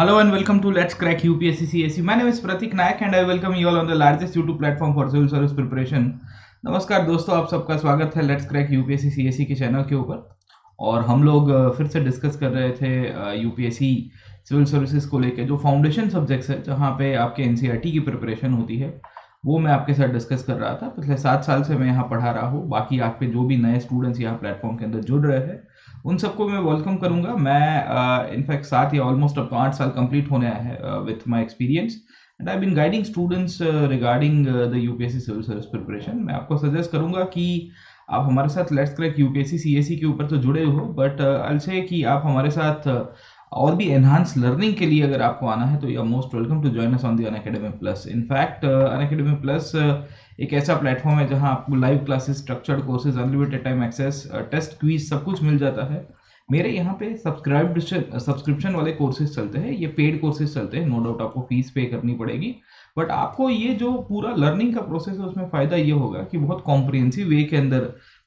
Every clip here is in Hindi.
Hello and welcome to Let's Crack UPSC CSE. My name is Pratik Nayak and I welcome you all on the largest YouTube platform for civil service preparation. नमस्कार दोस्तों, आप सबका स्वागत है लेट्स क्रैक यूपीएससी सीएसई के चैनल के ऊपर। और हम लोग फिर से डिस्कस कर रहे थे यूपीएससी सिविल सर्विसेज को लेके जो फाउंडेशन सब्जेक्ट्स है, जहाँ पे आपके एनसीईआरटी की प्रिपरेशन होती है, वो मैं आपके साथ डिस्कस कर रहा था। पिछले 7 साल से मैं यहाँ पढ़ा रहा हूँ। बाकी आप पे जो भी नए स्टूडेंट्स यहाँ प्लेटफॉर्म के अंदर जुड़ रहे हैं, उन सबको मैं वेलकम करूंगा। मैं इनफैक्ट 7 या ऑलमोस्ट अब तो 8 साल कंप्लीट होने आया है with my experience and I been guiding students regarding the UPSC civil service preparation. मैं आपको सजेस्ट करूंगा कि आप हमारे साथ लेट्स क्रैक यूपीएससी सीएसई के ऊपर तो जुड़े हो, बट आई से कि आप हमारे साथ और भी एनहांस लर्निंग के लिए अगर आपको आना है तो you are most welcome to join us on the Unacademy Plus. In fact Unacademy Plus एक ऐसा प्लेटफॉर्म है जहां आपको live classes, structured courses, unlimited time access, test, quiz सब कुछ मिल जाता है। मेरे यहाँ पे सब्सक्रिप्शन वाले कोर्सेज चलते हैं, ये पेड कोर्सेज चलते हैं। नो डाउट आपको फीस पे करनी पड़ेगी, बट आपको ये जो पूरा लर्निंग का प्रोसेस है उसमें फायदा ये होगा कि बहुत कॉम्प्रिहेंसिव वे के अंदर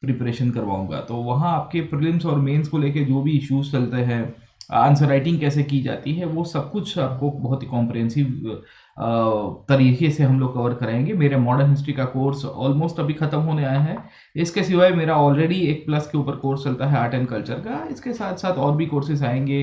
प्रिपरेशन करवाऊंगा। तो वहाँ आपके प्रीलिम्स और मेंस को लेके जो भी इश्यूज चलते हैं, आंसर राइटिंग कैसे की जाती है, वो सब कुछ आपको बहुत ही कॉम्प्रिहेंसिव तरीके से हम लोग कवर कराएंगे। मेरे मॉडर्न हिस्ट्री का कोर्स ऑलमोस्ट अभी खत्म होने आया है। इसके सिवाय मेरा ऑलरेडी 1+ के ऊपर कोर्स चलता है आर्ट एंड कल्चर का। इसके साथ साथ और भी कोर्सेज आएंगे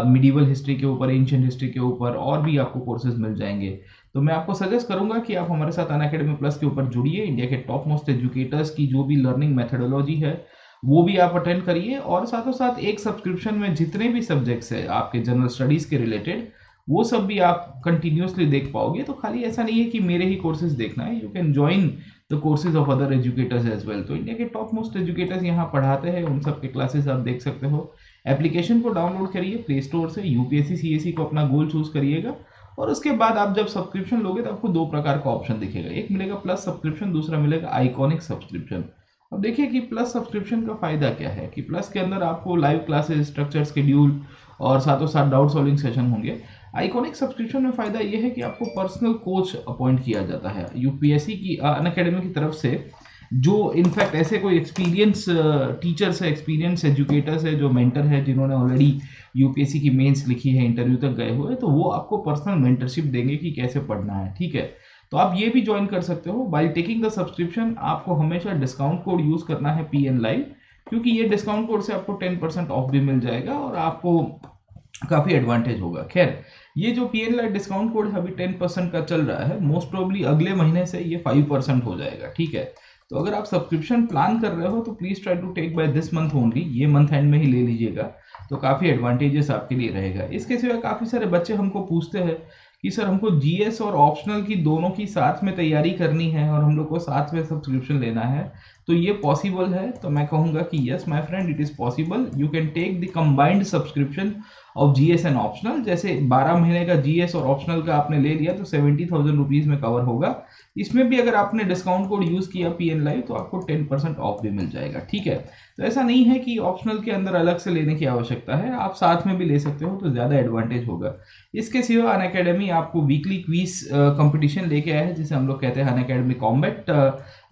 मिडीवल हिस्ट्री के ऊपर, एंशिएंट हिस्ट्री के ऊपर, और भी आपको कोर्सेज मिल जाएंगे। तो मैं आपको सजेस्ट करूंगा कि आप हमारे साथ अनअकैडमी प्लस के ऊपर जुड़िए। इंडिया के टॉप मोस्ट एजुकेटर्स की जो भी लर्निंग मेथडोलॉजी है वो भी आप अटेंड करिए, और साथों साथ एक सब्सक्रिप्शन में जितने भी सब्जेक्ट्स है आपके जनरल स्टडीज के रिलेटेड, वो सब भी आप कंटिन्यूसली देख पाओगे। तो खाली ऐसा नहीं है कि मेरे ही कोर्सेज देखना है, you can join the courses of other educators as well. तो इंडिया के टॉप मोस्ट एजुकेटर्स यहाँ पढ़ाते हैं, उन सब के क्लासेस आप देख सकते हो। एप्लीकेशन को डाउनलोड करिए प्ले स्टोर से, यूपीएससी सीएसई को अपना गोल चूज करिएगा, और उसके बाद आप जब सब्सक्रिप्शन लोगे तो आपको 2 प्रकार का ऑप्शन दिखेगा। एक मिलेगा प्लस सब्सक्रिप्शन, दूसरा मिलेगा आइकॉनिक सब्सक्रिप्शन। अब देखिए कि प्लस सब्सक्रिप्शन का फायदा क्या है कि प्लस के अंदर आपको लाइव क्लासेस, स्ट्रक्चर शेड्यूल और साथों साथ डाउट सॉल्विंग सेशन होंगे। आइकॉनिक सब्सक्रिप्शन में फायदा यह है कि आपको पर्सनल कोच अपॉइंट किया जाता है यूपीएससी की अनअकैडमी की तरफ से, जो इनफैक्ट ऐसे कोई एक्सपीरियंस टीचर्स है, एक्सपीरियंस एजुकेटर्स है, जो मेंटर है, जिन्होंने ऑलरेडी यूपीएससी की मेंस लिखी है, इंटरव्यू तक गए हुए, तो वो आपको पर्सनल मेंटरशिप देंगे कि कैसे पढ़ना है। ठीक है, तो आप ये भी ज्वाइन कर सकते हो। बाय टेकिंग द सब्सक्रिप्शन आपको हमेशा डिस्काउंट कोड यूज करना है PN Live, क्योंकि ये डिस्काउंट कोड से आपको 10% ऑफ भी मिल जाएगा और आपको काफी एडवांटेज होगा। खैर, ये जो PN Live डिस्काउंट कोड है अभी 10% का चल रहा है, मोस्ट प्रोबेबली अगले महीने से ये 5% हो जाएगा। ठीक है, तो अगर आप सब्सक्रिप्शन प्लान कर रहे हो तो please try to take by this month only, ये मंथ एंड में ही ले लीजिएगा, तो काफी एडवांटेजेस आपके लिए रहेगा। इसके सिवा काफी सारे बच्चे हमको पूछते हैं कि सर हमको जीएस और ऑप्शनल की दोनों की साथ में तैयारी करनी है और हम लोग को साथ में सब्सक्रिप्शन लेना है, तो ये पॉसिबल है? तो मैं कहूंगा कि yes my friend, it is possible. You can take the combined subscription of GS and optional. जैसे 12 महीने का जीएस और ऑप्शनल का आपने ले लिया तो 70,000 रुपीज में कवर होगा। इसमें भी अगर आपने डिस्काउंट कोड यूज किया PN Live तो आपको 10% ऑफ भी मिल जाएगा। ठीक है, तो ऐसा नहीं है कि ऑप्शनल के अंदर अलग से लेने की आवश्यकता है, आप साथ में भी ले सकते हो तो ज्यादा एडवांटेज होगा। इसके सिवा अनअकैडमी आपको वीकली क्विज कंपटीशन लेके आया है, जिसे हम लोग कहते हैं अनअकैडमी कॉम्बैट।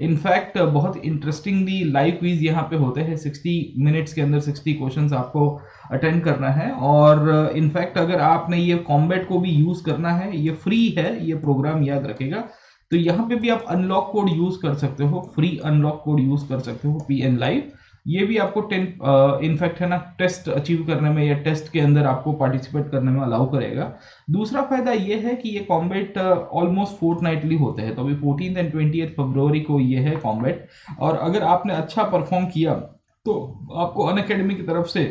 इनफैक्ट बहुत इंटरेस्टिंगली लाइव क्विज यहाँ पे होते हैं। 60 मिनट्स के अंदर 60 क्वेश्चंस आपको अटेंड करना है, और इनफैक्ट अगर आपने ये कॉम्बैट को भी यूज करना है, ये फ्री है ये प्रोग्राम, याद रखेगा। तो यहाँ पे भी आप अनलॉक कोड यूज कर सकते हो, फ्री अनलॉक कोड यूज कर सकते हो PN Live। ये भी आपको 10 इनफैक्ट है ना, टेस्ट अचीव करने में या टेस्ट के अंदर आपको पार्टिसिपेट करने में अलाउ करेगा। दूसरा फायदा ये है कि ये कॉम्बैट ऑलमोस्ट फोर्टनाइटली होते हैं, तो अभी 14 एंड 20 फरवरी को ये है कॉम्बैट, और अगर आपने अच्छा परफॉर्म किया तो आपको अनअकैडमी की तरफ से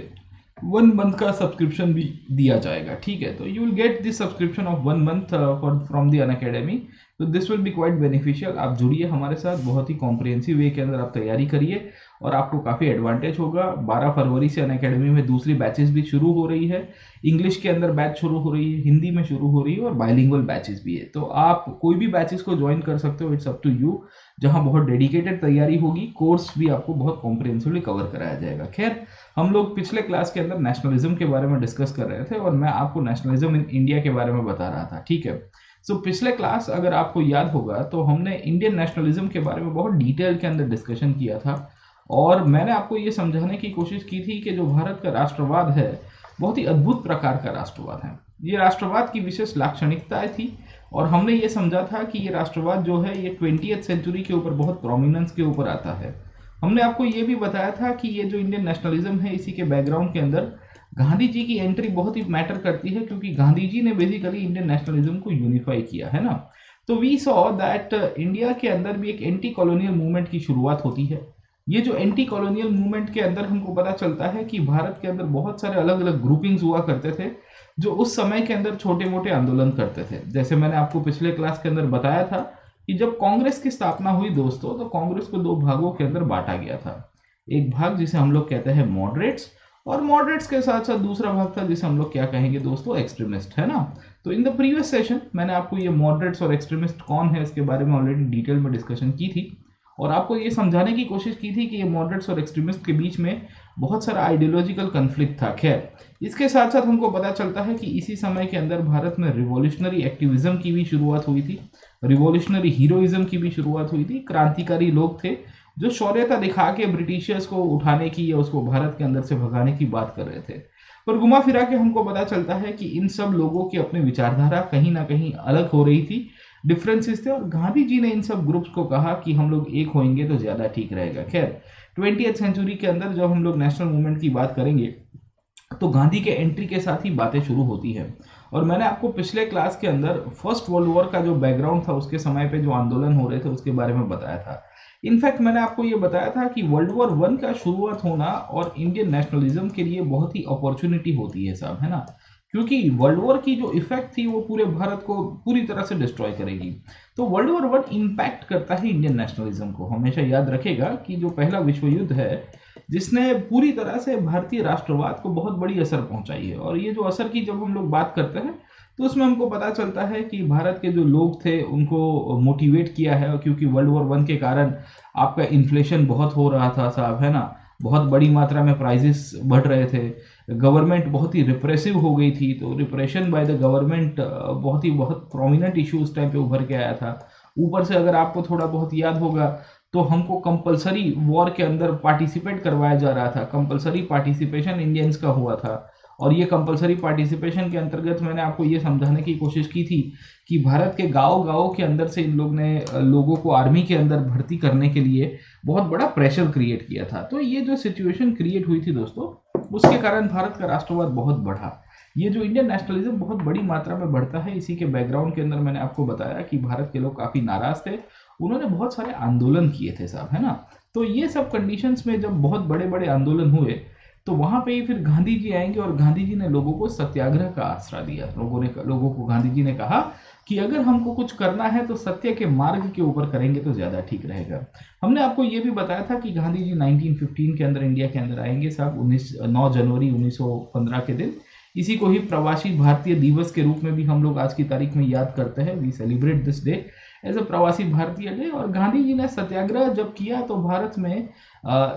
1 मंथ का सब्सक्रिप्शन भी दिया जाएगा। ठीक है, तो you will get this subscription of 1 month from the Unacademy, तो this will be quite beneficial. आप जुड़िए हमारे साथ, बहुत ही कॉम्प्रिहेंसिव वे के अंदर आप तैयारी करिए और आपको काफ़ी एडवांटेज होगा। 12 फरवरी से अनअकैडमी में दूसरी बैचेस भी शुरू हो रही है। इंग्लिश के अंदर बैच शुरू हो रही है, हिंदी में शुरू हो रही है, और बाइलिंगुअल बैचेस भी है। तो आप कोई भी बैचेस को ज्वाइन कर सकते हो, इट्स अप टू यू। जहां बहुत डेडिकेटेड तैयारी होगी, कोर्स भी आपको बहुत कॉम्प्रिहेंसिवली कवर कराया जाएगा। खैर, हम लोग पिछले क्लास के अंदर नेशनलिज्म के बारे में डिस्कस कर रहे थे और मैं आपको नेशनलिज्म इन इंडिया के बारे में बता रहा था। ठीक है, सो पिछले क्लास अगर आपको याद होगा तो हमने इंडियन नेशनलिज्म के बारे में बहुत डिटेल के अंदर डिस्कशन किया था, और मैंने आपको ये समझाने की कोशिश की थी कि जो भारत का राष्ट्रवाद है बहुत ही अद्भुत प्रकार का राष्ट्रवाद है। ये राष्ट्रवाद की विशेष लाक्षणिकताएं थी और हमने ये समझा था कि ये राष्ट्रवाद जो है ये 20th सेंचुरी के ऊपर बहुत प्रोमिनेंस के ऊपर आता है। हमने आपको ये भी बताया था कि ये जो इंडियन नेशनलिज्म है इसी के बैकग्राउंड के अंदर गांधी जी की एंट्री बहुत ही मैटर करती है, क्योंकि गांधी जी ने बेसिकली इंडियन नेशनलिज्म को यूनिफाई किया है ना। तो वी सॉ दैट इंडिया के अंदर भी एक एंटी कॉलोनियल मूवमेंट की शुरुआत होती है। ये जो एंटी कॉलोनियल मूवमेंट के अंदर हमको पता चलता है कि भारत के अंदर बहुत सारे अलग अलग ग्रुपिंग्स हुआ करते थे जो उस समय के अंदर छोटे मोटे आंदोलन करते थे। जैसे मैंने आपको पिछले क्लास के अंदर बताया था कि जब कांग्रेस की स्थापना हुई दोस्तों, तो कांग्रेस को दो भागों के अंदर बांटा गया था। एक भाग जिसे हम लोग कहते हैं मॉडरेट्स, और मॉडरेट्स के साथ साथ दूसरा भाग था जिसे हम लोग क्या कहेंगे दोस्तों, एक्सट्रीमिस्ट, है ना। तो इन द प्रीवियस सेशन मैंने आपको ये मॉडरेट्स और एक्सट्रीमिस्ट कौन है इसके बारे में ऑलरेडी डिटेल में डिस्कशन की थी और आपको ये समझाने की कोशिश की थी कि ये मॉडरेट्स और एक्सट्रीमिस्ट के बीच में बहुत सारा आइडियोलॉजिकल कन्फ्लिक्ट था। खैर, इसके साथ साथ हमको पता चलता है कि इसी समय के अंदर भारत में रिवॉल्यूशनरी एक्टिविज्म की भी शुरुआत हुई थी, रिवॉल्यूशनरी हीरोइज्म की भी शुरुआत हुई थी। क्रांतिकारी लोग थे जो शौर्यता दिखा के ब्रिटिशर्स को उठाने की या उसको भारत के अंदर से भगाने की बात कर रहे थे। पर घुमा फिरा के हमको पता चलता है कि इन सब लोगों की अपनी विचारधारा कहीं ना कहीं अलग हो रही थी, डिफरेंसेस थे, और गांधी जी ने इन सब ग्रुप्स को कहा कि हम लोग एक होंगे तो ज्यादा ठीक रहेगा। खैर, 20th सेंचुरी के अंदर जब हम लोग नेशनल मूवमेंट की बात करेंगे तो गांधी के एंट्री के साथ ही बातें शुरू होती है। और मैंने आपको पिछले क्लास के अंदर फर्स्ट वर्ल्ड वॉर का जो बैकग्राउंड था उसके समय पे जो आंदोलन हो रहे थे उसके बारे में बताया था। इनफैक्ट मैंने आपको ये बताया था कि वर्ल्ड वॉर 1 का शुरुआत होना और इंडियन नेशनलिज्म के लिए बहुत ही अपॉर्चुनिटी होती है साहब, है ना, क्योंकि वर्ल्ड वॉर की जो इफेक्ट थी वो पूरे भारत को पूरी तरह से डिस्ट्रॉय करेगी। तो वर्ल्ड वॉर 1 इम्पैक्ट करता है इंडियन नेशनलिज्म को। हमेशा याद रखेगा कि जो पहला विश्व युद्ध है जिसने पूरी तरह से भारतीय राष्ट्रवाद को बहुत बड़ी असर पहुंचाई है, और ये जो असर की जब हम लोग बात करते हैं तो उसमें हमको पता चलता है कि भारत के जो लोग थे उनको मोटिवेट किया है, क्योंकि वर्ल्ड वॉर 1 के कारण आपका इन्फ्लेशन बहुत हो रहा था साहब, है ना, बहुत बड़ी मात्रा में प्राइजेस बढ़ रहे थे, गवर्नमेंट बहुत ही रिप्रेसिव हो गई थी। तो रिप्रेशन बाय द गवर्नमेंट बहुत प्रोमिनेंट इशू उस टाइम पे उभर के आया था। ऊपर से अगर आपको थोड़ा बहुत याद होगा तो हमको कंपलसरी वॉर के अंदर पार्टिसिपेट करवाया जा रहा था, कंपलसरी पार्टिसिपेशन इंडियंस का हुआ था। और ये कंपलसरी पार्टिसिपेशन के अंतर्गत मैंने आपको ये समझाने की कोशिश की थी कि भारत के गांव-गांव के अंदर से इन लोग ने लोगों को आर्मी के अंदर भर्ती करने के लिए बहुत बड़ा प्रेशर क्रिएट किया था। तो ये जो सिचुएशन क्रिएट हुई थी दोस्तों, उसके कारण भारत का राष्ट्रवाद बहुत बढ़ा। ये जो इंडियन नेशनलिज्म बहुत बड़ी मात्रा में बढ़ता है, इसी के बैकग्राउंड के अंदर मैंने आपको बताया कि भारत के लोग काफी नाराज थे, उन्होंने बहुत सारे आंदोलन किए थे साहब, है ना। तो ये सब कंडीशंस में जब बहुत बड़े बड़े आंदोलन हुए तो वहां पे ही फिर गांधी जी आएंगे और गांधी जी ने लोगों को सत्याग्रह का आसरा दिया। लोगों को गांधी जी ने कहा कि अगर हमको कुछ करना है तो सत्य के मार्ग के ऊपर करेंगे तो ज्यादा ठीक रहेगा। हमने आपको ये भी बताया था कि गांधी जी 1915 के अंदर इंडिया के अंदर आएंगे साहब, 9 जनवरी 1915 के दिन। इसी को ही प्रवासी भारतीय दिवस के रूप में भी हम लोग आज की तारीख में याद करते हैं। We celebrate this day as a Pravasi Bharatiya day. और गांधी जी ने सत्याग्रह जब किया तो भारत में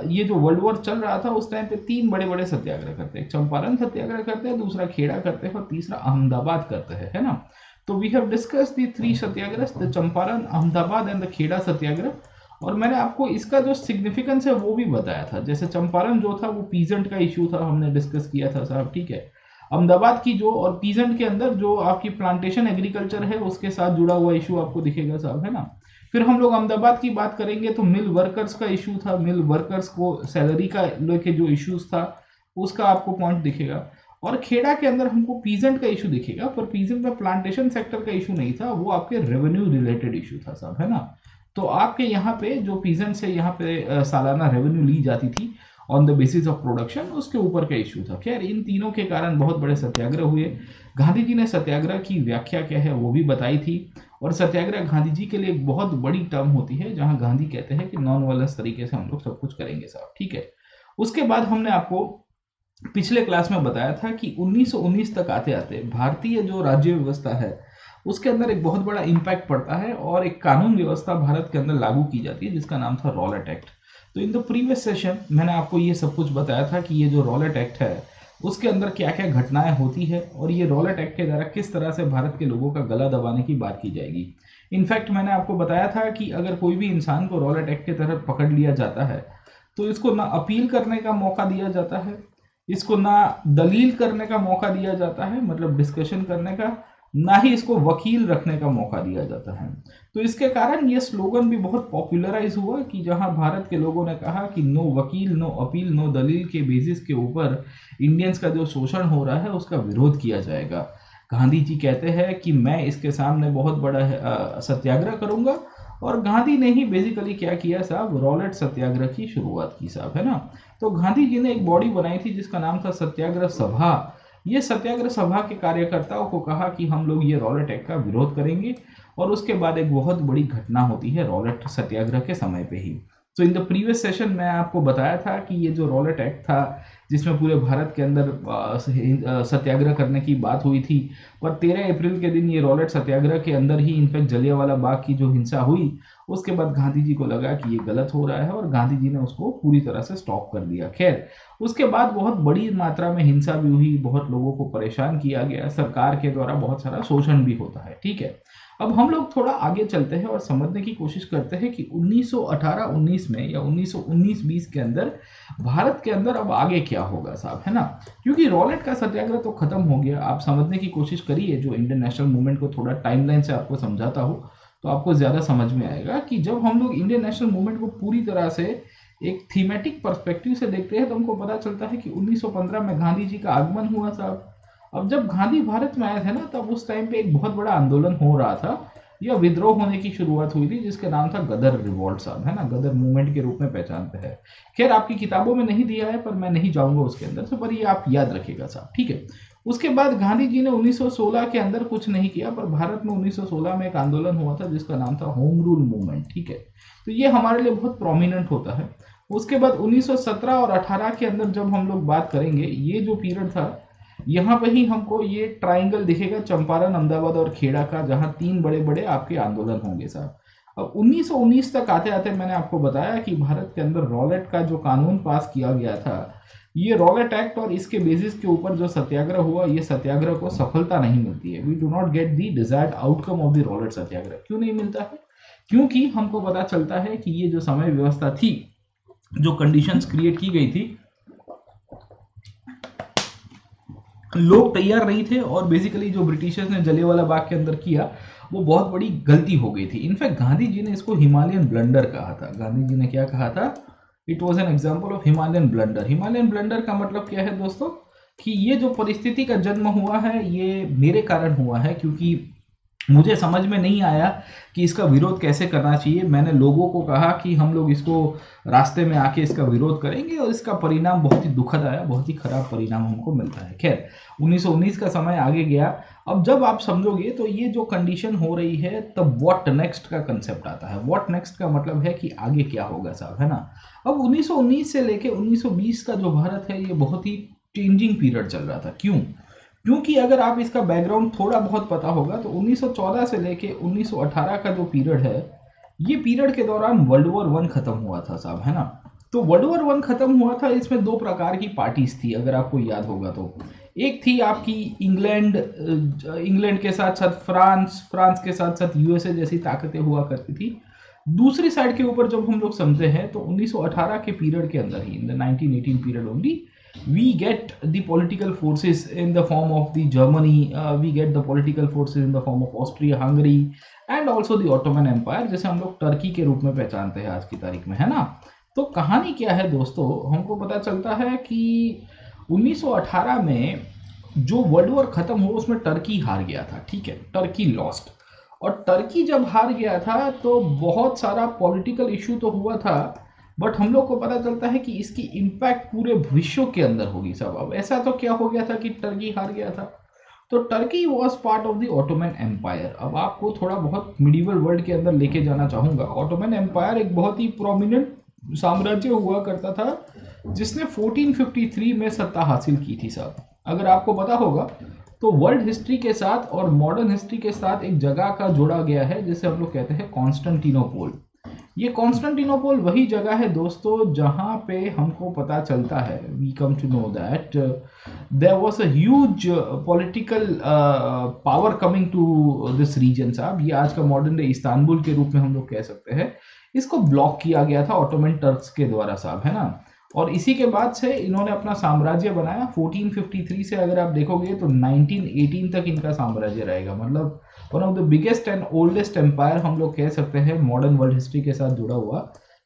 ये जो वर्ल्ड वॉर चल रहा था उस टाइम पे 3 बड़े बड़े सत्याग्रह करते हैं। चंपारण सत्याग्रह करते हैं, दूसरा खेड़ा करते हैं और तीसरा अहमदाबाद करते हैं, है ना। तो we have discuss the 3 satyagraha, the Champaran, Ahmedabad and the Kheda satyagraha. और मैंने आपको इसका जो सिग्निफिकेंस है वो भी बताया था। जैसे चंपारण जो था वो पीजेंट का इशू था, हमने डिस्कस किया था साहब, ठीक है। अहमदाबाद की जो और पीजेंट के अंदर जो आपकी प्लांटेशन एग्रीकल्चर है उसके साथ जुड़ा हुआ इशू आपको दिखेगा साहब, है ना। फिर हम लोग अहमदाबाद की बात करेंगे तो मिल वर्कर्स का इशू था, मिल वर्कर्स को सैलरी का लेके जो इश्यूज था उसका आपको पॉइंट दिखेगा। और खेड़ा के अंदर हमको पीजेंट का इशू दिखेगा, पर पीजेंट में प्लांटेशन सेक्टर का इशू नहीं था, वो आपके रेवेन्यू रिलेटेड इशू था साहब, है ना। तो आपके यहाँ पे जो पीजेंट से यहाँ पे सालाना रेवेन्यू ली जाती थी on the basis of production, उसके ऊपर का इशू था। खैर, इन तीनों के कारण बहुत बड़े सत्याग्रह हुए। गांधी जी ने सत्याग्रह की व्याख्या क्या है वो भी बताई थी। और सत्याग्रह गांधी जी के लिए एक बहुत बड़ी टर्म होती है, जहां गांधी कहते हैं कि नॉन वायलेंस तरीके से हम लोग सब कुछ करेंगे साहब, ठीक है। उसके बाद हमने आपको पिछले क्लास में बताया था कि 1919 तक आते आते भारतीय जो राज्य व्यवस्था है उसके अंदर एक बहुत बड़ा इंपैक्ट पड़ता है और एक कानून व्यवस्था भारत के अंदर लागू की जाती है जिसका नाम था रॉलेट एक्ट। तो इन द प्रीवियस सेशन मैंने आपको ये सब कुछ बताया था कि ये जो रॉलेट एक्ट है उसके अंदर क्या क्या घटनाएं होती है और ये रॉलेट एक्ट के द्वारा किस तरह से भारत के लोगों का गला दबाने की बात की जाएगी। इनफैक्ट मैंने आपको बताया था कि अगर कोई भी इंसान को रॉलेट एक्ट के तहत पकड़ लिया जाता है तो इसको ना अपील करने का मौका दिया जाता है, इसको ना दलील करने का मौका दिया जाता है, मतलब डिस्कशन करने का, ना ही इसको वकील रखने का मौका दिया जाता है। तो इसके कारण ये स्लोगन भी बहुत पॉपुलराइज हुआ कि जहां भारत के लोगों ने कहा कि नो वकील, नो अपील, नो दलील के बेसिस के ऊपर इंडियंस का जो शोषण हो रहा है उसका विरोध किया जाएगा। गांधी जी कहते हैं कि मैं इसके सामने बहुत बड़ा सत्याग्रह करूंगा, और गांधी ने ही बेसिकली क्या किया साहब, रॉलेट सत्याग्रह की शुरुआत की साहब, है ना। तो गांधी जी ने एक बॉडी बनाई थी जिसका नाम था सत्याग्रह सभा। ये सत्याग्रह सभा के कार्यकर्ताओं को कहा कि हम लोग ये रॉलेट एक्ट का विरोध करेंगे, और उसके बाद एक बहुत बड़ी घटना होती है रॉलेट सत्याग्रह के समय पे ही। तो इन द प्रीवियस सेशन मैं आपको बताया था कि ये जो रॉलेट एक्ट था जिसमें पूरे भारत के अंदर सत्याग्रह करने की बात हुई थी, पर 13 अप्रैल के दिन ये रॉलेट सत्याग्रह के अंदर ही इनफैक्ट जलियांवाला बाग की जो हिंसा हुई, उसके बाद गांधी जी को लगा कि ये गलत हो रहा है और गांधी जी ने उसको पूरी तरह से स्टॉप कर दिया। खैर, उसके बाद बहुत बड़ी मात्रा में हिंसा भी हुई, बहुत लोगों को परेशान किया गया, सरकार के द्वारा बहुत सारा शोषण भी होता है, ठीक है। अब हम लोग थोड़ा आगे चलते हैं और समझने की कोशिश करते हैं कि 1918-19 में या 1919-20 के अंदर भारत के अंदर अब आगे क्या होगा साहब, है ना। क्योंकि रॉलेट का सत्याग्रह तो खत्म हो गया। आप समझने की कोशिश करिए, जो इंडियन नेशनल मूवमेंट को थोड़ा टाइमलाइन से आपको समझाता हूँ तो आपको ज्यादा समझ में आएगा कि जब हम लोग इंडियन नेशनल मूवमेंट को पूरी तरह से एक थीमेटिक पर्सपेक्टिव से देखते हैं तो हमको पता चलता है कि 1915 में गांधी जी का आगमन हुआ साहब। अब जब गांधी भारत में आए थे ना, तब उस टाइम पे एक बहुत बड़ा आंदोलन हो रहा था या विद्रोह होने की शुरुआत हुई थी जिसका नाम था गदर रिवॉल्ट साहब, है ना, गदर मूवमेंट के रूप में पहचानते हैं। खैर, आपकी किताबों में नहीं दिया है पर मैं नहीं जाऊंगा उसके अंदर से, पर ये आप याद रखिएगा साहब, ठीक है। उसके बाद गांधी जी ने 1916 के अंदर कुछ नहीं किया, पर भारत में 1916 में एक आंदोलन हुआ था जिसका नाम था होम रूल मूवमेंट, ठीक है। तो ये हमारे लिए बहुत प्रोमिनेंट होता है। उसके बाद 1917 और 18 के अंदर जब हम लोग बात करेंगे, ये जो पीरियड था, यहाँ पे ही हमको ये ट्राइंगल दिखेगा, चंपारण, अहमदाबाद और खेड़ा का, जहां तीन बड़े बड़े आपके आंदोलन होंगे साहब। अब 1919 तक आते आते मैंने आपको बताया कि भारत के अंदर रॉलेट का जो कानून पास किया गया था, ये रॉलेट एक्ट और इसके बेसिस के ऊपर जो सत्याग्रह हुआ, ये सत्याग्रह को सफलता नहीं मिलती है। We do not get the desired outcome of the Rowlatt satyagraha. क्यों नहीं मिलता है? क्योंकि हमको पता चलता है कि ये जो समय व्यवस्था थी, जो कंडीशंस क्रिएट की गई थी, लोग तैयार नहीं थे, और बेसिकली जो ब्रिटिशर्स ने जलियांवाला बाग के अंदर किया वो बहुत बड़ी गलती हो गई थी। इनफैक्ट गांधी जी ने इसको हिमालयन ब्लंडर कहा था। गांधी जी ने क्या कहा था? It was an example of Himalayan blunder. Himalayan blunder का मतलब क्या है दोस्तों, कि ये जो परिस्थिति का जन्म हुआ है ये मेरे कारण हुआ है, क्योंकि मुझे समझ में नहीं आया कि इसका विरोध कैसे करना चाहिए। मैंने लोगों को कहा कि हम लोग इसको रास्ते में आके इसका विरोध करेंगे, और इसका परिणाम बहुत ही दुखद आया, बहुत ही खराब परिणाम हमको मिलता है। खैर, 1919 का समय आगे गया। अब जब आप समझोगे तो ये जो कंडीशन हो रही है, तब व्हाट नेक्स्ट का कंसेप्ट आता है। व्हाट नेक्स्ट का मतलब है कि आगे क्या होगा साहब, है ना। अब 1919 से लेके 1920 का जो भारत है, ये बहुत ही चेंजिंग पीरियड चल रहा था। क्यों? क्योंकि अगर आप इसका बैकग्राउंड थोड़ा बहुत पता होगा तो 1914 से लेके 1918 का जो पीरियड है, ये पीरियड के दौरान वर्ल्ड वॉर 1 खत्म हुआ था साहब, है ना। तो वर्ल्ड वॉर 1 खत्म हुआ था, इसमें दो प्रकार की पार्टीज थी, अगर आपको याद होगा तो। एक थी आपकी इंग्लैंड के साथ साथ फ्रांस के साथ साथ यूएसए जैसी ताकतें हुआ करती थी। दूसरी साइड के ऊपर जब हम लोग समझते हैं तो 1918 के पीरियड के अंदर ही, in the 1918 period only, we get the political forces in the form of the Germany, we get the political forces in the form of Austria, Hungary and also the Ottoman Empire, जैसे हम लोग टर्की के रूप में पहचानते हैं आज की तारीख में, है ना। तो कहानी क्या है दोस्तों, हमको पता चलता है कि 1918 में जो वर्ल्ड वॉर खत्म हुआ उसमें टर्की हार गया था, ठीक है, टर्की लॉस्ट। और टर्की जब हार गया था तो बहुत सारा पॉलिटिकल इशू तो हुआ था, बट हम लोग को पता चलता है कि इसकी इम्पैक्ट पूरे विश्व के अंदर होगी सब। अब ऐसा तो क्या हो गया था कि टर्की हार गया था, तो Turkey was part of the Ottoman Empire. अब आपको थोड़ा बहुत मिडिवल वर्ल्ड के अंदर लेके जाना चाहूंगा। ऑटोमन एम्पायर एक बहुत ही प्रोमिनेंट साम्राज्य हुआ करता था जिसने 1453 में सत्ता हासिल की थी साहब। अगर आपको पता होगा तो वर्ल्ड हिस्ट्री के साथ और मॉडर्न हिस्ट्री के साथ एक जगह का जोड़ा गया है जिसे हम लोग कहते हैं कॉन्स्टेंटिनोपोल। ये कॉन्स्टेंटिनोपोल वही जगह है दोस्तों जहां पे हमको पता चलता है, we come to know that there was a huge political power coming to this region साहब। ये आज का मॉडर्न डे इस्तांबुल के रूप में हम लोग कह सकते हैं। इसको ब्लॉक किया गया था ऑटोमन टर्क्स के द्वारा साहब, है ना। और इसी के बाद से इन्होंने अपना साम्राज्य बनाया। 1453 से अगर आप देखोगे तो 1918 तक इनका साम्राज्य रहेगा। मतलब one of the biggest and oldest empire हम लोग कह सकते हैं मॉडर्न वर्ल्ड हिस्ट्री के साथ जुड़ा हुआ।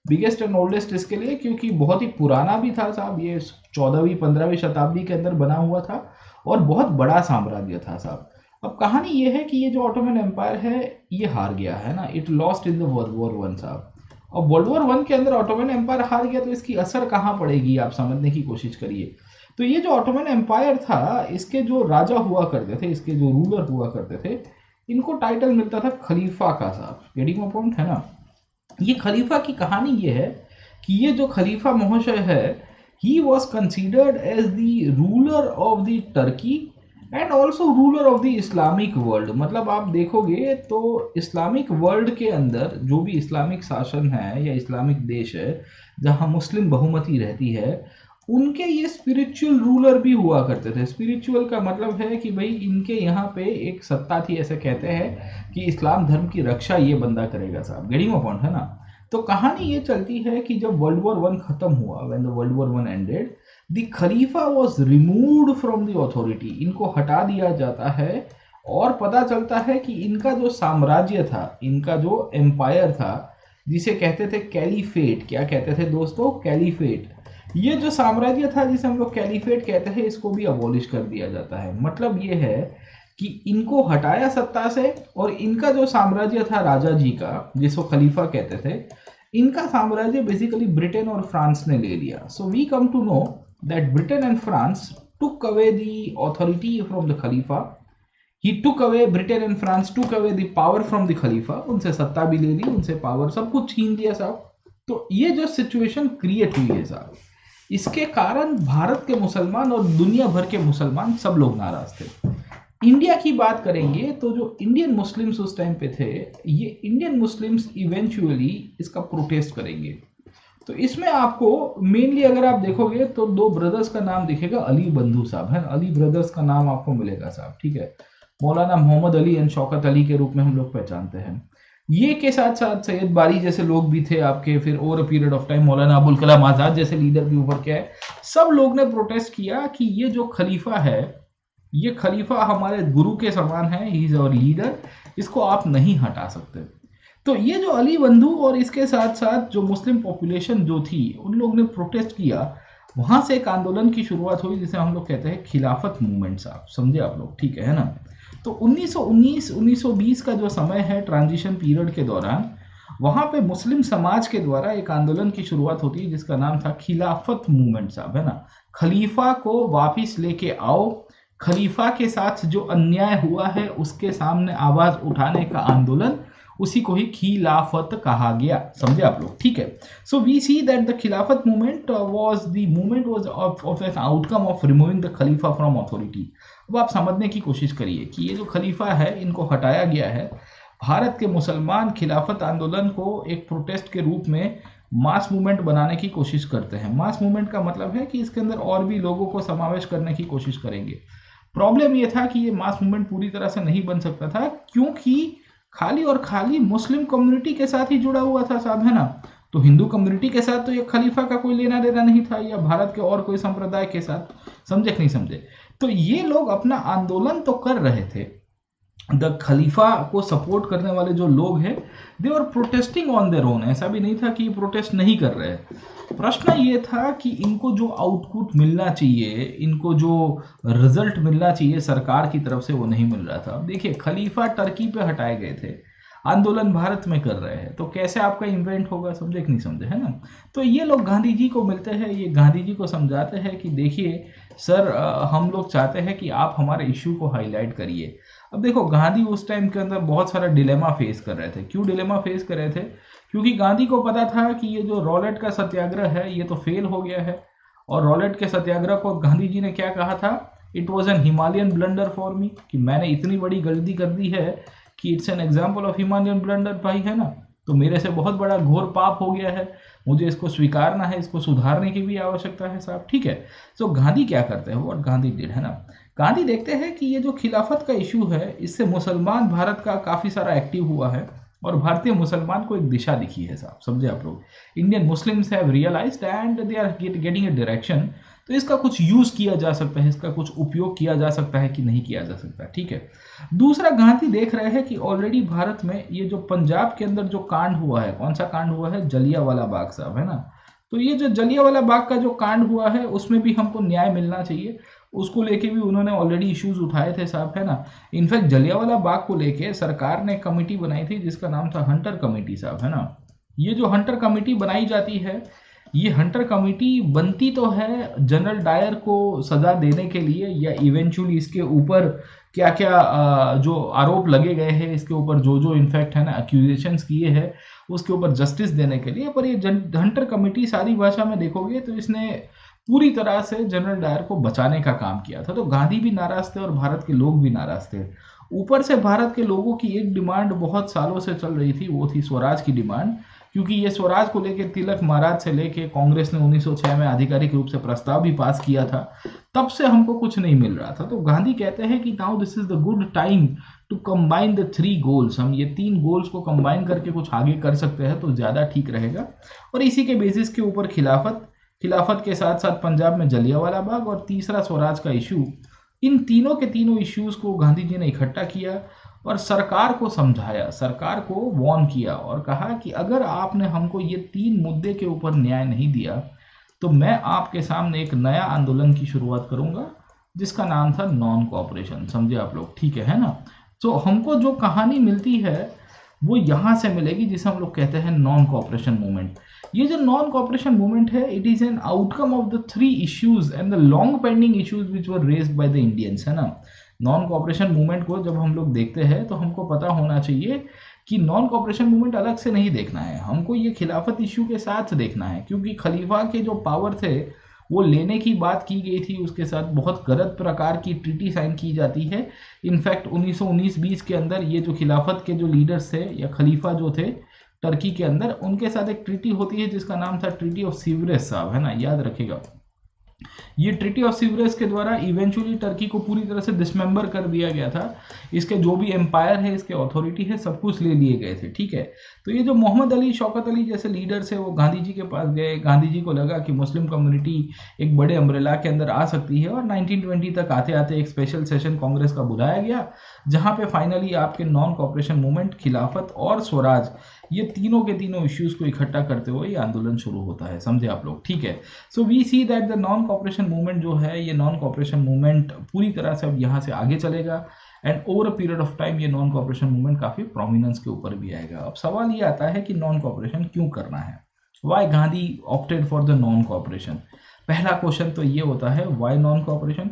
बिगेस्ट एंड ओल्डेस्ट इसके लिए क्योंकि बहुत ही पुराना भी था साहब, ये 14वीं 15वीं शताब्दी के अंदर बना हुआ था और बहुत बड़ा साम्राज्य था साहब। अब कहानी ये है कि ये जो ऑटोमन एम्पायर है ये हार गया है ना, it lost in the world war one साहब। अब वर्ल्ड वॉर वन के अंदर ऑटोमन एम्पायर हार गया तो इसकी असर कहाँ पड़ेगी आप समझने की कोशिश करिए। तो ये जो ऑटोमन एम्पायर था इसके जो राजा हुआ करते थे, इसके जो रूलर हुआ करते थे, इनको टाइटल मिलता था खलीफा का साहब। गेटिंग माय पॉइंट है ना। ये खलीफा की कहानी ये है कि ये जो खलीफा महाशय है he was considered as the ruler of the Turkey and also ruler of the Islamic world. मतलब आप देखोगे तो इस्लामिक वर्ल्ड के अंदर जो भी इस्लामिक शासन है या इस्लामिक देश है जहाँ मुस्लिम बहुमती रहती है, उनके ये स्पिरिचुअल रूलर भी हुआ करते थे। स्पिरिचुअल का मतलब है कि भाई इनके यहाँ पे एक सत्ता थी, ऐसे कहते हैं कि इस्लाम धर्म की रक्षा ये बंदा करेगा साहब। गेटिंग माय पॉइंट है ना। तो कहानी ये चलती है कि जब वर्ल्ड वॉर वन खत्म हुआ, when the world war one ended, the Khalifa was removed from the authority. इनको हटा दिया जाता है और पता चलता है कि इनका जो साम्राज्य था, इनका जो एम्पायर था, जिसे कहते थे कैलीफेट, क्या कहते थे दोस्तों, कैलीफेट, ये जो साम्राज्य था जिसे हम लोग कैलीफेट कहते हैं, इसको भी अबॉलिश कर दिया जाता है। मतलब ये है कि इनको हटाया सत्ता से और इनका जो साम्राज्य था राजा जी का, जिसको खलीफा कहते थे, इनका साम्राज्य बेसिकली ब्रिटेन और फ्रांस ने ले लिया। So we come to know that Britain and France took away the authority from the Khalifa. He took away, Britain and France took away the power from the Khalifa. उनसे सत्ता भी ले ली, उनसे पावर, सब कुछ छीन लिया साहब। तो ये जो सिचुएशन क्रिएट हुई है साहब, इसके कारण भारत के मुसलमान और दुनिया भर के मुसलमान सब लोग नाराज थे। इंडिया की बात करेंगे तो जो इंडियन मुस्लिम्स उस टाइम पे थे, ये इंडियन मुस्लिम्स इवेंचुअली इसका प्रोटेस्ट करेंगे। तो इसमें आपको मेनली अगर आप देखोगे तो दो ब्रदर्स का नाम दिखेगा, अली बंधु साहब है, अली ब्रदर्स का नाम आपको मिलेगा साहब, ठीक है। मौलाना मोहम्मद अली एंड शौकत अली के रूप में हम लोग पहचानते हैं। ये के साथ साथ सैयद बारी जैसे लोग भी थे आपके, फिर over a period of time Maulana Abul Kalam Azad जैसे लीडर भी उभर के आए। सब लोग ने प्रोटेस्ट किया कि ये जो खलीफा है, ये खलीफा हमारे गुरु के समान है, ही इज आवर लीडर, इसको आप नहीं हटा सकते। तो ये जो अली बंधु और इसके साथ साथ जो मुस्लिम पॉपुलेशन जो थी, उन लोग ने प्रोटेस्ट किया। वहां से एक आंदोलन की शुरुआत हुई जिसे हम लोग कहते हैं खिलाफत मूवमेंट साहब, समझे आप लोग, ठीक है ना। तो 1919-1920 का जो समय है ट्रांजिशन पीरियड के दौरान, वहां पे मुस्लिम समाज के द्वारा एक आंदोलन की शुरुआत होती है जिसका नाम था खिलाफत मूवमेंट साहब, है ना। खलीफा को वापिस लेके आओ, खलीफा के साथ जो अन्याय हुआ है उसके सामने आवाज उठाने का आंदोलन, उसी को ही खिलाफत कहा गया, समझे आप लोग, ठीक है। So we see that the Khilafat movement was of an outcome of removing the Khalifa from authority. अब आप समझने की कोशिश करिए कि ये जो खलीफा है इनको हटाया गया है। भारत के मुसलमान खिलाफत आंदोलन को एक प्रोटेस्ट के रूप में मास मूवमेंट बनाने की कोशिश करते हैं। मास मूवमेंट का मतलब है कि इसके अंदर और भी लोगों को समावेश करने की कोशिश करेंगे। प्रॉब्लम ये था कि ये मास मूवमेंट पूरी तरह से नहीं बन सकता था क्योंकि खाली और खाली मुस्लिम कम्युनिटी के साथ ही जुड़ा हुआ था साहब, है ना। तो हिंदू कम्युनिटी के साथ तो ये खलीफा का कोई लेना देना नहीं था, या भारत के और कोई संप्रदाय के साथ, समझे कि नहीं समझे। तो ये लोग अपना आंदोलन तो कर रहे थे, द खलीफा को सपोर्ट करने वाले जो लोग हैं they are protesting on their own. ऐसा भी नहीं था कि ये प्रोटेस्ट नहीं कर रहे। प्रश्न ये था कि इनको जो आउटपुट मिलना चाहिए, इनको जो रिजल्ट मिलना चाहिए सरकार की तरफ से, वो नहीं मिल रहा था। देखिए, खलीफा टर्की पे हटाए गए थे, आंदोलन भारत में कर रहे हैं, तो कैसे आपका इन्वेंट होगा, समझे कि नहीं समझे, है ना। तो ये लोग गांधी जी को मिलते हैं, ये गांधी जी को समझाते हैं कि देखिए सर, हम लोग चाहते हैं कि आप हमारे इश्यू को हाईलाइट करिए। अब देखो, गांधी उस टाइम के अंदर बहुत सारा डिलेमा फेस कर रहे थे। क्यों डिलेमा फेस कर रहे थे? क्योंकि गांधी को पता था कि ये जो रॉलेट का सत्याग्रह है ये तो फेल हो गया है। और रॉलेट के सत्याग्रह को गांधी जी ने क्या कहा था? It was an Himalayan blunder for me, कि मैंने इतनी बड़ी गलती कर दी है कि it's an example of Himalayan blunder भाई, है ना। तो मेरे से बहुत बड़ा घोर पाप हो गया है, मुझे इसको स्वीकारना है, इसको सुधारने की भी आवश्यकता है साहब, ठीक है। तो गांधी क्या करते हैं, व्हाट गांधी डिड, है ना। गांधी देखते हैं कि ये जो खिलाफत का इशू है इससे मुसलमान भारत का काफ़ी सारा एक्टिव हुआ है और भारतीय मुसलमान को एक दिशा दिखी है साहब, समझे आप लोग। Indian Muslims have realised and they are getting a direction. तो इसका कुछ यूज किया जा सकता है, इसका कुछ उपयोग किया जा सकता है कि नहीं किया जा सकता, ठीक है। दूसरा, गांधी देख रहे हैं कि ऑलरेडी भारत में ये जो पंजाब के अंदर जो कांड हुआ है, कौन सा कांड हुआ है, जलियांवाला बाग साहब, है ना। तो ये जो जलियांवाला बाग का जो कांड हुआ है उसमें भी हमको न्याय मिलना चाहिए, उसको लेके भी उन्होंने ऑलरेडी इश्यूज उठाए थे साहब, है ना। इनफैक्ट जलियांवाला बाग को लेके सरकार ने कमेटी बनाई थी जिसका नाम था हंटर कमेटी साहब, है ना। ये जो हंटर कमेटी बनाई जाती है, ये हंटर कमेटी बनती तो है जनरल डायर को सजा देने के लिए, या इवेंचुअली इसके ऊपर क्या क्या जो आरोप लगे गए हैं, इसके ऊपर जो जो इनफैक्ट है ना एक्यूजेशंस किए हैं, उसके ऊपर जस्टिस देने के लिए। पर ये हंटर कमेटी सारी भाषा में देखोगे तो इसने पूरी तरह से जनरल डायर को बचाने का काम किया था। तो गांधी भी नाराज थे और भारत के लोग भी नाराज थे। ऊपर से भारत के लोगों की एक डिमांड बहुत सालों से चल रही थी, वो थी स्वराज की डिमांड, क्योंकि ये स्वराज को लेकर तिलक महाराज से लेके कांग्रेस ने 1906 में आधिकारिक रूप से प्रस्ताव भी पास किया था, तब से हमको कुछ नहीं मिल रहा था। तो गांधी कहते हैं कि now this is the good time to combine the 3 goals, हम ये 3 गोल्स को कंबाइन करके कुछ आगे कर सकते हैं तो ज़्यादा ठीक रहेगा। और इसी के बेसिस के ऊपर खिलाफत के साथ साथ पंजाब में जलियांवाला बाग और तीसरा स्वराज का इशू, इन तीनों के तीनों इश्यूज को गांधी जी ने इकट्ठा किया और सरकार को समझाया, सरकार को वार्न किया और कहा कि अगर आपने हमको ये 3 मुद्दे के ऊपर न्याय नहीं दिया तो मैं आपके सामने एक नया आंदोलन की शुरुआत करूंगा जिसका नाम था नॉन कोऑपरेशन, समझे आप लोग, ठीक है ना। तो हमको जो कहानी मिलती है वो यहाँ से मिलेगी जिसे हम लोग कहते हैं नॉन कोऑपरेशन मूवमेंट। ये जो नॉन कोऑपरेशन मूवमेंट है, it is an outcome of the 3 issues and the long pending issues which were raised by the Indians, है ना। नॉन कोऑपरेशन मूवमेंट को जब हम लोग देखते हैं तो हमको पता होना चाहिए कि नॉन कोऑपरेशन मूवमेंट अलग से नहीं देखना है, हमको ये खिलाफत इश्यू के साथ देखना है, क्योंकि खलीफा के जो पावर थे वो लेने की बात की गई थी, उसके साथ बहुत गलत प्रकार की ट्रीटी साइन की जाती है। इनफैक्ट 1919-20 के अंदर ये जो खिलाफत के जो लीडर्स थे या खलीफा जो थे टर्की के अंदर, उनके साथ एक ट्रीटी होती है जिसका नाम था ट्रीटी ऑफ सीवरेज साहब, है ना, याद रखिएगा। ये ट्रीटी ऑफ सीवरेज के द्वारा इवेंचुअली टर्की को पूरी तरह से डिसमेंबर कर दिया गया था, इसके जो भी एम्पायर है, इसके अथॉरिटी है, सब कुछ ले लिए गए थे, ठीक है। तो ये जो मोहम्मद अली, शौकत अली जैसे लीडर्स है वो गांधी जी के पास गए, गांधी जी को लगा कि मुस्लिम कम्युनिटी एक बड़े अम्ब्रेला के अंदर आ सकती है, और 1920 तक आते आते एक स्पेशल सेशन कांग्रेस का बुलाया गया जहां पे फाइनली आपके नॉन कोऑपरेशन मूवमेंट, खिलाफत और स्वराज, ये तीनों के तीनों इश्यूज को इकट्ठा करते हुए ये आंदोलन शुरू होता है, समझे आप लोग, ठीक है। So we see that the non cooperation movement जो है, ये नॉन कोऑपरेशन मूवमेंट पूरी तरह से अब यहाँ से आगे चलेगा and over a period of time ये नॉन कोऑपरेशन मूवमेंट काफी प्रोमिनेंस के ऊपर भी आएगा। अब सवाल ये आता है कि नॉन कोऑपरेशन क्यों करना है, why Gandhi opted for the non cooperation. पहला क्वेश्चन तो ये होता है वाई नॉन कोऑपरेशन।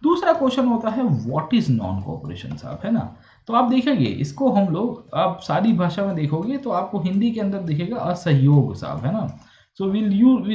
दूसरा क्वेश्चन होता है व्हाट इज नॉन कोऑपरेशन साहब, है ना। तो आप देखेंगे इसको हम लोग, आप सारी भाषा में देखोगे तो आपको हिंदी के अंदर दिखेगा असहयोग साहब, है ना। So will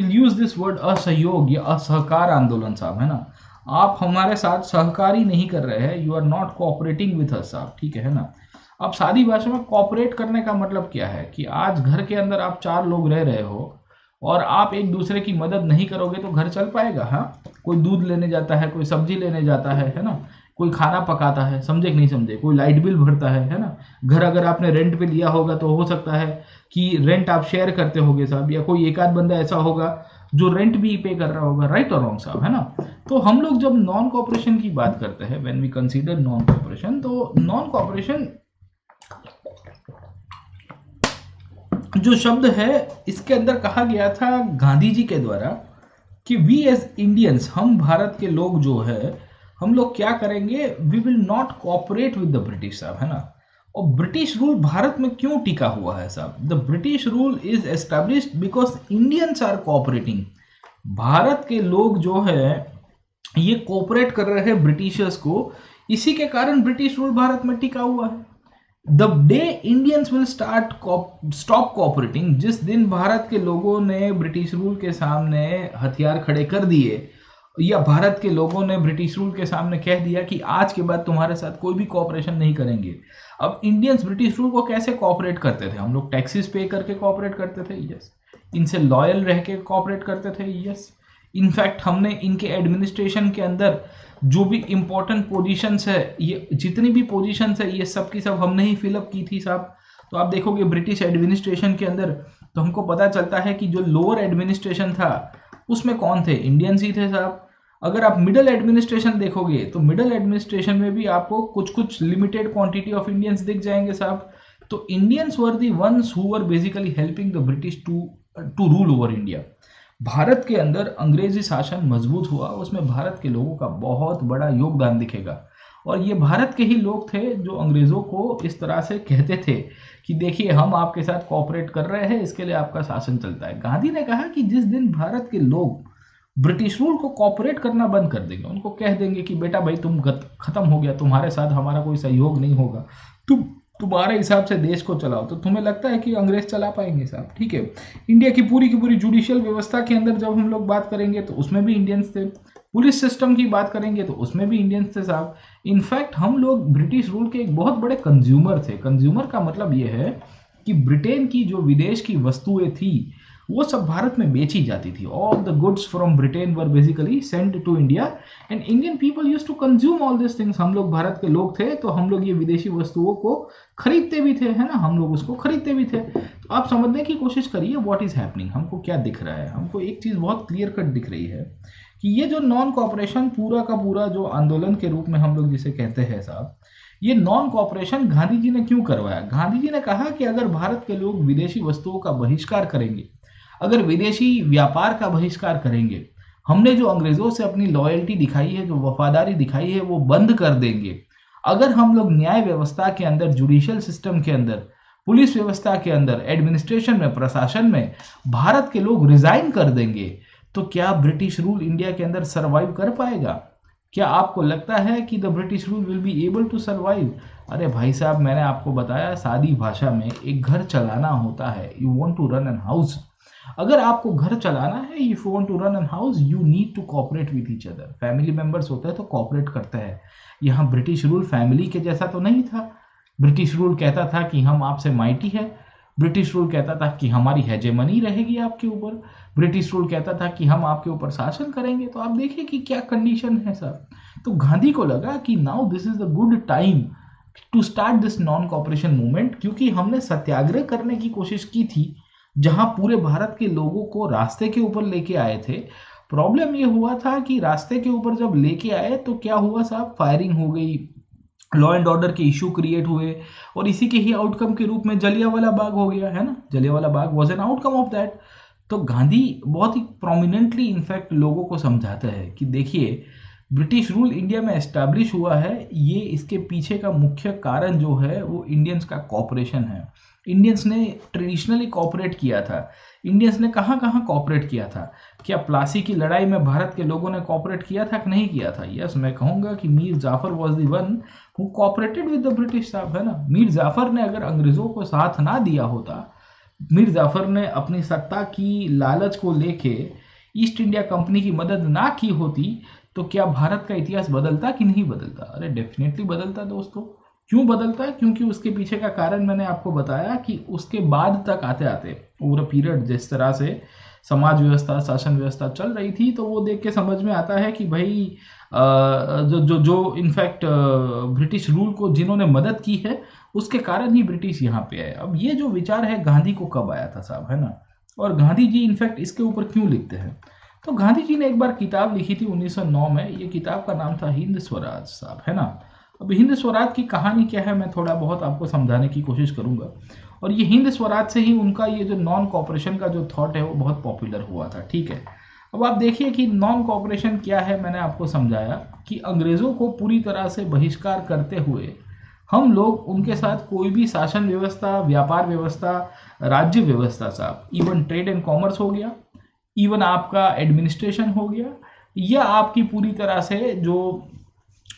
use this word असहयोग या असहकार आंदोलन साहब, है ना। आप हमारे साथ सहकारी नहीं कर रहे हैं, you are not cooperating with us साहब, ठीक है ना। अब सारी भाषा में कोऑपरेट करने का मतलब क्या है कि आज घर के अंदर आप 4 लोग रह रहे हो और आप एक दूसरे की मदद नहीं करोगे तो घर चल पाएगा। हाँ, कोई दूध लेने जाता है, कोई सब्जी लेने जाता है ना, कोई खाना पकाता है, समझे कि नहीं समझे, कोई लाइट बिल भरता है ना। घर अगर आपने रेंट पे लिया होगा तो हो सकता है कि रेंट आप शेयर करते होगे साहब, या कोई एक आध बंदा ऐसा होगा जो रेंट भी पे कर रहा होगा, राइट और रॉन्ग साहब, है ना। तो हम लोग जब नॉन कोऑपरेशन की बात करते हैं, when we consider non cooperation, तो नॉन कोऑपरेशन जो शब्द है इसके अंदर कहा गया था गांधी जी के द्वारा कि वी एज इंडियंस, हम भारत के लोग जो है, हम लोग क्या करेंगे, we will not cooperate with the British साहब, है ना। और ब्रिटिश रूल भारत में क्यों टिका हुआ है साहब, the British rule is established because Indians are cooperating. Bharat के लोग जो है ये कोऑपरेट कर रहे हैं ब्रिटिशर्स को, इसी के कारण ब्रिटिश रूल भारत में टिका हुआ है। The day Indians will stop cooperating, जिस दिन भारत के लोगों ने ब्रिटिश रूल के सामने हथियार खड़े कर दिए, या भारत के लोगों ने ब्रिटिश रूल के सामने कह दिया कि आज के बाद तुम्हारे साथ कोई भी कोऑपरेशन नहीं करेंगे। अब इंडियंस ब्रिटिश रूल को कैसे कोऑपरेट करते थे, हम लोग टैक्सेस पे करके कोऑपरेट करते थे, यस। इनसे लॉयल रह के कोऑपरेट करते थे, यस। इनफैक्ट हमने इनके एडमिनिस्ट्रेशन के अंदर जो भी इंपॉर्टेंट पोजीशंस है, ये जितनी भी पोजीशंस है, ये सब की सब हमने ही फिलअप की थी साहब। तो आप देखोगे ब्रिटिश एडमिनिस्ट्रेशन के अंदर तो हमको पता चलता है कि जो लोअर एडमिनिस्ट्रेशन था उसमें कौन थे, इंडियंस ही थे साहब। अगर आप मिडिल एडमिनिस्ट्रेशन देखोगे तो मिडिल एडमिनिस्ट्रेशन में भी आपको कुछ कुछ लिमिटेड क्वांटिटी ऑफ इंडियंस दिख जाएंगे साहब। तो Indians were the ones who were basically helping the British to rule over India. Bharat के अंदर अंग्रेजी शासन मजबूत हुआ, उसमें भारत के लोगों का बहुत बड़ा योगदान दिखेगा। और ये भारत के ही लोग थे जो अंग्रेजों को इस तरह से कहते थे कि देखिए हम आपके साथ कोऑपरेट कर रहे हैं, इसके लिए आपका शासन चलता है। गांधी ने कहा कि जिस दिन भारत के लोग ब्रिटिश रूल को कॉपरेट करना बंद कर देंगे, उनको कह देंगे कि बेटा भाई तुम खत्म हो गया, तुम्हारे साथ हमारा कोई सहयोग नहीं होगा, तुम्हारे हिसाब से देश को चलाओ, तो तुम्हें लगता है कि अंग्रेज चला पाएंगे साहब? ठीक है। इंडिया की पूरी जुडिशियल व्यवस्था के अंदर जब हम लोग बात करेंगे तो उसमें भी इंडियंस थे। पुलिस सिस्टम की बात करेंगे तो उसमें भी इंडियंस थे साहब। इनफैक्ट हम लोग ब्रिटिश रूल के एक बहुत बड़े कंज्यूमर थे। कंज्यूमर का मतलब ये है कि ब्रिटेन की जो विदेश की वस्तुएं थी वो सब भारत में बेची जाती थी। All the goods from Britain were basically send to India and Indian people used to consume all this things. हम लोग भारत के लोग थे तो हम लोग ये विदेशी वस्तुओं को खरीदते भी थे, है ना, हम लोग उसको खरीदते भी थे। तो आप समझने की कोशिश करिए व्हाट इज हैपनिंग, हमको क्या दिख रहा है। हमको एक चीज बहुत क्लियर कट दिख रही है कि ये जो नॉन कॉपरेशन पूरा का पूरा जो आंदोलन के रूप में हम लोग जिसे कहते हैं साहब, ये नॉन कॉपरेशन गांधी जी ने क्यों करवाया? गांधी जी ने कहा कि अगर भारत के लोग विदेशी वस्तुओं का बहिष्कार करेंगे, अगर विदेशी व्यापार का बहिष्कार करेंगे, हमने जो अंग्रेजों से अपनी लॉयल्टी दिखाई है, जो वफादारी दिखाई है, वो बंद कर देंगे, अगर हम लोग न्याय व्यवस्था के अंदर, जुडिशियल सिस्टम के अंदर, पुलिस व्यवस्था के अंदर, एडमिनिस्ट्रेशन में, प्रशासन में भारत के लोग रिजाइन कर देंगे, तो क्या ब्रिटिश रूल इंडिया के अंदर सरवाइव कर पाएगा? क्या आपको लगता है कि the British rule will be able to survive? अरे भाई साहब, मैंने आपको बताया सादी भाषा में एक घर चलाना होता है। You want to run an house, अगर आपको घर चलाना है, if you want to run an house, you need to cooperate with each other. Family members होते हैं तो कोऑपरेट करते हैं। यहाँ ब्रिटिश रूल फैमिली के जैसा तो नहीं था। ब्रिटिश रूल कहता था कि हम आपसे माइटी है, ब्रिटिश रूल कहता था कि हमारी हेजेमनी रहेगी आपके ऊपर, ब्रिटिश रूल कहता था कि हम आपके ऊपर शासन करेंगे। तो आप देखिए कि क्या कंडीशन है सर। तो गांधी को लगा कि now this is the good time to start this non cooperation movement, क्योंकि हमने सत्याग्रह करने की कोशिश की थी जहां पूरे भारत के लोगों को रास्ते के ऊपर लेके आए थे। प्रॉब्लम ये हुआ था कि रास्ते के ऊपर जब लेके आए तो क्या हुआ साहब, फायरिंग हो गई, लॉ एंड ऑर्डर के इशू क्रिएट हुए, और इसी के ही आउटकम के रूप में जलियांवाला बाग हो गया, है ना। Jallianwala Bagh was an outcome of that. तो गांधी बहुत ही प्रोमिनेंटली इनफैक्ट लोगों को समझाता है कि देखिए ब्रिटिश रूल इंडिया में एस्टैब्लिश हुआ है, ये इसके पीछे का मुख्य कारण जो है वो इंडियंस का कॉपरेशन है। इंडियंस ने ट्रेडिशनली कॉपरेट किया था। इंडियंस ने कहाँ कहाँ कॉपरेट किया था? क्या प्लासी की लड़ाई में भारत के लोगों ने कॉपरेट किया था कि नहीं किया था? यस, मैं कहूँगा कि Mir Jafar was the one who cooperated with the British साहब, है ना। मीर जाफर ने अगर अंग्रेजों को साथ ना दिया होता, मीर जाफर ने अपनी सत्ता की लालच को लेके ईस्ट इंडिया कंपनी की मदद ना की होती, तो क्या भारत का इतिहास बदलता कि नहीं बदलता? अरे डेफिनेटली बदलता दोस्तों। क्यों बदलता है? क्योंकि उसके पीछे का कारण मैंने आपको बताया कि उसके बाद तक आते आते ओवर अ पीरियड जिस तरह से समाज व्यवस्था, शासन व्यवस्था चल रही थी, तो वो देख के समझ में आता है कि भाई जो जो जो इनफैक्ट ब्रिटिश रूल को जिन्होंने मदद की है उसके कारण ही ब्रिटिश यहाँ पे आए। अब ये जो विचार है गांधी को कब आया था साहब, है ना, और गांधी जी इनफैक्ट इसके ऊपर क्यों लिखते हैं? तो गांधी जी ने एक बार किताब लिखी थी 1909 में। ये किताब का नाम था हिंद स्वराज साहब, है ना। अब हिंद स्वराज की कहानी क्या है मैं थोड़ा बहुत आपको समझाने की कोशिश करूंगा। और ये हिंद स्वराज से ही उनका ये जो नॉन कॉपरेशन का जो थॉट है वो बहुत पॉपुलर हुआ था, ठीक है। अब आप देखिए कि नॉन कॉपरेशन क्या है। मैंने आपको समझाया कि अंग्रेजों को पूरी तरह से बहिष्कार करते हुए हम लोग उनके साथ कोई भी शासन व्यवस्था, व्यापार व्यवस्था, राज्य व्यवस्था साहब, इवन ट्रेड एंड कॉमर्स हो गया, इवन आपका एडमिनिस्ट्रेशन हो गया, या आपकी पूरी तरह से जो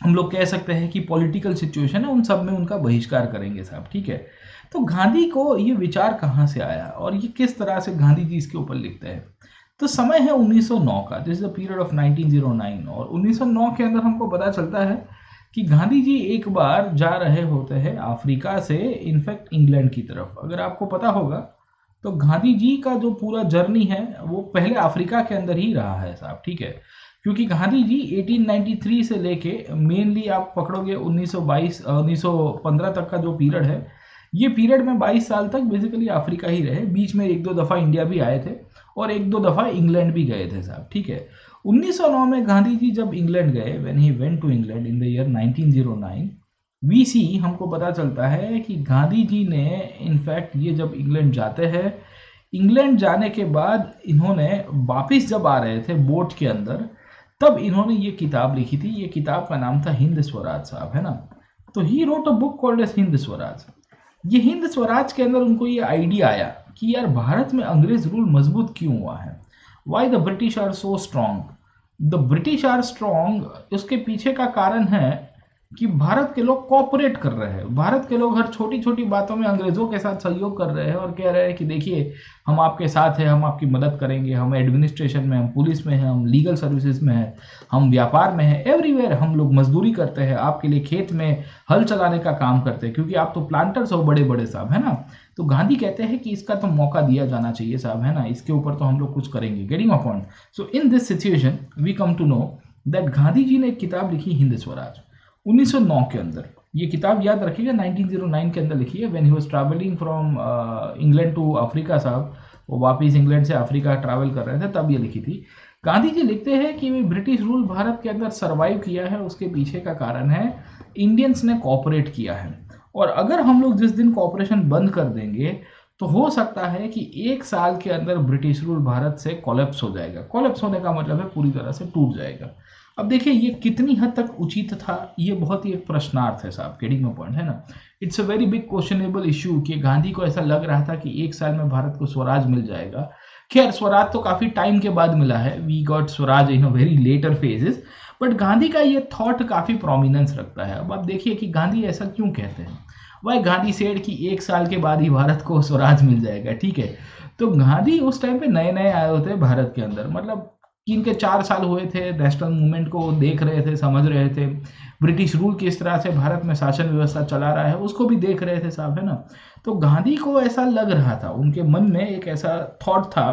हम लोग कह सकते हैं कि पॉलिटिकल सिचुएशन है, उन सब में उनका बहिष्कार करेंगे साहब, ठीक है। तो गांधी को ये विचार कहाँ से आया और ये किस तरह से गांधी जी इसके ऊपर लिखते हैं? तो समय है 1909 का, this is the period of 1909। और 1909 के अंदर हमको पता चलता है कि गांधी जी एक बार जा रहे होते हैं अफ्रीका से इनफैक्ट इंग्लैंड की तरफ। अगर आपको पता होगा तो गांधी जी का जो पूरा जर्नी है वो पहले अफ्रीका के अंदर ही रहा है साहब, ठीक है। क्योंकि गांधी जी 1893 से लेके मेनली आप पकड़ोगे 1922 1915 तक का जो पीरियड है, ये पीरियड में 22 साल तक बेसिकली अफ्रीका ही रहे, बीच में एक दो दफ़ा इंडिया भी आए थे और एक दो दफ़ा इंग्लैंड भी गए थे साहब, ठीक है। 1909 में गांधी जी जब इंग्लैंड गए, when he went to England in the year 1909, वीसी हमको पता चलता है कि गांधी जी ने इनफैक्ट ये जब इंग्लैंड जाते हैं, इंग्लैंड जाने के बाद इन्होंने वापस जब आ रहे थे बोट के अंदर, तब इन्होंने ये किताब लिखी थी। ये किताब का नाम था हिंद स्वराज साहब, है ना। तो he wrote a book called as Hind Swaraj. ये हिंद स्वराज के अंदर उनको ये आइडिया आया कि यार भारत में अंग्रेज रूल मजबूत क्यों हुआ है, why the British are so strong. The British are strong, उसके पीछे का कारण है कि भारत के लोग कॉपरेट कर रहे हैं। भारत के लोग हर छोटी छोटी बातों में अंग्रेजों के साथ सहयोग कर रहे हैं और कह रहे हैं कि देखिए हम आपके साथ हैं, हम आपकी मदद करेंगे, हम एडमिनिस्ट्रेशन में, हम पुलिस में हैं, हम लीगल सर्विसेज में हैं, हम व्यापार में हैं, एवरीवेयर हम लोग मजदूरी करते हैं, आपके लिए खेत में हल चलाने का काम करते हैं, क्योंकि आप तो प्लांटर्स हो बड़े बड़े साहब, है ना। तो गांधी कहते हैं कि इसका तो मौका दिया जाना चाहिए साहब, है ना, इसके ऊपर तो हम लोग कुछ करेंगे। Getting a point. So in this situation we come to know that Gandhi ji ने एक किताब लिखी हिंद स्वराज 1909 के अंदर। ये किताब याद रखिएगा 1909 के अंदर लिखी है, when he was travelling from England to Africa साहब, वो वापिस इंग्लैंड से अफ्रीका ट्रैवल कर रहे थे, तब ये लिखी थी। गांधी जी लिखते हैं कि वे ब्रिटिश रूल भारत के अंदर सरवाइव किया है, उसके पीछे का कारण है इंडियंस ने कॉपरेट किया है, और अगर हम लोग जिस दिन कॉपरेशन बंद कर देंगे तो हो सकता है कि 1 साल के अंदर ब्रिटिश रूल भारत से कोलैप्स हो जाएगा। कोलैप्स होने का मतलब है पूरी तरह से टूट जाएगा। अब देखिए ये कितनी हद तक उचित था, ये बहुत ही एक प्रश्नार्थ है साहब, गेटिंग माय पॉइंट, है ना। It's a very big questionable issue कि गांधी को ऐसा लग रहा था कि 1 साल में भारत को स्वराज मिल जाएगा। खैर स्वराज तो काफी टाइम के बाद मिला है, we got swaraj in a very later phases, but Gandhi का ये थॉट काफी प्रोमिनेंस रखता है। अब आप देखिए कि गांधी ऐसा क्यों कहते हैं। वह गांधी सेड कि 1 साल के बाद ही भारत को स्वराज मिल जाएगा, ठीक है। तो गांधी उस टाइम पे नए नए आए होते भारत के अंदर, मतलब इनके 4 साल हुए थे, नेशनल मूवमेंट को देख रहे थे, समझ रहे थे, ब्रिटिश रूल किस तरह से भारत में शासन व्यवस्था चला रहा है उसको भी देख रहे थे साहब, है ना। तो गांधी को ऐसा लग रहा था, उनके मन में एक ऐसा थॉट था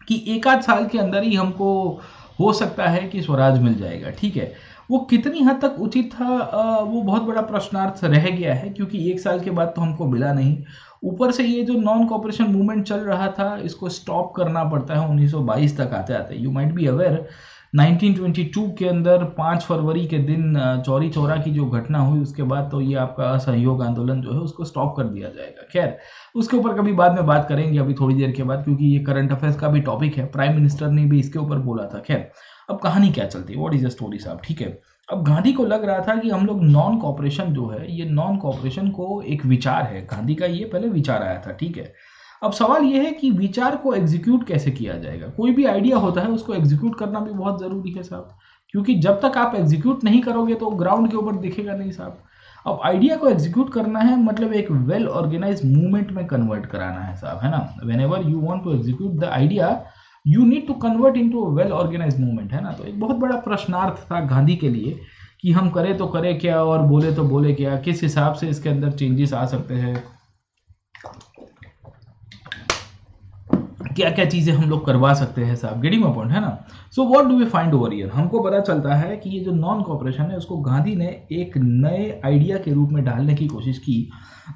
कि 1 आध साल के अंदर ही हमको हो सकता है कि स्वराज मिल जाएगा, ठीक है। वो कितनी हद तक उचित था वो बहुत बड़ा प्रश्नार्थ रह गया है, क्योंकि 1 साल के बाद तो हमको मिला नहीं। ऊपर से ये जो नॉन कॉपरेशन मूवमेंट चल रहा था इसको स्टॉप करना पड़ता है 1922 तक आते आते। यू माइट बी अवेयर 1922 के अंदर 5 फरवरी के दिन चौरी चौरा की जो घटना हुई, उसके बाद तो ये आपका असहयोग आंदोलन जो है उसको स्टॉप कर दिया जाएगा। खैर उसके ऊपर कभी बाद में बात करेंगे, अभी थोड़ी देर के बाद, क्योंकि ये करंट अफेयर्स का भी टॉपिक है, प्राइम मिनिस्टर ने भी इसके ऊपर बोला था। खैर अब कहानी क्या चलती है, व्हाट इज द स्टोरी साहब, ठीक है। अब गांधी को लग रहा था कि हम लोग नॉन कॉपरेशन जो है, ये नॉन कॉपरेशन को एक विचार है, गांधी का ये पहले विचार आया था, ठीक है। अब सवाल ये है कि विचार को एग्जीक्यूट कैसे किया जाएगा। कोई भी आइडिया होता है उसको एग्जीक्यूट करना भी बहुत जरूरी है साहब, क्योंकि जब तक आप एग्जीक्यूट नहीं करोगे तो ग्राउंड के ऊपर दिखेगा नहीं साहब। अब आइडिया को एग्जीक्यूट करना है मतलब एक वेल ऑर्गेनाइज मूवमेंट में कन्वर्ट कराना है साहब, है ना। Whenever you want to execute the idea you need to convert into a well organise movement, है ना। तो एक बहुत बड़ा प्रश्नार्थ था गांधी के लिए कि हम करें तो करें क्या और बोले तो बोले क्या, किस हिसाब से इसके अंदर चेंजेस आ सकते हैं, क्या क्या चीजें हम लोग करवा सकते हैं साहब, गेटिंग माय पॉइंट, है ना। So what do we find over here, हमको पता चलता है कि ये जो नॉन कॉपरेशन है उसको गांधी ने एक नए आइडिया के रूप में डालने की कोशिश की,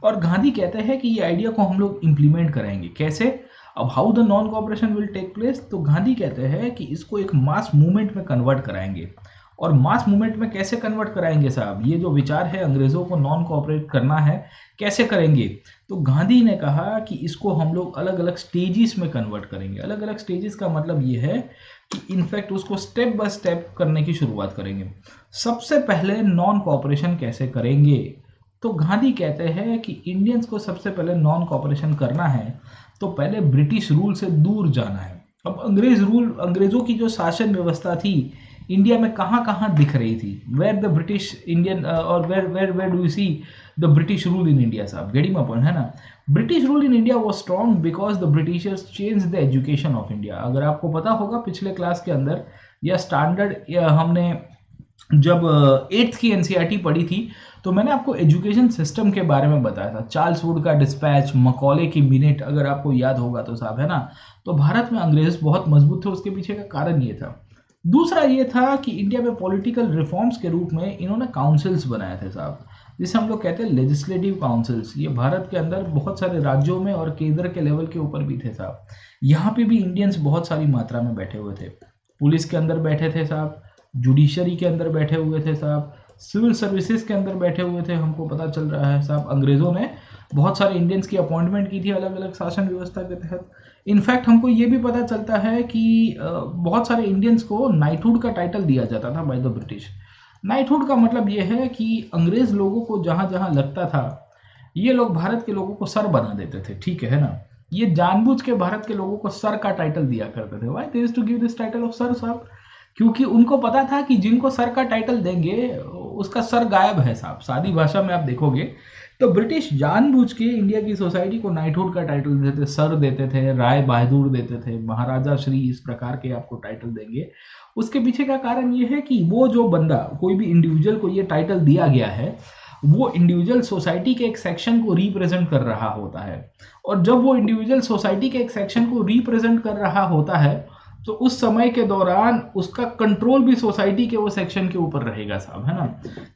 और गांधी कहते हैं कि ये आइडिया को हम लोग इंप्लीमेंट करेंगे कैसे। अब how the non cooperation will take place, तो गांधी कहते हैं कि इसको एक मास मूवमेंट में कन्वर्ट कराएंगे। और मास मूवमेंट में कैसे कन्वर्ट कराएंगे साहब, ये जो विचार है अंग्रेजों को नॉन कोऑपरेट करना है, कैसे करेंगे। तो गांधी ने कहा कि इसको हम लोग अलग अलग स्टेजेस में कन्वर्ट करेंगे। अलग अलग स्टेजेस का मतलब ये है कि इनफैक्ट उसको स्टेप बाय स्टेप करने की शुरुआत करेंगे। सबसे पहले नॉन कोऑपरेशन कैसे करेंगे, तो गांधी कहते हैं कि इंडियंस को सबसे पहले नॉन कोऑपरेशन करना है तो पहले ब्रिटिश रूल से दूर जाना है। अब अंग्रेजों की जो शासन व्यवस्था थी इंडिया में कहाँ कहाँ दिख रही थी, वेयर द ब्रिटिश इंडियन और where do you see the British rule in India साहब, गेटिंग माय पॉइंट, है ना। British rule in India was strong because the Britishers change the education of India. अगर आपको पता होगा पिछले क्लास के अंदर या स्टैंडर्ड हमने जब 8th की एनसीईआरटी पढ़ी थी तो मैंने आपको एजुकेशन सिस्टम के बारे में बताया था, चार्ल्स वुड का डिस्पैच, मकॉले की मिनट, अगर आपको याद होगा तो साहब, है ना। तो भारत में अंग्रेज बहुत मजबूत थे, उसके पीछे का कारण ये था। दूसरा ये था कि इंडिया में पॉलिटिकल रिफॉर्म्स के रूप में इन्होंने काउंसिल्स बनाए थे साहब, जिसे हम लोग कहते हैं लेजिस्लेटिव काउंसिल्स। ये भारत के अंदर बहुत सारे राज्यों में और केंद्र के लेवल के ऊपर भी थे साहब। यहाँ पे भी इंडियंस बहुत सारी मात्रा में बैठे हुए थे। पुलिस के अंदर बैठे थे साहब, जुडिशरी के अंदर बैठे हुए थे साहब, सिविल सर्विसेज के अंदर बैठे हुए थे। हमको पता चल रहा है साहब अंग्रेजों ने बहुत सारे इंडियंस की अपॉइंटमेंट की थी अलग अलग शासन व्यवस्था के तहत। इनफैक्ट हमको ये भी पता चलता है कि बहुत सारे इंडियंस को नाइटहुड का टाइटल दिया जाता था बाय द ब्रिटिश। नाइटहुड का मतलब ये है कि अंग्रेज लोगों को जहां जहां लगता था ये लोग भारत के लोगों को सर बना देते थे, ठीक है ना। ये जानबूझ के भारत के लोगों को सर का टाइटल दिया करते थे। Why they used to give this title of sir साहब? क्योंकि उनको पता था कि जिनको सर का टाइटल देंगे उसका सर गायब है साहब। सादी भाषा में आप देखोगे तो ब्रिटिश जानबूझ के इंडिया की सोसाइटी को नाइटहुड का टाइटल देते थे, सर देते थे, राय बहादुर देते थे, महाराजा श्री, इस प्रकार के आपको टाइटल देंगे। उसके पीछे का कारण ये है कि वो जो बंदा, कोई भी इंडिविजुअल को ये टाइटल दिया गया है, वो इंडिविजुअल सोसाइटी के एक सेक्शन को रिप्रेजेंट कर रहा होता है। और जब वो इंडिविजुअल सोसाइटी के एक सेक्शन को रिप्रेजेंट कर रहा होता है तो उस समय के दौरान उसका कंट्रोल भी सोसाइटी के वो सेक्शन के ऊपर रहेगा साहब, है ना।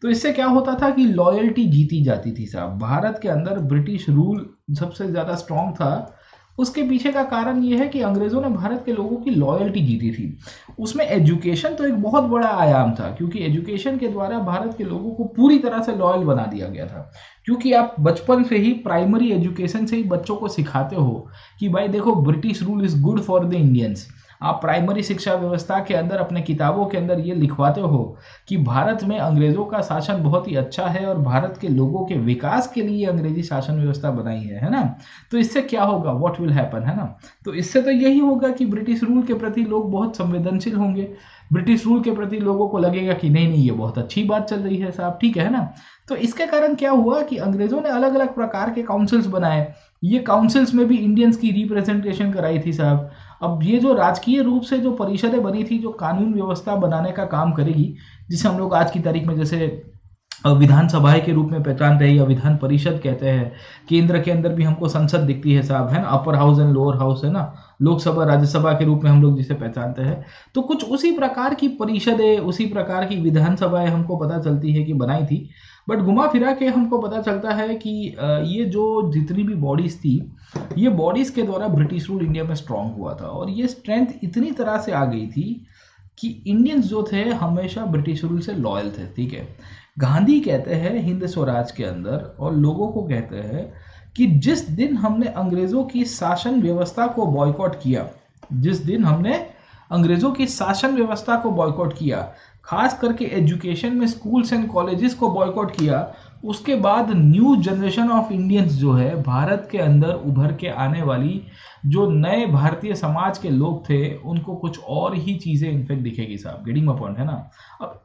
तो इससे क्या होता था कि लॉयल्टी जीती जाती थी साहब। भारत के अंदर ब्रिटिश रूल सबसे ज्यादा स्ट्रांग था। उसके पीछे का कारण ये है कि अंग्रेजों ने भारत के लोगों की लॉयल्टी जीती थी। उसमें एजुकेशन तो एक बहुत बड़ा आयाम था, क्योंकि एजुकेशन के द्वारा भारत के लोगों को पूरी तरह से लॉयल बना दिया गया था। क्योंकि आप बचपन से ही प्राइमरी एजुकेशन से ही बच्चों को सिखाते हो कि भाई देखो British rule is good for the Indians. आप प्राइमरी शिक्षा व्यवस्था के अंदर अपने किताबों के अंदर ये लिखवाते हो कि भारत में अंग्रेजों का शासन बहुत ही अच्छा है और भारत के लोगों के विकास के लिए अंग्रेजी शासन व्यवस्था बनाई है ना। तो इससे क्या होगा, व्हाट विल हैपन, है ना। तो इससे तो यही होगा कि ब्रिटिश रूल के प्रति लोग बहुत संवेदनशील होंगे। ब्रिटिश रूल के प्रति लोगों को लगेगा कि नहीं नहीं ये बहुत अच्छी बात चल रही है साहब, ठीक है ना। तो इसके कारण क्या हुआ कि अंग्रेजों ने अलग अलग प्रकार के काउंसिल्स बनाए। ये काउंसिल्स में भी इंडियंस की रिप्रेजेंटेशन कराई थी साहब। अब ये जो राजकीय रूप से जो परिषदें बनी थी जो कानून व्यवस्था बनाने का काम करेगी, जिसे हम लोग आज की तारीख में जैसे विधानसभा के रूप में पहचानते हैं या विधान परिषद कहते हैं। केंद्र के अंदर भी हमको संसद दिखती है साहब, है ना, upper house and lower house, है ना, लोकसभा राज्यसभा के रूप में हम लोग जिसे पहचानते हैं। तो कुछ उसी प्रकार की परिषदें, उसी प्रकार की विधानसभाएं हमको पता चलती है कि बनाई थी। बट घुमा फिरा के हमको पता चलता है कि ये जो जितनी भी बॉडीज थी, ये बॉडीज के द्वारा ब्रिटिश रूल इंडिया में स्ट्रांग हुआ था। और ये स्ट्रेंथ इतनी तरह से आ गई थी कि इंडियंस जो थे हमेशा ब्रिटिश रूल से लॉयल थे, ठीक है। गांधी कहते हैं हिंद स्वराज के अंदर, और लोगों को कहते हैं कि जिस दिन हमने अंग्रेजों की शासन व्यवस्था को बॉयकॉट किया, जिस दिन हमने अंग्रेजों की शासन व्यवस्था को बॉयकॉट किया, खास करके एजुकेशन में स्कूल्स एंड कॉलेजेस को बॉयकॉट किया, उसके बाद न्यू जनरेशन ऑफ इंडियंस जो है भारत के अंदर उभर के आने वाली जो नए भारतीय समाज के लोग थे उनको कुछ और ही चीजें इनफेक्ट दिखेगी साहब। गेटिंग माय पॉइंट, है ना। अब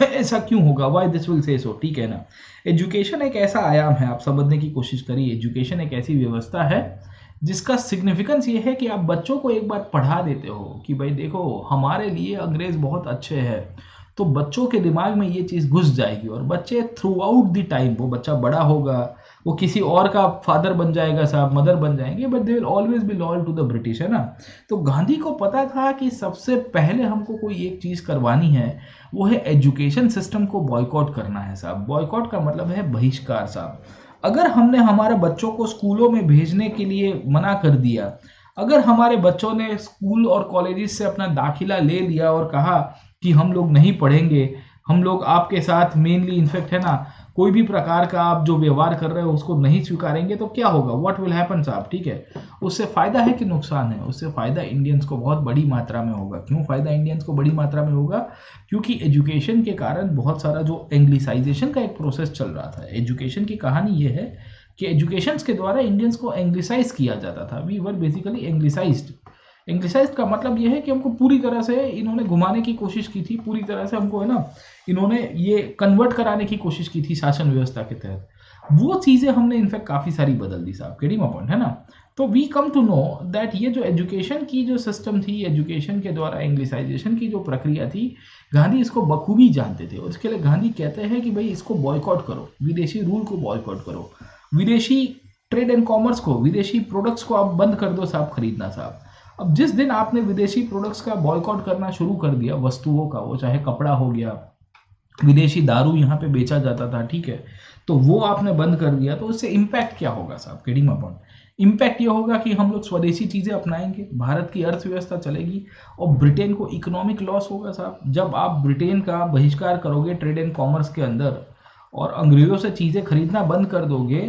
ऐसा क्यों होगा, व्हाई दिस विल से सो, ठीक है ना। एजुकेशन एक ऐसा आयाम है, आप समझने की कोशिश करिए। एजुकेशन एक ऐसी व्यवस्था है जिसका सिग्निफिकेंस ये है कि आप बच्चों को एक बार पढ़ा देते हो कि भाई देखो हमारे लिए अंग्रेज बहुत अच्छे हैं, तो बच्चों के दिमाग में ये चीज़ घुस जाएगी। और बच्चे थ्रू आउट द टाइम, वो बच्चा बड़ा होगा, वो किसी और का फादर बन जाएगा साहब, मदर बन जाएंगे, but they will always be loyal to the British, है ना। तो गांधी को पता था कि सबसे पहले हमको कोई एक चीज़ करवानी है, वो है एजुकेशन सिस्टम को बॉयकॉट करना है साहब। बॉयकॉट का मतलब है बहिष्कार साहब। अगर हमने हमारे बच्चों को स्कूलों में भेजने के लिए मना कर दिया, अगर हमारे बच्चों ने स्कूल और कॉलेजेस से अपना दाखिला ले लिया और कहा कि हम लोग नहीं पढ़ेंगे, हम लोग आपके साथ मेनली इनफेक्ट, है ना, कोई भी प्रकार का आप जो व्यवहार कर रहे हो उसको नहीं स्वीकारेंगे, तो क्या होगा, व्हाट विल हैपन साहब, ठीक है। उससे फायदा है कि नुकसान है? उससे फायदा इंडियंस को बहुत बड़ी मात्रा में होगा। क्यों फायदा इंडियंस को बड़ी मात्रा में होगा? क्योंकि एजुकेशन के कारण बहुत सारा जो एंग्लिसाइजेशन का एक प्रोसेस चल रहा था। एजुकेशन की कहानी ये है कि एजुकेशन के द्वारा इंडियंस को एंग्लिसाइज किया जाता था। We were basically anglicised. Anglicise का मतलब यह है कि हमको पूरी तरह से इन्होंने घुमाने की कोशिश की थी, पूरी तरह से हमको, है ना, इन्होंने ये कन्वर्ट कराने की कोशिश की थी शासन व्यवस्था के तहत। वो चीज़ें हमने इनफैक्ट काफ़ी सारी बदल दी साहब। गेटिंग माय पॉइंट, है ना। तो we come to know that ये जो एजुकेशन की जो सिस्टम थी, एजुकेशन के द्वारा एंग्लिसाइजेशन की जो प्रक्रिया थी, गांधी इसको बखूबी जानते थे। और इसके लिए गांधी कहते हैं कि भाई इसको बॉयकॉट करो, विदेशी रूल को बॉयकॉट करो, विदेशी ट्रेड एंड कॉमर्स को, विदेशी प्रोडक्ट्स को आप बंद कर दो साहब खरीदना साहब। अब जिस दिन आपने विदेशी प्रोडक्ट्स का बॉयकॉट करना शुरू कर दिया, वस्तुओं का, वो चाहे कपड़ा हो गया, विदेशी दारू यहाँ पे बेचा जाता था, ठीक है, तो वो आपने बंद कर दिया, तो उससे इम्पैक्ट क्या होगा साहब, किडिंग अपॉन, इम्पैक्ट ये होगा कि हम लोग स्वदेशी चीज़ें अपनाएंगे, भारत की अर्थव्यवस्था चलेगी, और ब्रिटेन को इकोनॉमिक लॉस होगा साहब। जब आप ब्रिटेन का बहिष्कार करोगे ट्रेड एंड कॉमर्स के अंदर और अंग्रेज़ों से चीज़ें खरीदना बंद कर दोगे,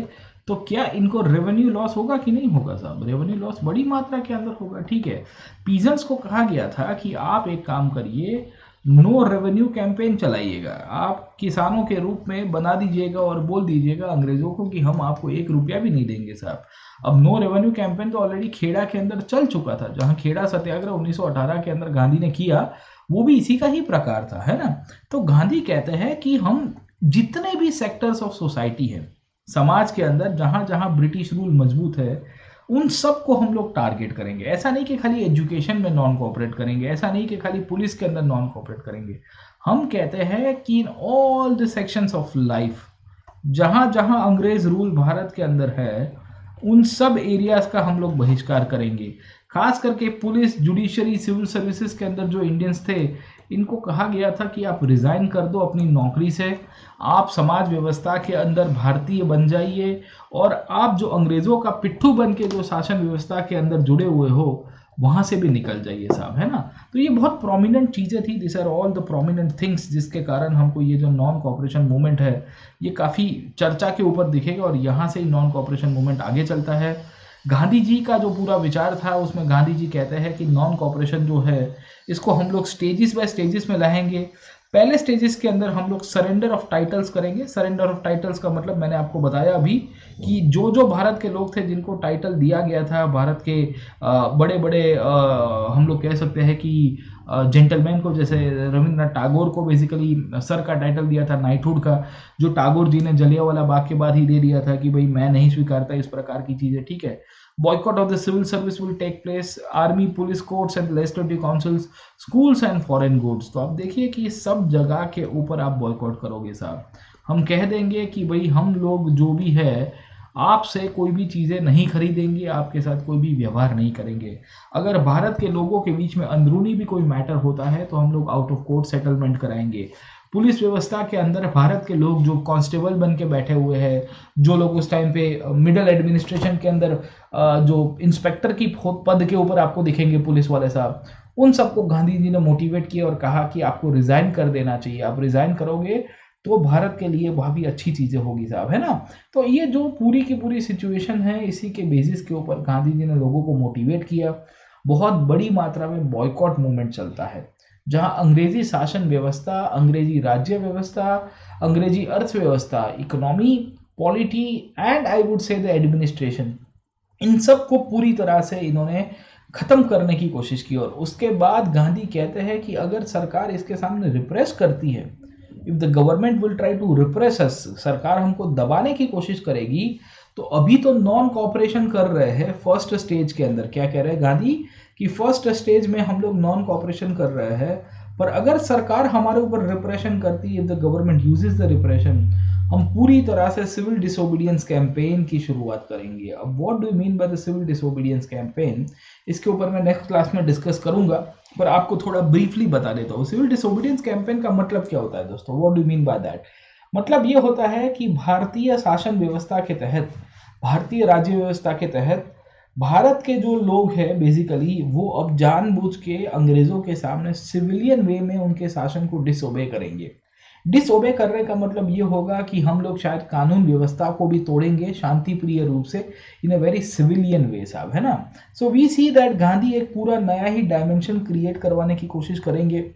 तो क्या इनको रेवेन्यू लॉस होगा कि नहीं होगा साहब? रेवेन्यू लॉस बड़ी मात्रा के अंदर होगा, ठीक है। पीजेंट्स को कहा गया था कि आप एक काम करिए, नो रेवेन्यू कैंपेन चलाइएगा, आप किसानों के रूप में बना दीजिएगा और बोल दीजिएगा अंग्रेजों को कि हम आपको 1 रुपया भी नहीं देंगे साहब। अब नो रेवेन्यू कैंपेन तो ऑलरेडी खेड़ा के अंदर चल चुका था, जहां खेड़ा सत्याग्रह 1918 के अंदर गांधी ने किया, वो भी इसी का ही प्रकार था, है ना। तो गांधी कहते हैं कि हम जितने भी सेक्टर्स ऑफ सोसाइटी है समाज के अंदर, जहां जहां ब्रिटिश रूल मजबूत है, उन सबको हम लोग टारगेट करेंगे। ऐसा नहीं कि खाली एजुकेशन में नॉन कोऑपरेट करेंगे, ऐसा नहीं कि खाली पुलिस के अंदर नॉन कोऑपरेट करेंगे। हम कहते हैं कि in all the sections of life, जहां जहां अंग्रेज रूल भारत के अंदर है, उन सब एरियाज का हम लोग बहिष्कार करेंगे। खास करके पुलिस, जुडिशरी, सिविल सर्विसेज के अंदर जो इंडियंस थे, इनको कहा गया था कि आप रिजाइन कर दो अपनी नौकरी से, आप समाज व्यवस्था के अंदर भारतीय बन जाइए, और आप जो अंग्रेजों का पिट्ठू बन के जो शासन व्यवस्था के अंदर जुड़े हुए हो, वहां से भी निकल जाइए साहब, है ना। तो ये बहुत प्रोमिनेंट चीजें थी, this are all the prominent things, जिसके कारण हमको ये जो नॉन कॉपरेशन मूवमेंट है ये काफी चर्चा के ऊपर दिखेगा, और यहाँ से ही नॉन कॉपरेशन मूवमेंट आगे चलता है। गांधी जी का जो पूरा विचार था, उसमें गांधी जी कहते हैं कि नॉन कॉपरेशन जो है, इसको हम लोग स्टेजेस बाय स्टेजेस में लाएंगे। पहले स्टेजेस के अंदर हम लोग सरेंडर ऑफ टाइटल्स करेंगे। सरेंडर ऑफ टाइटल्स का मतलब मैंने आपको बताया अभी, कि जो जो भारत के लोग थे जिनको टाइटल दिया गया था, भारत के बड़े बड़े हम लोग कह सकते हैं कि जेंटलमैन को, जैसे रविंद्रनाथ टैगोर को बेसिकली सर का टाइटल दिया था, नाइटहुड का, जो टैगोर जी ने जलियांवाला बाग के बाद ही दे दिया था कि भाई मैं नहीं स्वीकारता इस प्रकार की चीज़ें, ठीक है। Boycott of the civil service will take place, army, police courts and legislative councils, schools and foreign goods। तो आप देखिए कि सब जगह के ऊपर आप बॉयकॉट करोगे साहब। हम कह देंगे कि भाई हम लोग जो भी है, आपसे कोई भी चीज़ें नहीं खरीदेंगे, आपके साथ कोई भी व्यवहार नहीं करेंगे। अगर भारत के लोगों के बीच में अंदरूनी भी कोई मैटर होता है तो हम लोग आउट ऑफ कोर्ट सेटलमेंट कराएंगे। पुलिस व्यवस्था के अंदर भारत के लोग जो कांस्टेबल बन के बैठे हुए हैं, जो लोग उस टाइम पे मिडिल एडमिनिस्ट्रेशन के अंदर जो इंस्पेक्टर की पद के ऊपर आपको दिखेंगे पुलिस वाले साहब, उन सबको गांधी जी ने मोटिवेट किया और कहा कि आपको रिजाइन कर देना चाहिए, आप रिजाइन करोगे तो भारत के लिए काफी अच्छी चीजें होगी साहब, है ना। तो ये जो पूरी की पूरी सिचुएशन है, इसी के बेसिस के ऊपर गांधी जी ने लोगों को मोटिवेट किया। बहुत बड़ी मात्रा में बॉयकॉट मूवमेंट चलता है, जहां अंग्रेजी शासन व्यवस्था, अंग्रेजी राज्य व्यवस्था, अंग्रेजी अर्थव्यवस्था, economy, polity and I would say the administration, इन सब को पूरी तरह से इन्होंने खत्म करने की कोशिश की। और उसके बाद गांधी कहते हैं कि अगर सरकार इसके सामने रिप्रेस करती है, if the government will try to repress us, सरकार हमको दबाने की कोशिश करेगी, तो अभी तो नॉन कॉपरेशन कर रहे हैं फर्स्ट स्टेज के अंदर। क्या कह रहे हैं गांधी कि फर्स्ट स्टेज में हम लोग नॉन कॉपरेशन कर रहे हैं, पर अगर सरकार हमारे ऊपर रिप्रेशन करती है, if the government uses the repression, हम पूरी तरह से सिविल डिसोबीडियंस कैंपेन की शुरुआत करेंगे। अब what do you mean by the civil disobedience campaign, इसके ऊपर मैं नेक्स्ट क्लास में डिस्कस करूंगा, पर आपको थोड़ा ब्रीफली बता देता हूँ। सिविल डिसोबीडियंस कैंपेन का मतलब क्या होता है दोस्तों, what do you mean by that. मतलब ये होता है कि भारतीय शासन व्यवस्था के तहत, भारतीय राज्य व्यवस्था के तहत भारत के जो लोग हैं बेसिकली, वो अब जानबूझ के अंग्रेजों के सामने सिविलियन वे में उनके शासन को डिसोबे करेंगे। डिसओबे करने का मतलब ये होगा कि हम लोग शायद कानून व्यवस्था को भी तोड़ेंगे शांति प्रिय रूप से, इन अ वेरी सिविलियन वे साहब, है ना। So we see that Gandhi एक पूरा नया ही डायमेंशन क्रिएट करवाने की कोशिश करेंगे।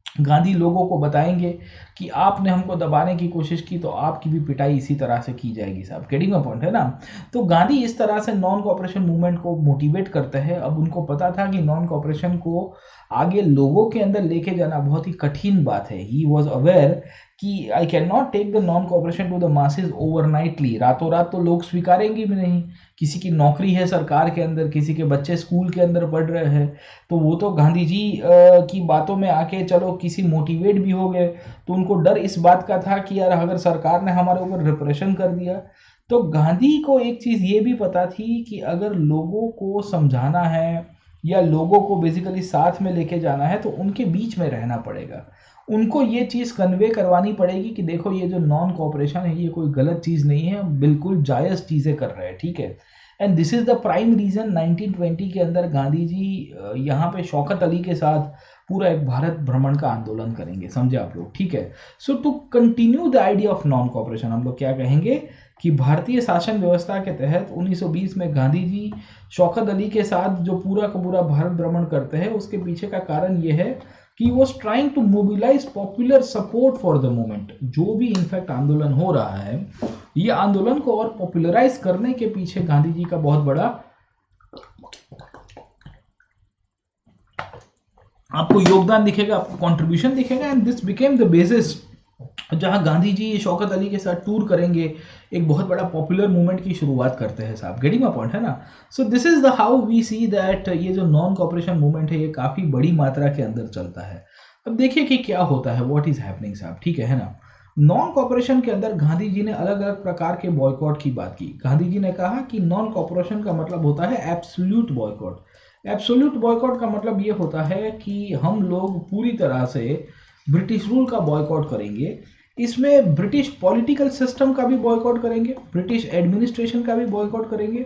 गांधी लोगों को बताएंगे कि आपने हमको दबाने की कोशिश की तो आपकी भी पिटाई इसी तरह से की जाएगी साहब, गेटिंग अ पॉइंट, है ना। तो गांधी इस तरह से नॉन कॉपरेशन मूवमेंट को मोटिवेट करते हैं। अब उनको पता था कि नॉन कॉपरेशन को आगे लोगों के अंदर लेके जाना बहुत ही कठिन बात है। ही वॉज अवेयर कि I can not take the non cooperation to the masses overnightly, रातों रात तो लोग स्वीकारेंगे भी नहीं। किसी की नौकरी है सरकार के अंदर, किसी के बच्चे स्कूल के अंदर पढ़ रहे हैं, तो वो तो गांधी जी की बातों में आके चलो किसी मोटिवेट भी हो गए। तो उनको डर इस बात का था कि यार अगर सरकार ने हमारे ऊपर रिप्रेशन कर दिया, तो गांधी को एक चीज ये भी पता थी कि अगर लोगों को समझाना है या लोगों को बेसिकली साथ में लेके जाना है, तो उनके बीच में रहना पड़ेगा। उनको ये चीज़ कन्वे करवानी पड़ेगी कि देखो ये जो नॉन कोऑपरेशन है ये कोई गलत चीज़ नहीं है, हम बिल्कुल जायज़ चीज़ें कर रहे हैं, ठीक है। And this is the prime reason 1920 के अंदर गांधी जी यहाँ पे शौकत अली के साथ पूरा एक भारत भ्रमण का आंदोलन करेंगे, समझे आप लोग, ठीक है। So to continue the idea of non cooperation, हम लोग क्या कहेंगे कि भारतीय शासन व्यवस्था के तहत 1920 में गांधी जी शौकत अली के साथ जो पूरा का पूरा भारत भ्रमण करते हैं, उसके पीछे का कारण ये है कि वो trying to mobilise popular support for the movement. जो भी इनफैक्ट आंदोलन हो रहा है, ये आंदोलन को और पॉपुलराइज करने के पीछे गांधी जी का बहुत बड़ा आपको योगदान दिखेगा, आपको कंट्रीब्यूशन दिखेगा। And this became the basis, जहां गांधी जी शौकत अली के साथ टूर करेंगे, एक बहुत बड़ा पॉपुलर मूवमेंट की शुरुआत करते हैं साहब। गेटिंग माय पॉइंट, है ना। So this is the how we see that ये जो नॉन कॉपरेशन मूवमेंट है ये काफी बड़ी मात्रा के अंदर चलता है। अब देखिए कि क्या होता है, व्हाट इज हैपनिंग साहब, ठीक है ना। नॉन कॉपरेशन के अंदर गांधी जी ने अलग अलग प्रकार के बॉयकॉट की बात की। गांधी जी ने कहा कि नॉन कॉपरेशन का मतलब होता है एब्सोल्यूट बॉयकॉट। एब्सोल्यूट बॉयकॉट का मतलब ये होता है कि हम लोग पूरी तरह से ब्रिटिश रूल का बॉयकॉट करेंगे। इसमें ब्रिटिश पॉलिटिकल सिस्टम का भी बॉयकॉट करेंगे, ब्रिटिश एडमिनिस्ट्रेशन का भी बॉयकॉट करेंगे,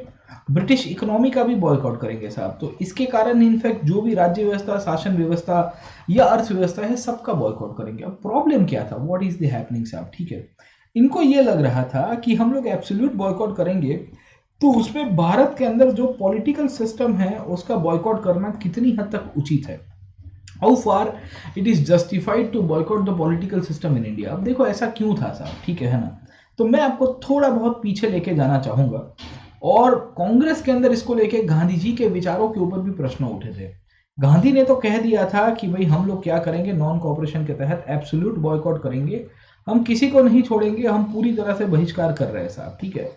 ब्रिटिश इकोनॉमी का भी बॉयकॉट करेंगे साहब। तो इसके कारण इनफैक्ट जो भी राज्य व्यवस्था, शासन व्यवस्था या अर्थव्यवस्था है, सबका बॉयकॉट करेंगे। अब प्रॉब्लम क्या था, व्हाट इज द हैपनिंग साहब, ठीक है। इनको ये लग रहा था कि हम लोग एब्सोल्यूट बॉयकॉट करेंगे तो उसमें भारत के अंदर जो पॉलिटिकल सिस्टम है उसका बॉयकॉट करना कितनी हद तक उचित है, how far it is justified to boycott the political system in India. अब देखो ऐसा क्यों था साहब, ठीक है ना। तो मैं आपको थोड़ा बहुत पीछे लेके जाना चाहूंगा, और कांग्रेस के अंदर इसको लेके गांधी जी के विचारों के ऊपर भी प्रश्न उठे थे। गांधी ने तो कह दिया था कि भाई हम लोग क्या करेंगे, नॉन कोऑपरेशन के तहत एब्सोल्यूट बॉयकॉट करेंगे, हम किसी को नहीं छोड़ेंगे, हम पूरी तरह से बहिष्कार कर रहे हैं साहब, ठीक है।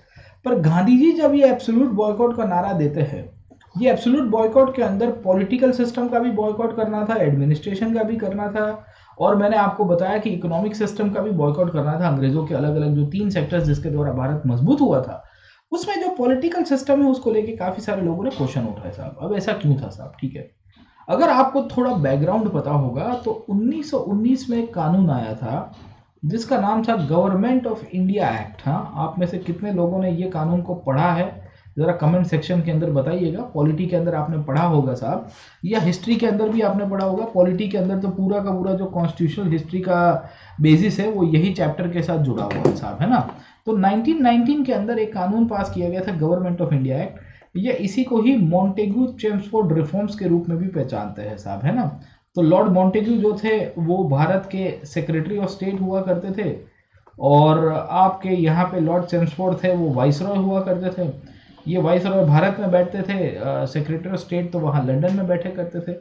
पर गांधी जी जब ये एब्सोल्यूट बॉयकॉट का नारा देते हैं, ये एब्सोल्यूट बॉयकॉट के अंदर पॉलिटिकल सिस्टम का भी बॉयकॉट करना था, एडमिनिस्ट्रेशन का भी करना था, और मैंने आपको बताया कि इकोनॉमिक सिस्टम का भी बॉयकॉट करना था। अंग्रेजों के अलग अलग जो 3 सेक्टर्स जिसके द्वारा भारत मजबूत हुआ था, उसमें जो पॉलिटिकल सिस्टम है उसको लेके काफी सारे लोगों ने क्वेश्चन उठाए साहब। अब ऐसा क्यों था साहब, ठीक है। अगर आपको थोड़ा बैकग्राउंड पता होगा तो 1919 में एक कानून आया था जिसका नाम था गवर्नमेंट ऑफ इंडिया एक्ट। हाँ, आप में से कितने लोगों ने ये कानून को पढ़ा है, जरा कमेंट सेक्शन के अंदर बताइएगा। पॉलिटी के अंदर आपने पढ़ा होगा साहब, या हिस्ट्री के अंदर भी आपने पढ़ा होगा। पॉलिटी के अंदर तो पूरा का पूरा जो कॉन्स्टिट्यूशनल हिस्ट्री का बेसिस है वो यही चैप्टर के साथ जुड़ा हुआ है साहब, है ना। तो 1919 के अंदर एक कानून पास किया गया था, गवर्नमेंट ऑफ इंडिया एक्ट। ये इसी को ही मॉन्टेग्यू चेम्सफोर्ड रिफॉर्म्स के रूप में भी पहचानते हैं साहब, है ना। तो लॉर्ड मॉन्टेग्यू जो थे वो भारत के सेक्रेटरी ऑफ स्टेट हुआ करते थे, और आपके यहाँ पे लॉर्ड चेम्सफोर्ड थे वो वाइसरॉय हुआ करते थे। ये वाइसरॉय भारत में बैठते थे, सेक्रेटरी ऑफ स्टेट तो वहाँ लंदन में बैठे करते थे।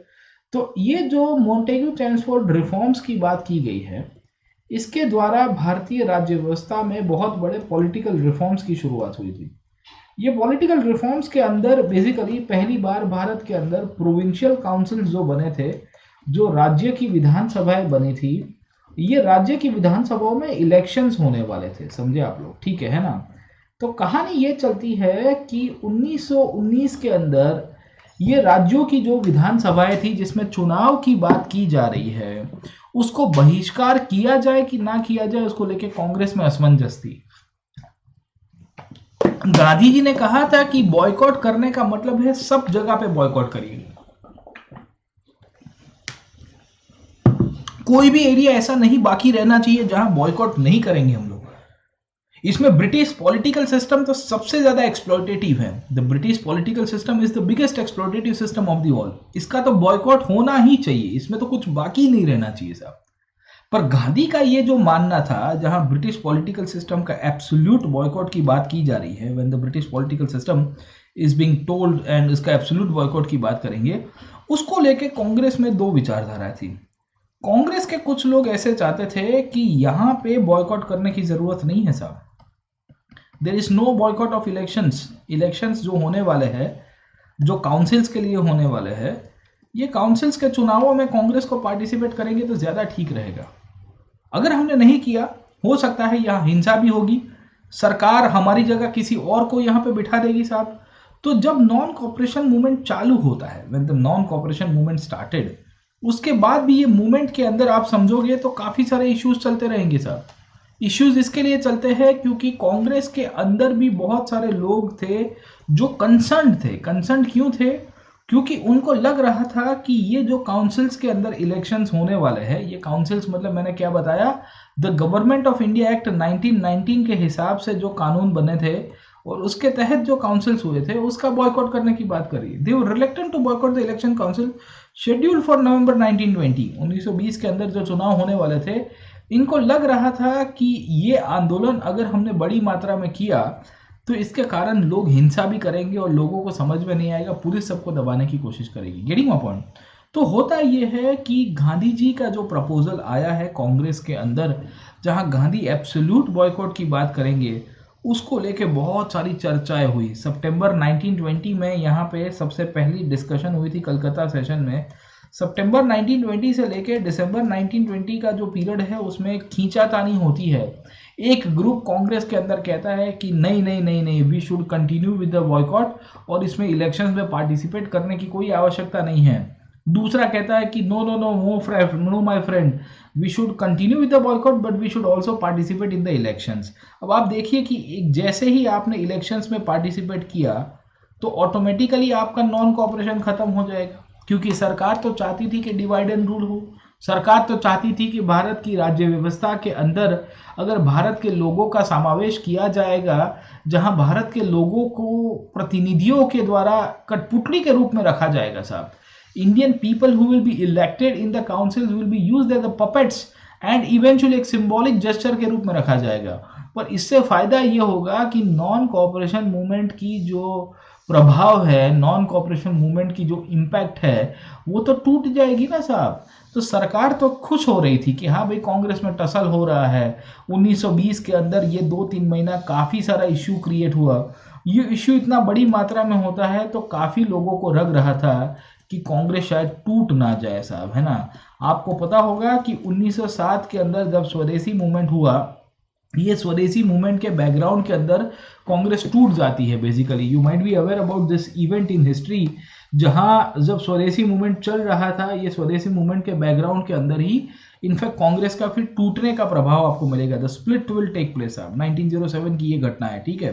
तो ये जो मॉन्टेग्यू चेम्सफोर्ड रिफॉर्म्स की बात की गई है, इसके द्वारा भारतीय राज्य व्यवस्था में बहुत बड़े पॉलिटिकल रिफॉर्म्स की शुरुआत हुई थी। ये पॉलिटिकल रिफॉर्म्स के अंदर बेसिकली पहली बार भारत के अंदर प्रोविंशियल काउंसिल्स जो बने थे, जो राज्य की विधानसभाएं बनी थी, ये राज्य की विधानसभाओं में इलेक्शंस होने वाले थे, समझे आप लोग, ठीक है ना। तो कहानी ये चलती है कि 1919 के अंदर ये राज्यों की जो विधानसभाएं थी जिसमें चुनाव की बात की जा रही है, उसको बहिष्कार किया जाए कि ना किया जाए, उसको लेके कांग्रेस में असमंजस थी। गांधी जी ने कहा था कि बॉयकॉट करने का मतलब है सब जगह पे बॉयकॉट करिए, कोई भी एरिया ऐसा नहीं बाकी रहना चाहिए जहां बॉयकॉट नहीं करेंगे हम लोग। इसमें ब्रिटिश पॉलिटिकल सिस्टम तो सबसे ज्यादा एक्सप्लॉइटेटिव है। The British political system is the biggest exploitative system of the all. इसका तो बॉयकॉट होना ही चाहिए, इसमें तो कुछ बाकी नहीं रहना चाहिए साहब। पर गांधी का ये जो मानना था, जहां ब्रिटिश पॉलिटिकल सिस्टम का एब्सोल्यूट बॉयकॉट की बात की जा रही है, when the British political system is being told and इसका एब्सोल्यूट बॉयकॉट की बात करेंगे, उसको लेके कांग्रेस में दो विचारधारा थी। कांग्रेस के कुछ लोग ऐसे चाहते थे कि यहां पे बॉयकॉट करने की जरूरत नहीं है साहब, there is no boycott of elections. Elections जो होने वाले हैं, जो काउंसिल्स के लिए होने वाले हैं, ये काउंसिल्स के चुनावों में कांग्रेस को पार्टिसिपेट करेंगे तो ज्यादा ठीक रहेगा। अगर हमने नहीं किया, हो सकता है यहाँ हिंसा भी होगी, सरकार हमारी जगह किसी और को यहाँ पे बिठा देगी साहब। तो जब नॉन कॉपरेशन मूवमेंट चालू होता है, when the non cooperation movement started, उसके बाद भी ये मूवमेंट के अंदर आप समझोगे तो काफी सारे इश्यूज चलते रहेंगे साहब। इश्यूज इसके लिए चलते हैं क्योंकि कांग्रेस के अंदर भी बहुत सारे लोग थे जो कंसर्न्ड थे। कंसर्न्ड क्यों थे? क्योंकि उनको लग रहा था कि ये जो काउंसिल्स के अंदर इलेक्शंस होने वाले हैं, ये काउंसिल्स मतलब मैंने क्या बताया, the government of India act 1919 के हिसाब से जो कानून बने थे और उसके तहत जो काउंसिल्स हुए थे उसका बॉयकॉट करने की बात करी। They were reluctant to boycott the election council scheduled for November 1920, 1920 के अंदर जो चुनाव होने वाले थे। इनको लग रहा था कि ये आंदोलन अगर हमने बड़ी मात्रा में किया तो इसके कारण लोग हिंसा भी करेंगे और लोगों को समझ में नहीं आएगा, पुलिस सबको दबाने की कोशिश करेगी। Getting my point? तो होता ये है कि गांधी जी का जो प्रपोजल आया है कांग्रेस के अंदर, जहां गांधी एब्सोल्यूट बॉयकॉट की बात करेंगे, उसको लेके बहुत सारी चर्चाएं हुई। सितंबर 1920 में यहाँ पे सबसे पहली डिस्कशन हुई थी कलकत्ता सेशन में। सितंबर 1920 से लेके दिसंबर 1920 का जो पीरियड है उसमें खींचातानी होती है। एक ग्रुप कांग्रेस के अंदर कहता है कि नहीं नहीं नहीं नहीं, we should continue with the boycott और इसमें इलेक्शंस में पार्टिसिपेट करने की कोई आवश्यकता नहीं है। दूसरा कहता है कि no no no no my friend, we should continue with the boycott but we should also participate in the elections. अब आप देखिए कि जैसे ही आपने इलेक्शंस में पार्टिसिपेट किया तो ऑटोमेटिकली आपका नॉन कॉपरेशन खत्म हो जाएगा, क्योंकि सरकार तो चाहती थी कि डिवाइड एंड रूल हो। सरकार तो चाहती थी कि भारत की राज्य व्यवस्था के अंदर अगर भारत के लोगों का समावेश किया जाएगा, जहां भारत के लोगों को प्रतिनिधियों के द्वारा कठपुतली के रूप में रखा जाएगा साहब। Indian people who will be elected in the council will be used as the puppets and eventually एक सिंबॉलिक जेस्चर के रूप में रखा जाएगा। पर इससे फायदा ये होगा कि नॉन कॉपरेशन मूवमेंट की जो प्रभाव है, नॉन कॉपरेशन मूवमेंट की जो इम्पैक्ट है, वो तो टूट जाएगी ना साहब। तो सरकार तो खुश हो रही थी कि हाँ भाई कांग्रेस में टसल हो रहा है। 1920 के अंदर ये 2-3 महीना काफ़ी सारा इश्यू क्रिएट हुआ। ये इश्यू इतना बड़ी मात्रा में होता है तो काफ़ी लोगों को लग रहा था कि कांग्रेस शायद टूट ना जाए साहब, है ना। आपको पता होगा कि 1907 के अंदर जब स्वदेशी मूवमेंट हुआ, ये स्वदेशी मूवमेंट के बैकग्राउंड के अंदर कांग्रेस टूट जाती है। Basically you might be aware about this event in history, जहां जब स्वदेशी मूवमेंट चल रहा था, ये स्वदेशी मूवमेंट के बैकग्राउंड के अंदर ही इनफैक्ट कांग्रेस का फिर टूटने का प्रभाव आपको मिलेगा। The split will take place. 1907 की ये घटना है, ठीक है।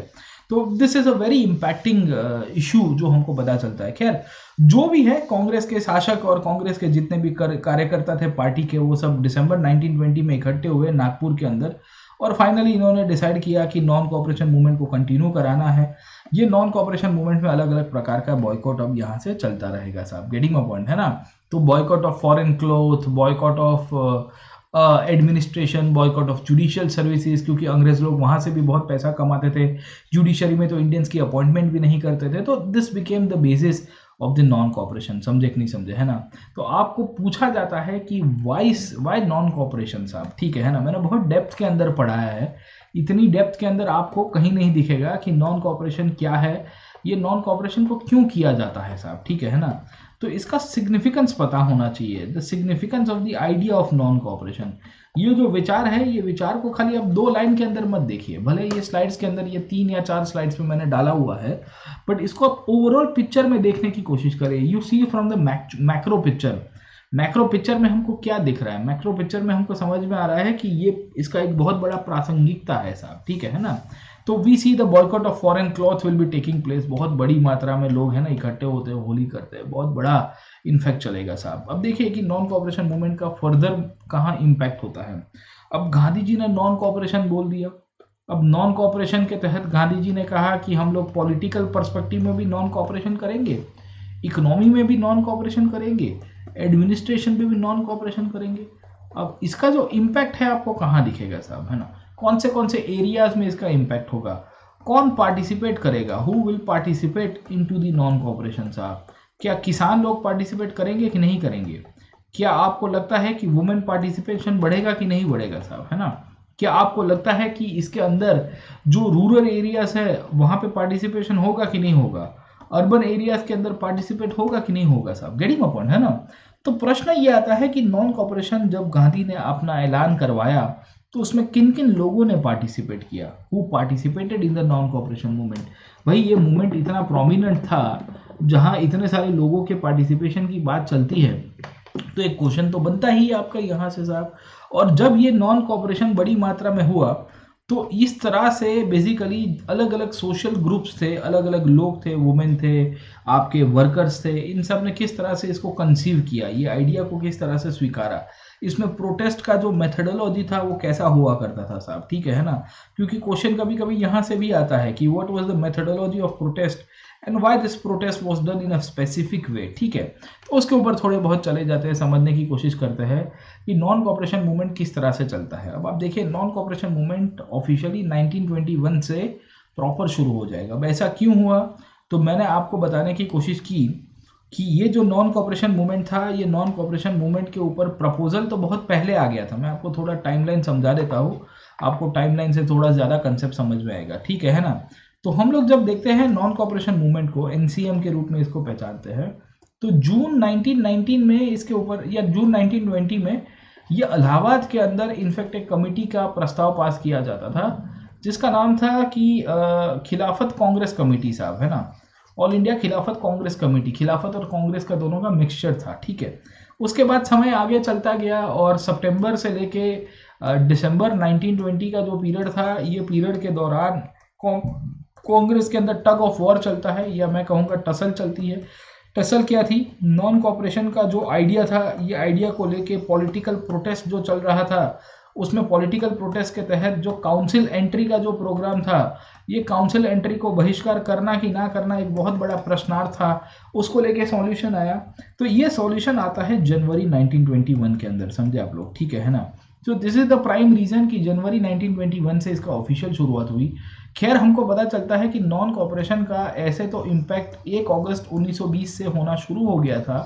तो this is a very impacting issue जो हमको पता चलता है। खैर जो भी है, कांग्रेस के शासक और कांग्रेस के जितने भी कार्यकर्ता थे पार्टी के, वो सब दिसंबर 1920 में इकट्ठे हुए नागपुर के अंदर और फाइनली इन्होंने डिसाइड किया कि नॉन कॉपरेशन मूवमेंट को कंटिन्यू कराना है। ये नॉन कॉपरेशन मूवमेंट में अलग अलग प्रकार का बॉयकॉट अब यहाँ से चलता रहेगा साहब। गेटिंग माय पॉइंट, है ना। तो boycott of foreign cloth, boycott of administration, boycott of judicial services, क्योंकि अंग्रेज लोग वहां से भी बहुत पैसा कमाते थे। जुडिशरी में तो इंडियंस की अपॉइंटमेंट भी नहीं करते थे। तो this became the basis of the non corporation. समझे कि नहीं समझे, है ना। तो आपको पूछा जाता है कि वाई नॉन कॉपरेशन साहब, ठीक है ना। मैंने बहुत डेप्थ के अंदर पढ़ाया है, इतनी डेप्थ के अंदर आपको कहीं नहीं दिखेगा कि नॉन कॉपरेशन क्या है, ये नॉन कॉपरेशन को क्यों किया जाता है साहब, ठीक है ना। तो इसका सिग्निफिकेंस पता होना चाहिए, the significance of the idea of non cooperation. ये जो विचार है, ये विचार को खाली आप 2 लाइन के अंदर मत देखिए, भले ये स्लाइड्स के अंदर ये 3 या 4 स्लाइड्स पे मैंने डाला हुआ है, बट इसको आप ओवरऑल पिक्चर में देखने की कोशिश करें। You see from the macro picture. Macro picture में हमको क्या दिख रहा है? मैक्रो पिक्चर में हमको समझ में आ रहा है कि ये इसका एक बहुत बड़ा प्रासंगिकता है साहब, ठीक है ना। तो we see the boycott of foreign cloth will be taking place. बहुत बड़ी मात्रा में लोग है ना इकट्ठे होते हैं, होली करते हैं, बहुत बड़ा इन्फेक्ट चलेगा साहब। अब देखिए कि नॉन कॉपरेशन मूवमेंट का फर्दर कहाँ इम्पैक्ट होता है। अब गांधी जी ने नॉन कॉपरेशन बोल दिया। अब नॉन कॉपरेशन के तहत गांधी जी ने कहा कि हम लोग पॉलिटिकल पर्सपेक्टिव में भी नॉन कॉपरेशन करेंगे, इकोनॉमी में भी नॉन कॉपरेशन करेंगे, एडमिनिस्ट्रेशन में भी नॉन कॉपरेशन करेंगे। अब इसका जो इम्पैक्ट है आपको कहाँ दिखेगा साहब, है ना। कौन से एरियाज में इसका इम्पैक्ट होगा, कौन पार्टिसिपेट करेगा, who will participate into the non corporation साहब। क्या किसान लोग पार्टिसिपेट करेंगे कि नहीं करेंगे? क्या आपको लगता है कि वुमेन पार्टिसिपेशन बढ़ेगा कि नहीं बढ़ेगा साहब, है ना। क्या आपको लगता है कि इसके अंदर जो रूरल एरियाज है वहां पे पार्टिसिपेशन होगा कि नहीं होगा, अर्बन एरियाज के अंदर पार्टिसिपेट होगा कि नहीं होगा साहब। गेटिंग माय पॉइंट, है ना। तो प्रश्न ये आता है कि नॉन कॉपरेशन जब गांधी ने अपना ऐलान करवाया तो उसमें किन किन लोगों ने पार्टिसिपेट किया, who participated in the non cooperation movement. भाई ये मूवमेंट इतना प्रोमिनेंट था, जहां इतने सारे लोगों के पार्टिसिपेशन की बात चलती है तो एक क्वेश्चन तो बनता ही है आपका यहाँ से साहब। और जब ये नॉन कॉपरेशन बड़ी मात्रा में हुआ तो इस तरह से बेसिकली अलग अलग सोशल ग्रुप्स थे, अलग अलग लोग थे, वुमेन थे, आपके वर्कर्स थे, इन सब ने किस तरह से इसको कंसीव किया, ये आइडिया को किस तरह से स्वीकारा, इसमें प्रोटेस्ट का जो मेथडोलॉजी था वो कैसा हुआ करता था साहब, ठीक है ना। क्योंकि क्वेश्चन कभी कभी यहाँ से भी आता है कि what was the methodology of protest and why this protest was done in a specific way, ठीक है। तो उसके ऊपर थोड़े बहुत चले जाते हैं, समझने की कोशिश करते हैं कि नॉन कॉपरेशन मूवमेंट किस तरह से चलता है। अब आप देखिए नॉन कॉपरेशन मूवमेंट ऑफिशियली 1921 से प्रॉपर शुरू हो जाएगा। अब ऐसा क्यों हुआ, तो मैंने आपको बताने की कोशिश की कि ये जो नॉन कॉपरेशन मूवमेंट था, ये नॉन कॉपरेशन मूवमेंट के ऊपर प्रपोजल तो बहुत पहले आ गया था। मैं आपको थोड़ा टाइमलाइन समझा देता हूँ, आपको टाइमलाइन से थोड़ा ज़्यादा कंसेप्ट समझ में आएगा, ठीक है ना। तो हम लोग जब देखते हैं नॉन कॉपरेशन मूवमेंट को, एनसीएम के रूप में इसको पहचानते हैं, तो जून 1919 में इसके ऊपर, या जून 1920 में ये इलाहाबाद के अंदर इनफैक्ट एक कमेटी का प्रस्ताव पास किया जाता था जिसका नाम था कि खिलाफत कांग्रेस कमेटी साहब, है ना। ऑल इंडिया खिलाफत कांग्रेस कमेटी, खिलाफत और कांग्रेस का दोनों का मिक्सचर था, ठीक है। उसके बाद समय आगे चलता गया और सितंबर से लेके दिसंबर 1920 का जो पीरियड था, ये पीरियड के दौरान कांग्रेस के अंदर टग ऑफ वॉर चलता है, या मैं कहूँगा टसल चलती है। टसल क्या थी, नॉन कॉपरेशन का जो आइडिया था, ये आइडिया को लेके पॉलिटिकल प्रोटेस्ट जो चल रहा था, उसमें पॉलिटिकल प्रोटेस्ट के तहत जो काउंसिल एंट्री का जो प्रोग्राम था, ये काउंसिल एंट्री को बहिष्कार करना कि ना करना एक बहुत बड़ा प्रश्नार्थ था, उसको लेके सॉल्यूशन आया। तो ये सॉल्यूशन आता है जनवरी 1921 के अंदर, समझे आप लोग, ठीक है ना। तो this is the prime reason कि जनवरी 1921 से इसका ऑफिशियल शुरुआत हुई। खैर हमको पता चलता है कि नॉन कॉपरेशन का ऐसे तो इम्पैक्ट 1 अगस्त 1920 से होना शुरू हो गया था,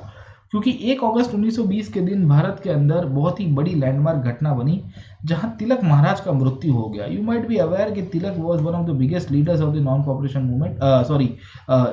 क्योंकि 1 अगस्त 1920 के दिन भारत के अंदर बहुत ही बड़ी लैंडमार्क घटना बनी जहां तिलक महाराज का मृत्यु हो गया। यू माइट बी अवेयर कि Tilak was one of the biggest leaders of the non cooperation movement, sorry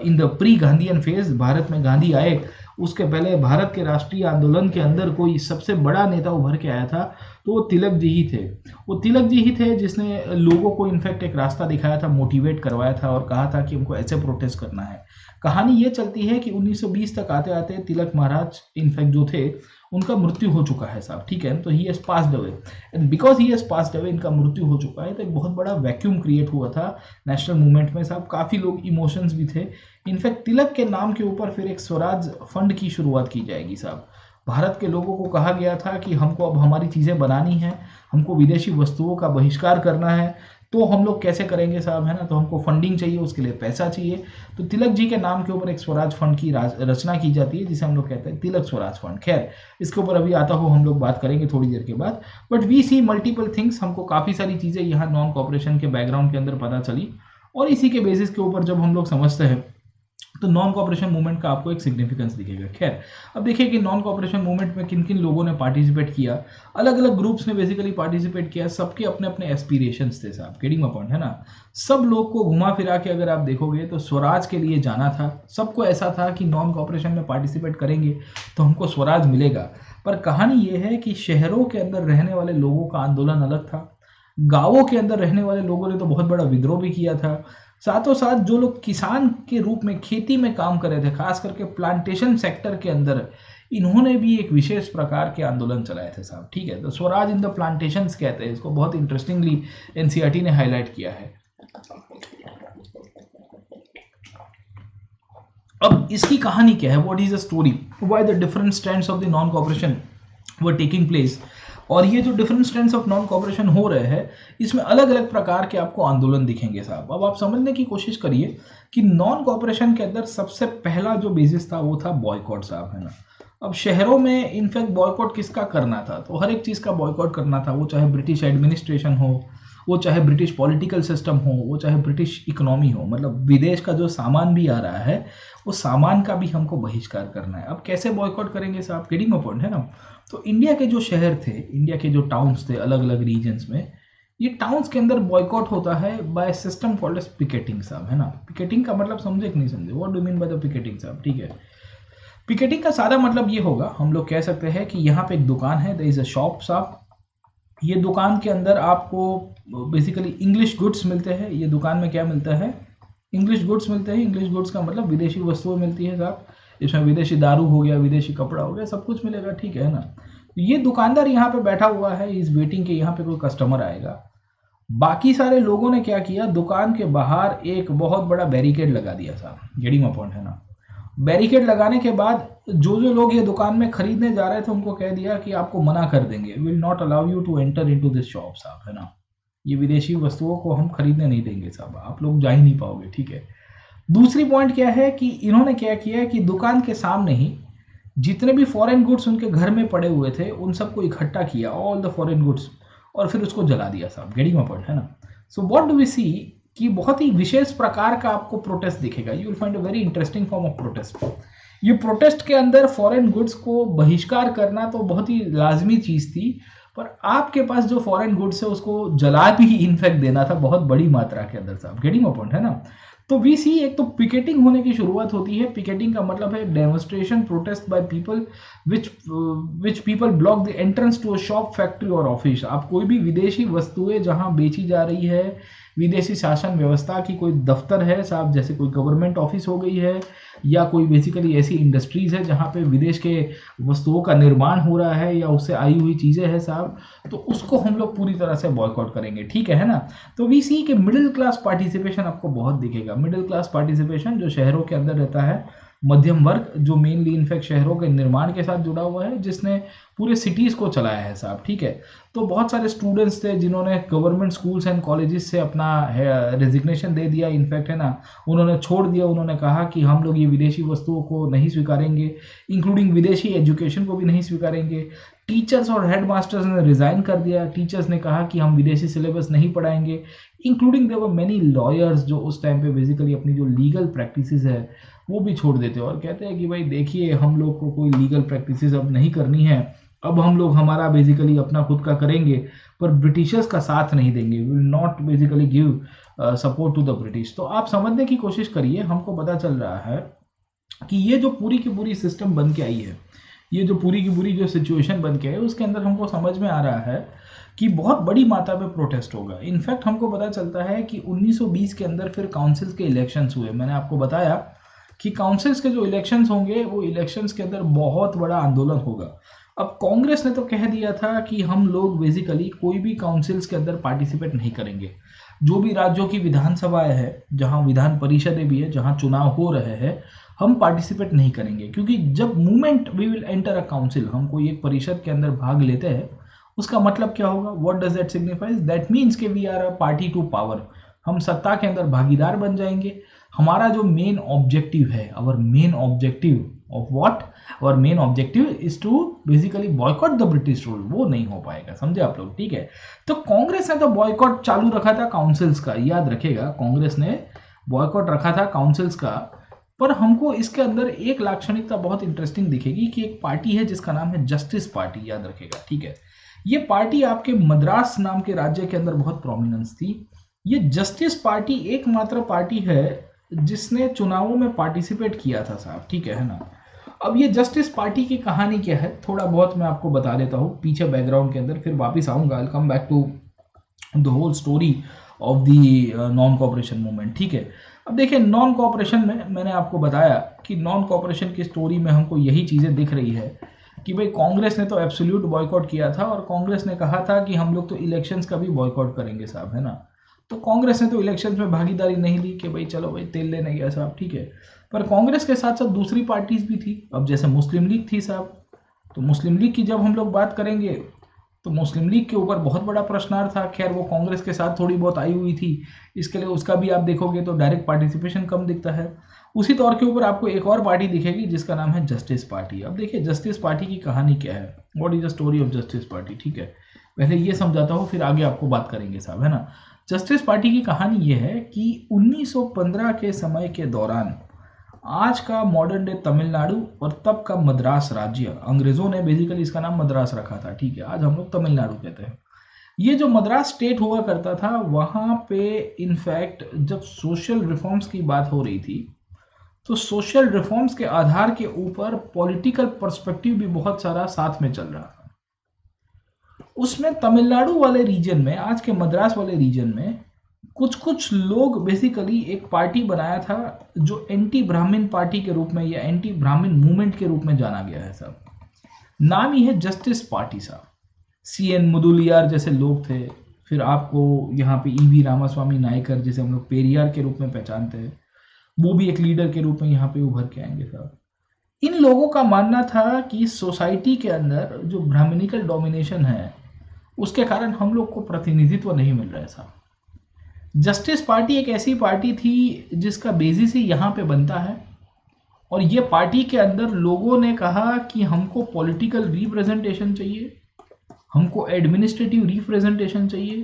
in the pre Gandhian phase. Bharat में गांधी आए उसके पहले भारत के राष्ट्रीय आंदोलन के अंदर कोई सबसे बड़ा नेता उभर के आया था तो वो तिलक जी ही थे। वो तिलक जी ही थे जिसने लोगों को इनफैक्ट एक रास्ता दिखाया था, मोटिवेट करवाया था और कहा था कि हमको ऐसे प्रोटेस्ट करना है। कहानी ये चलती है कि 1920 तक आते आते तिलक महाराज इनफैक्ट जो थे उनका मृत्यु हो चुका है साहब, ठीक है। तो he has passed away, and because he has passed away, इनका मृत्यु हो चुका है, तो एक बहुत बड़ा वैक्यूम क्रिएट हुआ था नेशनल मूवमेंट में साहब। काफ़ी लोग इमोशंस भी थे। इनफैक्ट तिलक के नाम के ऊपर फिर एक स्वराज फंड की शुरुआत की जाएगी साहब। भारत के लोगों को कहा गया था कि हमको अब हमारी चीज़ें बनानी है, हमको विदेशी वस्तुओं का बहिष्कार करना है, तो हम लोग कैसे करेंगे साहब, है ना। तो हमको फंडिंग चाहिए, उसके लिए पैसा चाहिए। तो तिलक जी के नाम के ऊपर एक स्वराज फंड की रचना की जाती है जिसे हम लोग कहते हैं तिलक स्वराज फंड। खैर इसके ऊपर अभी आता हो हम लोग बात करेंगे थोड़ी देर के बाद। But we see multiple things, हमको काफ़ी सारी चीज़ें यहाँ नॉन कॉपरेशन के बैकग्राउंड के अंदर पता चली और इसी के बेसिस के ऊपर जब हम लोग समझते हैं तो नॉन कॉपरेशन मूवमेंट का आपको एक सिग्निफिकेंस दिखेगा। खैर अब देखिए कि नॉन कॉपरेशन मूवमेंट में किन किन लोगों ने पार्टिसिपेट किया, अलग अलग ग्रुप्स ने बेसिकली पार्टिसिपेट किया, सबके अपने अपने एस्पिरेशंस थे साहब, गेटिंग माय पॉइंट, है ना। सब लोग को घुमा फिरा के अगर आप देखोगे तो स्वराज के लिए जाना था, सबको ऐसा था कि नॉन कॉपरेशन में पार्टिसिपेट करेंगे तो हमको स्वराज मिलेगा। पर कहानी ये है कि शहरों के अंदर रहने वाले लोगों का आंदोलन अलग था, गाँवों के अंदर रहने वाले लोगों ने तो बहुत बड़ा विद्रोह भी किया था। साथों साथ जो लोग किसान के रूप में खेती में काम कर रहे थे, खास करके प्लांटेशन सेक्टर के अंदर, इन्होंने भी एक विशेष प्रकार के आंदोलन चलाए थे साहब, ठीक है। तो स्वराज इन द प्लांटेशंस कहते हैं इसको, बहुत इंटरेस्टिंगली एनसीईआरटी ने हाईलाइट किया है। अब इसकी कहानी क्या है, what is the story, why the different stands of the non corporation were taking place. और ये जो different stands of non cooperation हो रहे हैं इसमें अलग अलग प्रकार के आपको आंदोलन दिखेंगे साहब। अब आप समझने की कोशिश करिए कि नॉन कॉपरेशन के अंदर सबसे पहला जो बेसिस था वो था बॉयकॉट साहब, है ना। अब शहरों में इनफैक्ट बॉयकॉट किसका करना था, तो हर एक चीज़ का बॉयकॉट करना था, वो चाहे ब्रिटिश एडमिनिस्ट्रेशन हो, वो चाहे ब्रिटिश पॉलिटिकल सिस्टम हो, वो चाहे ब्रिटिश इकोनॉमी हो, मतलब विदेश का जो सामान भी आ रहा है उस सामान का भी हमको बहिष्कार करना है। अब कैसे बॉयकॉट करेंगे साहब, गेटिंग माय पॉइंट, है ना। तो इंडिया के जो शहर थे, इंडिया के जो टाउन्स थे अलग अलग रीजन्स में, ये टाउन्स के अंदर बॉयकॉट होता है by system called as picketing साहब, है ना। पिकेटिंग का मतलब समझे कि नहीं समझे, what do mean by the picketing साहब, ठीक है। पिकेटिंग का सादा मतलब ये होगा, हम लोग कह सकते हैं कि यहाँ पे एक दुकान है, देयर इज अ शॉप साहब। ये दुकान के अंदर आपको बेसिकली इंग्लिश गुड्स मिलते हैं। ये दुकान में क्या मिलता है, इंग्लिश गुड्स मिलते हैं। इंग्लिश गुड्स का मतलब विदेशी वस्तुएं मिलती है साहब। इसमें विदेशी दारू हो गया, विदेशी कपड़ा हो गया, सब कुछ मिलेगा, ठीक है ना। तो ये दुकानदार यहाँ पे बैठा हुआ है इस वेटिंग के, यहाँ पे कोई कस्टमर आएगा। बाकी सारे लोगों ने क्या किया, दुकान के बाहर एक बहुत बड़ा बैरिकेड लगा दिया साहब, गेटिंग पॉइंट है ना। बैरिकेड लगाने के बाद जो जो लोग ये दुकान में खरीदने जा रहे थे उनको कह दिया कि आपको मना कर देंगे, will not allow you to enter into this shop साहब, है ना। ये विदेशी वस्तुओं को हम खरीदने नहीं देंगे साहब, आप लोग जा ही नहीं पाओगे, ठीक है। दूसरी पॉइंट क्या है कि इन्होंने क्या किया कि दुकान के सामने ही जितने भी फॉरेन गुड्स उनके घर में पड़े हुए थे उन सबको इकट्ठा किया, ऑल द फॉरेन गुड्स, और फिर उसको जला दिया साहब, गेटिंग माय पॉइंट, है ना। सो व्हाट डू वी सी कि बहुत ही विशेष प्रकार का आपको प्रोटेस्ट दिखेगा, you will find a very interesting form of protest. ये प्रोटेस्ट के अंदर फॉरेन गुड्स को बहिष्कार करना तो बहुत ही लाजमी चीज थी, पर आपके पास जो फॉरेन गुड्स है उसको जला भी इनफैक्ट देना था बहुत बड़ी मात्रा के अंदर साहब, गेटिंग माय पॉइंट, है ना। तो वी सी एक तो पिकेटिंग होने की शुरुआत होती है। पिकेटिंग का मतलब है demonstration protest by people which people block the entrance to a shop, factory और ऑफिस। आप कोई भी विदेशी वस्तुएं जहां बेची जा रही है, विदेशी शासन व्यवस्था की कोई दफ्तर है साहब, जैसे कोई गवर्नमेंट ऑफिस हो गई है, या कोई बेसिकली ऐसी इंडस्ट्रीज है जहाँ पे विदेश के वस्तुओं का निर्माण हो रहा है या उससे आई हुई चीज़ें हैं साहब, तो उसको हम लोग पूरी तरह से बॉयकॉट करेंगे, ठीक है ना। तो वी सी के मिडिल क्लास पार्टिसिपेशन आपको बहुत दिखेगा। मिडिल क्लास पार्टिसिपेशन जो शहरों के अंदर रहता है, मध्यम वर्ग जो मेनली इनफैक्ट शहरों के निर्माण के साथ जुड़ा हुआ है, जिसने पूरे सिटीज़ को चलाया है साहब, ठीक है। तो बहुत सारे स्टूडेंट्स थे जिन्होंने गवर्नमेंट स्कूल्स एंड कॉलेजेस से अपना रेजिग्नेशन दे दिया, इनफैक्ट, है ना, उन्होंने छोड़ दिया। उन्होंने कहा कि हम लोग ये विदेशी वस्तुओं को नहीं स्वीकारेंगे, इंक्लूडिंग विदेशी एजुकेशन को भी नहीं स्वीकारेंगे। टीचर्स और हेड मास्टर्स ने रिज़ाइन कर दिया। टीचर्स ने कहा कि हम विदेशी सिलेबस नहीं पढ़ाएंगे, including there were many lawyers जो उस टाइम पे बेसिकली अपनी जो लीगल प्रैक्टिसेस है वो भी छोड़ देते और कहते हैं कि भाई देखिए, हम लोग को कोई लीगल प्रैक्टिसेस अब नहीं करनी है, अब हम लोग हमारा बेसिकली अपना खुद का करेंगे, पर ब्रिटिशर्स का साथ नहीं देंगे, will not basically give support to the British. तो आप समझने की कोशिश करिए, हमको पता चल रहा है कि ये जो पूरी की पूरी सिस्टम बन के आई है, ये जो पूरी की पूरी जो सिचुएशन बन के आई है, उसके अंदर हमको समझ में आ रहा है कि बहुत बड़ी मात्रा में प्रोटेस्ट होगा। इनफैक्ट हमको पता चलता है कि 1920 के अंदर फिर काउंसिल्स के इलेक्शंस हुए। मैंने आपको बताया कि काउंसिल्स के जो इलेक्शंस होंगे वो इलेक्शंस के अंदर बहुत बड़ा आंदोलन होगा। अब कांग्रेस ने तो कह दिया था कि हम लोग बेसिकली कोई भी काउंसिल्स के अंदर पार्टिसिपेट नहीं करेंगे। जो भी राज्यों की विधानसभाएं है, जहां विधान परिषदें भी है, जहां चुनाव हो रहे हैं, हम पार्टिसिपेट नहीं करेंगे, क्योंकि जब movement we will enter a council, हम कोई एक परिषद के अंदर भाग लेते हैं, उसका मतलब क्या होगा, what does that signifies, that means के we are a party to power, हम सत्ता के अंदर भागीदार बन जाएंगे। हमारा जो मेन ऑब्जेक्टिव है, our main objective of what, our main objective is to basically boycott the British rule, वो नहीं हो पाएगा, समझे आप लोग, ठीक है। तो कांग्रेस ने तो बॉयकॉट चालू रखा था काउंसिल्स का, याद रखेगा, कांग्रेस ने बॉयकॉट रखा था काउंसिल्स का। पर हमको इसके अंदर एक लाक्षणिकता बहुत इंटरेस्टिंग दिखेगी कि एक पार्टी है जिसका नाम है जस्टिस पार्टी, याद रखेगा, ठीक है। ये पार्टी आपके मद्रास नाम के राज्य के अंदर बहुत प्रोमिनेंस थी। ये जस्टिस पार्टी एकमात्र पार्टी है जिसने चुनावों में पार्टिसिपेट किया था साहब, ठीक है ना। अब ये जस्टिस पार्टी की कहानी क्या है, थोड़ा बहुत मैं आपको बता देता हूँ पीछे बैकग्राउंड के अंदर, फिर वापस आऊंगा, I come back to the whole story of the non cooperation movement, ठीक है। अब देखिए, नॉन कॉपरेशन में मैंने आपको बताया कि नॉन कॉपरेशन की स्टोरी में हमको यही चीज़ें दिख रही है कि भाई कांग्रेस ने तो एब्सोल्यूट बॉयकॉट किया था, और कांग्रेस ने कहा था कि हम लोग तो इलेक्शंस का भी बॉयकॉट करेंगे साहब, है ना। तो कांग्रेस ने तो इलेक्शंस में भागीदारी नहीं ली कि भाई चलो भाई तेल लेने गया साहब, ठीक है। पर कांग्रेस के साथ साथ दूसरी पार्टीज भी थी। अब जैसे मुस्लिम लीग थी साहब, तो मुस्लिम लीग की जब हम लोग बात करेंगे तो मुस्लिम लीग के ऊपर बहुत बड़ा प्रश्नार्थ था। खैर वो कांग्रेस के साथ थोड़ी बहुत आई हुई थी, इसके लिए उसका भी आप देखोगे तो डायरेक्ट पार्टिसिपेशन कम दिखता है। उसी तौर के ऊपर आपको एक और पार्टी दिखेगी जिसका नाम है जस्टिस पार्टी। अब देखिए जस्टिस पार्टी की कहानी क्या है, what is the story of justice party, ठीक है। पहले ये समझाता हूँ, फिर आगे आपको बात करेंगे साहब, है ना। जस्टिस पार्टी की कहानी ये है कि 1915 के समय के दौरान आज का मॉडर्न डे तमिलनाडु और तब का मद्रास राज्य, अंग्रेजों ने बेसिकली इसका नाम मद्रास रखा था, ठीक है, आज हम लोग तमिलनाडु कहते हैं। ये जो मद्रास स्टेट हुआ करता था, वहाँ पे इनफैक्ट जब सोशल रिफॉर्म्स की बात हो रही थी, तो सोशल रिफॉर्म्स के आधार के ऊपर पॉलिटिकल पर्सपेक्टिव भी बहुत सारा साथ में चल रहा था। उसमें तमिलनाडु वाले रीजन में, आज के मद्रास वाले रीजन में, कुछ कुछ लोग बेसिकली एक पार्टी बनाया था जो एंटी ब्राह्मण पार्टी के रूप में या एंटी ब्राह्मण मूवमेंट के रूप में जाना गया है साहब। नाम ही है जस्टिस पार्टी साहब। CN मुदुलियार जैसे लोग थे, फिर आपको यहाँ पे EV रामास्वामी नायकर जिसे हम लोग पेरियार के रूप में पहचानते हैं, वो भी एक लीडर के रूप में यहाँ पे उभर के आएंगे साहब। इन लोगों का मानना था कि सोसाइटी के अंदर जो ब्राह्मणिकल डोमिनेशन है उसके कारण हम लोग को प्रतिनिधित्व नहीं मिल रहा है साहब। जस्टिस पार्टी एक ऐसी पार्टी थी जिसका बेसिस ही यहाँ पे बनता है, और ये पार्टी के अंदर लोगों ने कहा कि हमको पॉलिटिकल रिप्रेजेंटेशन चाहिए, हमको एडमिनिस्ट्रेटिव रिप्रेजेंटेशन चाहिए,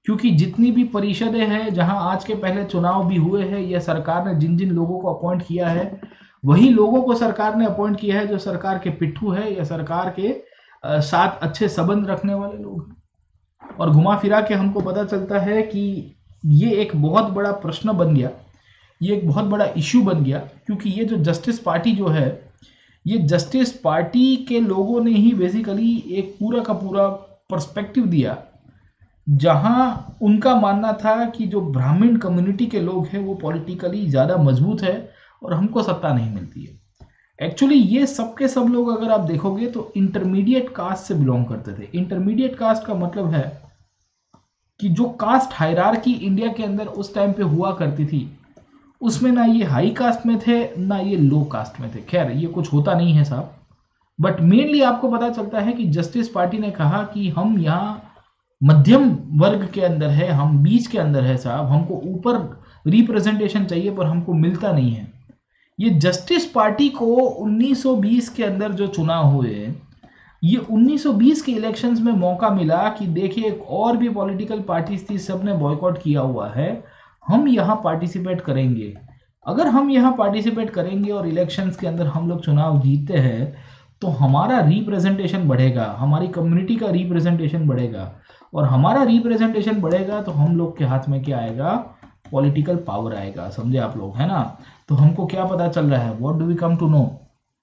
क्योंकि जितनी भी परिषदें हैं जहां आज के पहले चुनाव भी हुए हैं या सरकार ने जिन जिन लोगों को अपॉइंट किया है वही लोगों को सरकार ने अपॉइंट किया है जो सरकार के पिट्ठू है या सरकार के साथ अच्छे संबंध रखने वाले लोग हैं। और घुमा फिरा के हमको पता चलता है कि ये एक बहुत बड़ा प्रश्न बन गया, ये एक बहुत बड़ा इश्यू बन गया, क्योंकि ये जो जस्टिस पार्टी जो है, ये जस्टिस पार्टी के लोगों ने ही बेसिकली एक पूरा का पूरा पर्सपेक्टिव दिया जहां उनका मानना था कि जो ब्राह्मण कम्युनिटी के लोग हैं वो पॉलिटिकली ज़्यादा मजबूत है और हमको सत्ता नहीं मिलती है। एक्चुअली ये सब के सब लोग अगर आप देखोगे तो इंटरमीडिएट कास्ट से बिलोंग करते थे। इंटरमीडिएट कास्ट का मतलब है कि जो कास्ट हायरार्की इंडिया के अंदर उस टाइम पे हुआ करती थी उसमें ना ये हाई कास्ट में थे ना ये लो कास्ट में थे। खैर ये कुछ होता नहीं है साहब, बट मेनली आपको पता चलता है कि जस्टिस पार्टी ने कहा कि हम यहाँ मध्यम वर्ग के अंदर है, हम बीच के अंदर है साहब, हमको ऊपर रिप्रेजेंटेशन चाहिए पर हमको मिलता नहीं है। ये जस्टिस पार्टी को 1920 के अंदर जो चुनाव हुए, ये 1920 के इलेक्शंस में मौका मिला कि देखिए एक और भी पॉलिटिकल पार्टीज थी, सबने बॉयकॉट किया हुआ है, हम यहाँ पार्टिसिपेट करेंगे। अगर हम यहाँ पार्टिसिपेट करेंगे और इलेक्शंस के अंदर हम लोग चुनाव जीतते हैं तो हमारा रिप्रेजेंटेशन बढ़ेगा, हमारी कम्युनिटी का रिप्रेजेंटेशन बढ़ेगा, और हमारा रिप्रेजेंटेशन बढ़ेगा तो हम लोग के हाथ में क्या आएगा, पॉलिटिकल पावर आएगा। समझे आप लोग, है ना। तो हमको क्या पता चल रहा है, what do we come to know,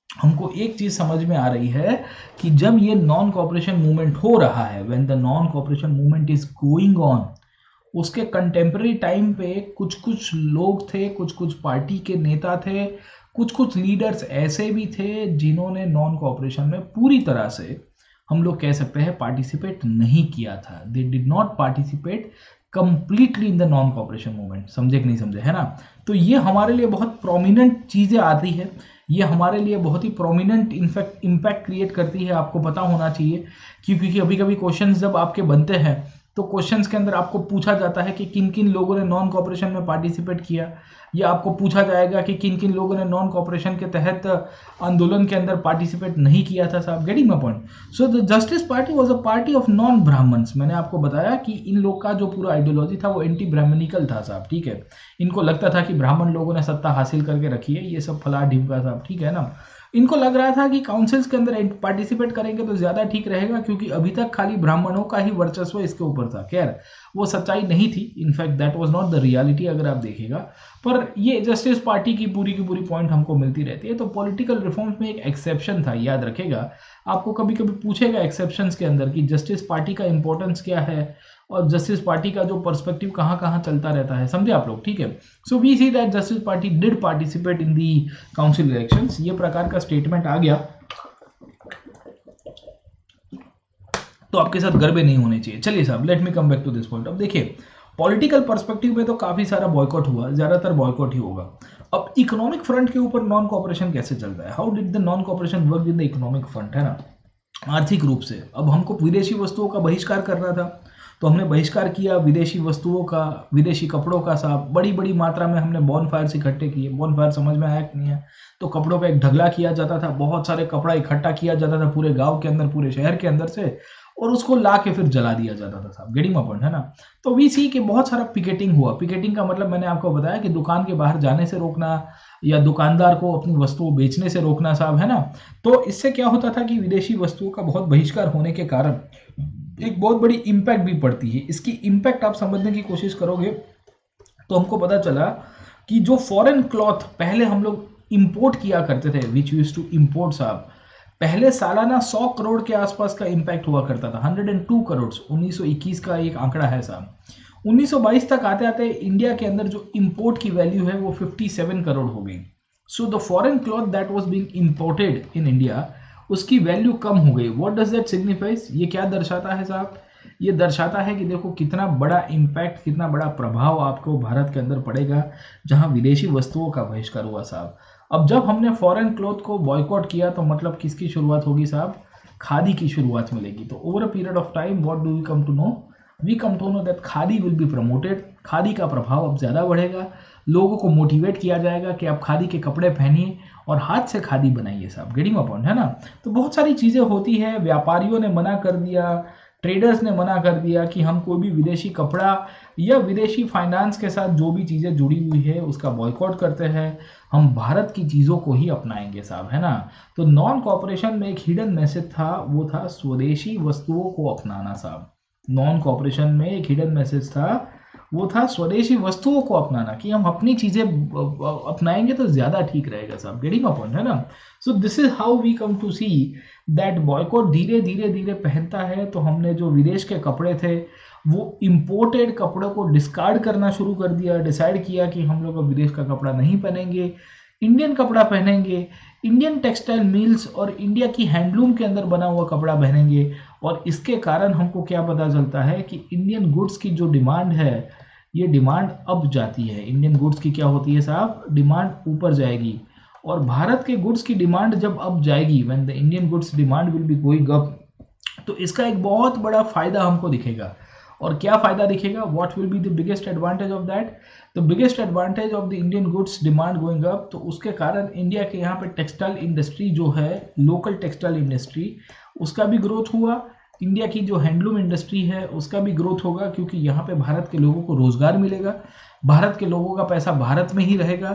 हमको एक चीज समझ में आ रही है कि जब ये नॉन कॉपरेशन मूवमेंट हो रहा है, when the non cooperation movement is going on, उसके कंटेम्प्रेरी टाइम पे कुछ कुछ लोग थे, कुछ कुछ पार्टी के नेता थे, कुछ कुछ लीडर्स ऐसे भी थे जिन्होंने नॉन कॉपरेशन में पूरी तरह से हम लोग कह सकते हैं पार्टिसिपेट नहीं किया था। They did not participate completely in the non cooperation movement. समझे कि नहीं समझे, है ना। तो ये हमारे लिए बहुत प्रोमिनेंट चीज़ें आती है, ये हमारे लिए बहुत ही प्रोमिनेंट इनफैक्ट इम्पैक्ट क्रिएट करती है, आपको पता होना चाहिए। क्योंकि कभी कभी क्वेश्चंस जब आपके बनते हैं तो क्वेश्चंस के अंदर आपको पूछा जाता है कि किन किन लोगों ने नॉन कॉपरेशन में पार्टिसिपेट किया, या आपको पूछा जाएगा कि किन किन लोगों ने नॉन कॉपरेशन के तहत आंदोलन के अंदर पार्टिसिपेट नहीं किया था साहब। Getting my point. So the Justice Party was a party of non Brahmins. मैंने आपको बताया कि इन लोग का जो पूरा आइडियोलॉजी था वो एंटी ब्राह्मणिकल था साहब, ठीक है। इनको लगता था कि ब्राह्मण लोगों ने सत्ता हासिल करके रखी है, ये सब फला ढिमका साहब, ठीक है ना। इनको लग रहा था कि काउंसिल्स के अंदर पार्टिसिपेट करेंगे तो ज़्यादा ठीक रहेगा, क्योंकि अभी तक खाली ब्राह्मणों का ही वर्चस्व इसके ऊपर था। खैर वो सच्चाई नहीं थी, in fact that was not the reality अगर आप देखेगा। पर ये जस्टिस पार्टी की पूरी पॉइंट हमको मिलती रहती है। तो पॉलिटिकल रिफॉर्म्स में एक एक्सेप्शन था, याद रखेगा। आपको कभी कभी पूछेगा एक्सेप्शंस के अंदर कि जस्टिस पार्टी का इंपॉर्टेंस क्या है और जस्टिस पार्टी का जो पर्सपेक्टिव कहाँ कहाँ चलता रहता है, समझे आप लोग, ठीक है। So we see that Justice Party did participate in the council elections. ये प्रकार का स्टेटमेंट आ गया तो आपके साथ गड़बड़ नहीं होने चाहिए। चलिए साहब, let me come back to this point. अब देखिए पॉलिटिकल पर्सपेक्टिव में तो काफी सारा बॉयकॉट हुआ, ज्यादातर बॉयकॉट ही होगा। अब इकोनॉमिक फ्रंट के ऊपर नॉन कॉपरेशन कैसे चल रहा है, how did the non corporation work in the economic front, है ना, आर्थिक रूप से। अब हमको विदेशी वस्तुओं का बहिष्कार करना था तो हमने बहिष्कार किया विदेशी वस्तुओं का, विदेशी कपड़ों का साहब। बड़ी बड़ी मात्रा में हमने बॉनफायर्स इकट्ठे किए। बॉनफायर समझ में आया कि नहीं है, तो कपड़ों का एक ढगला किया जाता था, बहुत सारे कपड़ा इकट्ठा किया जाता था पूरे गांव के अंदर, पूरे शहर के अंदर से, और उसको ला के फिर जला दिया जाता था साहब। गेटिंग माय पॉइंट, है ना। तो वी सी के बहुत सारा पिकेटिंग हुआ। पिकेटिंग का मतलब मैंने आपको बताया कि दुकान के बाहर जाने से रोकना या दुकानदार को अपनी वस्तुओं बेचने से रोकना साहब, है ना। तो इससे क्या होता था कि विदेशी वस्तुओं का बहुत बहिष्कार होने के कारण एक बहुत बड़ी इम्पैक्ट भी पड़ती है। इसकी इम्पैक्ट आप समझने की कोशिश करोगे तो हमको पता चला कि जो फॉरेन क्लॉथ पहले हम लोग इंपोर्ट किया करते थे, विच यूज्ड टू इंपोर्ट साहब, पहले सालाना 100 करोड़ के आसपास का इंपैक्ट हुआ करता था। 102 करोड़ 1921 का एक आंकड़ा है साहब। 1922 तक आते आते इंडिया के अंदर जो इंपोर्ट की वैल्यू है वो 57 करोड़ हो गई। So the foreign cloth that was being imported in India, उसकी वैल्यू कम हो गई। What does that signifies? ये क्या दर्शाता है साहब? ये दर्शाता है कि देखो कितना बड़ा इम्पैक्ट, कितना बड़ा प्रभाव आपको भारत के अंदर पड़ेगा जहां विदेशी वस्तुओं का बहिष्कार हुआ साहब। अब जब हमने फॉरेन क्लॉथ को बॉयकॉट किया तो मतलब किसकी शुरुआत होगी साहब? खादी की शुरुआत मिलेगी। तो over a period of time what do we come to know? We come to know that khadi will be promoted. Khadi का प्रभाव अब ज़्यादा बढ़ेगा, लोगों को मोटिवेट किया जाएगा कि आप खादी के कपड़े पहनिए और हाथ से खादी बनाइए साहब। गेटिंग अ पॉइंट है ना? तो बहुत सारी चीज़ें होती है। व्यापारियों ने मना कर दिया, ट्रेडर्स ने मना कर दिया कि हम कोई भी विदेशी कपड़ा या विदेशी फाइनेंस के साथ जो भी चीज़ें जुड़ी हुई है उसका बॉयकॉट करते हैं, हम भारत की चीज़ों को ही अपनाएंगे साहब, है ना? तो नॉन कॉपरेशन में एक हिडन मैसेज था, वो था स्वदेशी वस्तुओं को अपनाना साहब। नॉन कॉपरेशन में एक हिडन मैसेज था, वो था स्वदेशी वस्तुओं को अपनाना, कि हम अपनी चीज़ें अपनाएंगे तो ज़्यादा ठीक रहेगा साहब। गेटिंग अ पॉइंट है ना? So this is how we come to see that boycott धीरे धीरे धीरे पहनता है। तो हमने जो विदेश के कपड़े थे वो इम्पोर्टेड कपड़ों को डिस्कार्ड करना शुरू कर दिया, डिसाइड किया कि हम लोग अब विदेश का कपड़ा नहीं पहनेंगे, इंडियन कपड़ा पहनेंगे, इंडियन टेक्सटाइल मिल्स और इंडिया की हैंडलूम के अंदर बना हुआ कपड़ा पहनेंगे। और इसके कारण हमको क्या पता चलता है कि इंडियन गुड्स की जो डिमांड है, ये डिमांड अब जाती है। इंडियन गुड्स की क्या होती है साहब? डिमांड ऊपर जाएगी। और भारत के गुड्स की डिमांड जब अब जाएगी, when the Indian goods demand will be going up, तो इसका एक बहुत बड़ा फायदा हमको दिखेगा। और क्या फायदा दिखेगा? What will be the biggest advantage of that? The biggest advantage of the Indian goods demand going up, तो उसके कारण इंडिया के यहाँ पे टेक्सटाइल इंडस्ट्री जो है, लोकल टेक्सटाइल इंडस्ट्री, उसका भी ग्रोथ हुआ। इंडिया की जो हैंडलूम इंडस्ट्री है उसका भी ग्रोथ होगा, क्योंकि यहाँ पे भारत के लोगों को रोजगार मिलेगा, भारत के लोगों का पैसा भारत में ही रहेगा।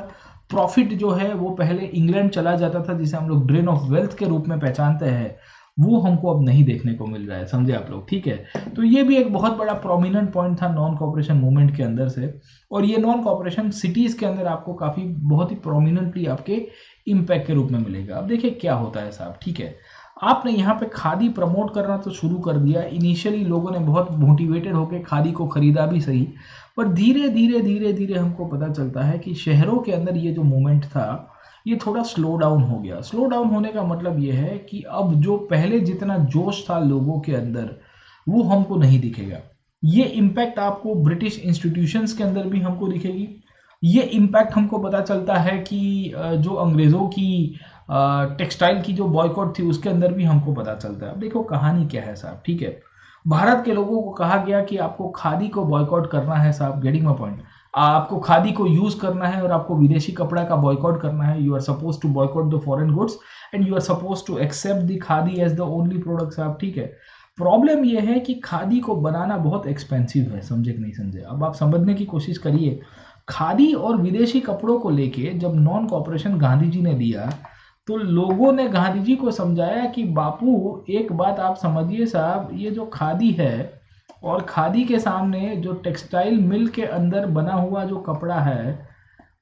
प्रॉफिट जो है वो पहले इंग्लैंड चला जाता था, जिसे हम लोग ड्रेन ऑफ वेल्थ के रूप में पहचानते हैं, वो हमको अब नहीं देखने को मिल रहा है। समझे आप लोग? ठीक है। तो ये भी एक बहुत बड़ा प्रोमिनेंट पॉइंट था नॉन कॉपरेशन मूवमेंट के अंदर से। और ये नॉन कॉपरेशन सिटीज के अंदर आपको काफी बहुत ही प्रोमिनेंटली आपके इम्पैक्ट के रूप में मिलेगा। अब देखिए क्या होता है साहब। ठीक है, आपने यहाँ पे खादी प्रमोट करना तो शुरू कर दिया। इनिशियली लोगों ने बहुत मोटिवेटेड होकर खादी को खरीदा भी सही, पर धीरे धीरे धीरे धीरे हमको पता चलता है कि शहरों के अंदर ये जो मूवमेंट था ये थोड़ा स्लो डाउन हो गया। स्लो डाउन होने का मतलब ये है कि अब जो पहले जितना जोश था लोगों के अंदर वो हमको नहीं दिखेगा। ये इम्पैक्ट आपको ब्रिटिश इंस्टीट्यूशंस के अंदर भी हमको दिखेगी। ये इम्पैक्ट हमको पता चलता है कि जो अंग्रेज़ों की टेक्सटाइल की जो बॉयकॉट थी उसके अंदर भी हमको पता चलता है। अब देखो कहानी क्या है साहब। ठीक है, भारत के लोगों को कहा गया कि आपको खादी को बॉयकॉट करना है साहब। Getting my point? आपको खादी को यूज करना है और आपको विदेशी कपड़ा का बॉयकॉट करना है। You are suppose to boycott the foreign goods and you are suppose to accept the khadi as the only product साहब। ठीक है, प्रॉब्लम यह है कि खादी को बनाना बहुत एक्सपेंसिव है। समझे कि नहीं समझे? अब आप समझने की कोशिश करिए। खादी और विदेशी कपड़ों को लेके जब नॉन कॉपरेशन गांधी जी ने दिया तो लोगों ने गांधी जी को समझाया कि बापू एक बात आप समझिए साहब, ये जो खादी है और खादी के सामने जो टेक्सटाइल मिल के अंदर बना हुआ जो कपड़ा है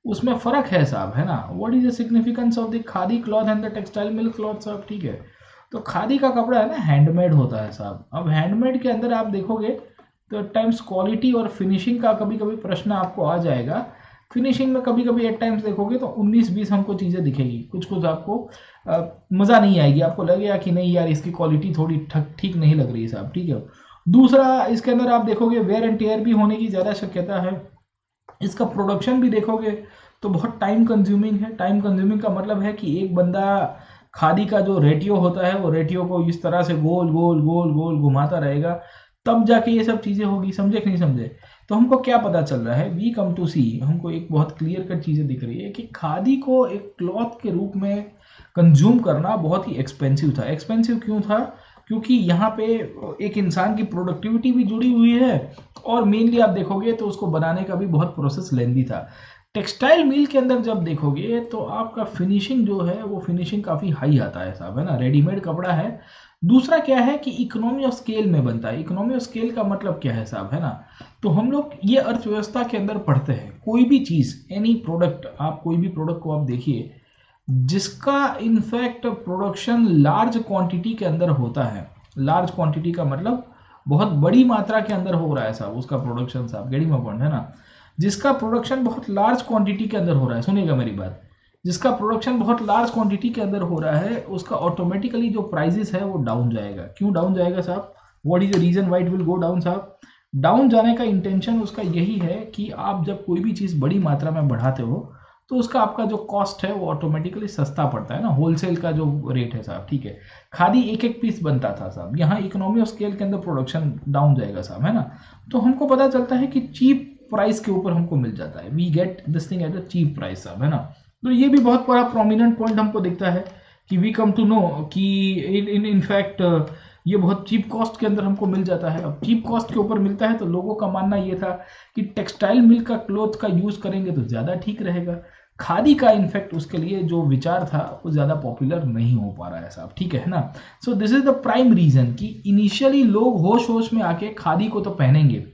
उसमें फर्क है साहब, है ना? What is the significance of the khadi cloth and the textile mill cloth साहब। ठीक है, तो खादी का कपड़ा है ना हैंडमेड होता है साहब। अब हैंडमेड के अंदर आप देखोगे तो एट टाइम्स क्वालिटी और फिनिशिंग का कभी कभी प्रश्न आपको आ जाएगा। फिनिशिंग में कभी कभी एट टाइम्स देखोगे तो 19-20 हमको चीज़ें दिखेगी, कुछ कुछ आपको मज़ा नहीं आएगी, आपको लगेगा कि नहीं यार इसकी क्वालिटी थोड़ी ठीक नहीं लग रही है साहब। ठीक है, दूसरा इसके अंदर आप देखोगे वेयर एंड टेयर भी होने की ज़्यादा शक्यता है। इसका प्रोडक्शन भी देखोगे तो बहुत टाइम कंज्यूमिंग है। टाइम कंज्यूमिंग का मतलब है कि एक बंदा खादी का जो रेटियो होता है वो रेटियो को इस तरह से गोल गोल गोल गोल घुमाता रहेगा, तब जाके ये सब चीज़ें होगी। समझे कि नहीं समझे? तो हमको क्या पता चल रहा है? वी कम टू सी, हमको एक बहुत क्लियर कट चीज़ें दिख रही है कि खादी को एक क्लॉथ के रूप में कंज्यूम करना बहुत ही एक्सपेंसिव था। एक्सपेंसिव क्यों था? क्योंकि यहाँ पे एक इंसान की प्रोडक्टिविटी भी जुड़ी हुई है और मेनली आप देखोगे तो उसको बनाने का भी बहुत प्रोसेस लेंदी था। टेक्सटाइल मिल के अंदर जब देखोगे तो आपका फिनिशिंग जो है वो फिनिशिंग काफ़ी हाई आता है साहब, है ना? रेडीमेड कपड़ा है। दूसरा क्या है कि इकोनॉमी ऑफ स्केल में बनता है। इकोनॉमी ऑफ स्केल का मतलब क्या है साहब, है ना? तो हम लोग ये अर्थव्यवस्था के अंदर पढ़ते हैं, कोई भी चीज़, एनी प्रोडक्ट, आप कोई भी प्रोडक्ट को आप देखिए जिसका इनफैक्ट प्रोडक्शन लार्ज क्वांटिटी के अंदर होता है। लार्ज क्वांटिटी का मतलब बहुत बड़ी मात्रा के अंदर हो रहा है साहब उसका प्रोडक्शन साहब, गेटिंग माय पॉइंट है ना, जिसका प्रोडक्शन बहुत लार्ज क्वांटिटी के अंदर हो रहा है, सुनिएगा मेरी बात, जिसका प्रोडक्शन बहुत लार्ज क्वांटिटी के अंदर हो रहा है उसका ऑटोमेटिकली जो प्राइजेस है वो डाउन जाएगा। क्यों डाउन जाएगा साहब? What is the reason why it will go down साहब? डाउन जाने का इंटेंशन उसका यही है कि आप जब कोई भी चीज़ बड़ी मात्रा में बढ़ाते हो तो उसका आपका जो कॉस्ट है वो ऑटोमेटिकली सस्ता पड़ता है ना, होलसेल का जो रेट है साहब, ठीक है। खादी एक एक पीस बनता था साहब, यहाँ इकोनॉमी ऑफ स्केल के अंदर प्रोडक्शन डाउन जाएगा साहब, है ना। तो हमको पता चलता है कि चीप प्राइस के ऊपर हमको मिल जाता है, we get this thing at a cheap price साहब, है ना। तो ये भी बहुत बड़ा प्रोमिनेंट पॉइंट हमको दिखता है कि वी कम टू नो कि इन फैक्ट ये बहुत चीप कॉस्ट के अंदर हमको मिल जाता है। अब चीप कॉस्ट के ऊपर मिलता है तो लोगों का मानना ये था कि टेक्सटाइल मिल का क्लोथ का यूज़ करेंगे तो ज़्यादा ठीक रहेगा। खादी का इनफैक्ट उसके लिए जो विचार था वो ज़्यादा पॉपुलर नहीं हो पा रहा है साहब, ठीक है ना। So this is the prime reason कि इनिशियली लोग होश होश में आके खादी को तो पहनेंगे,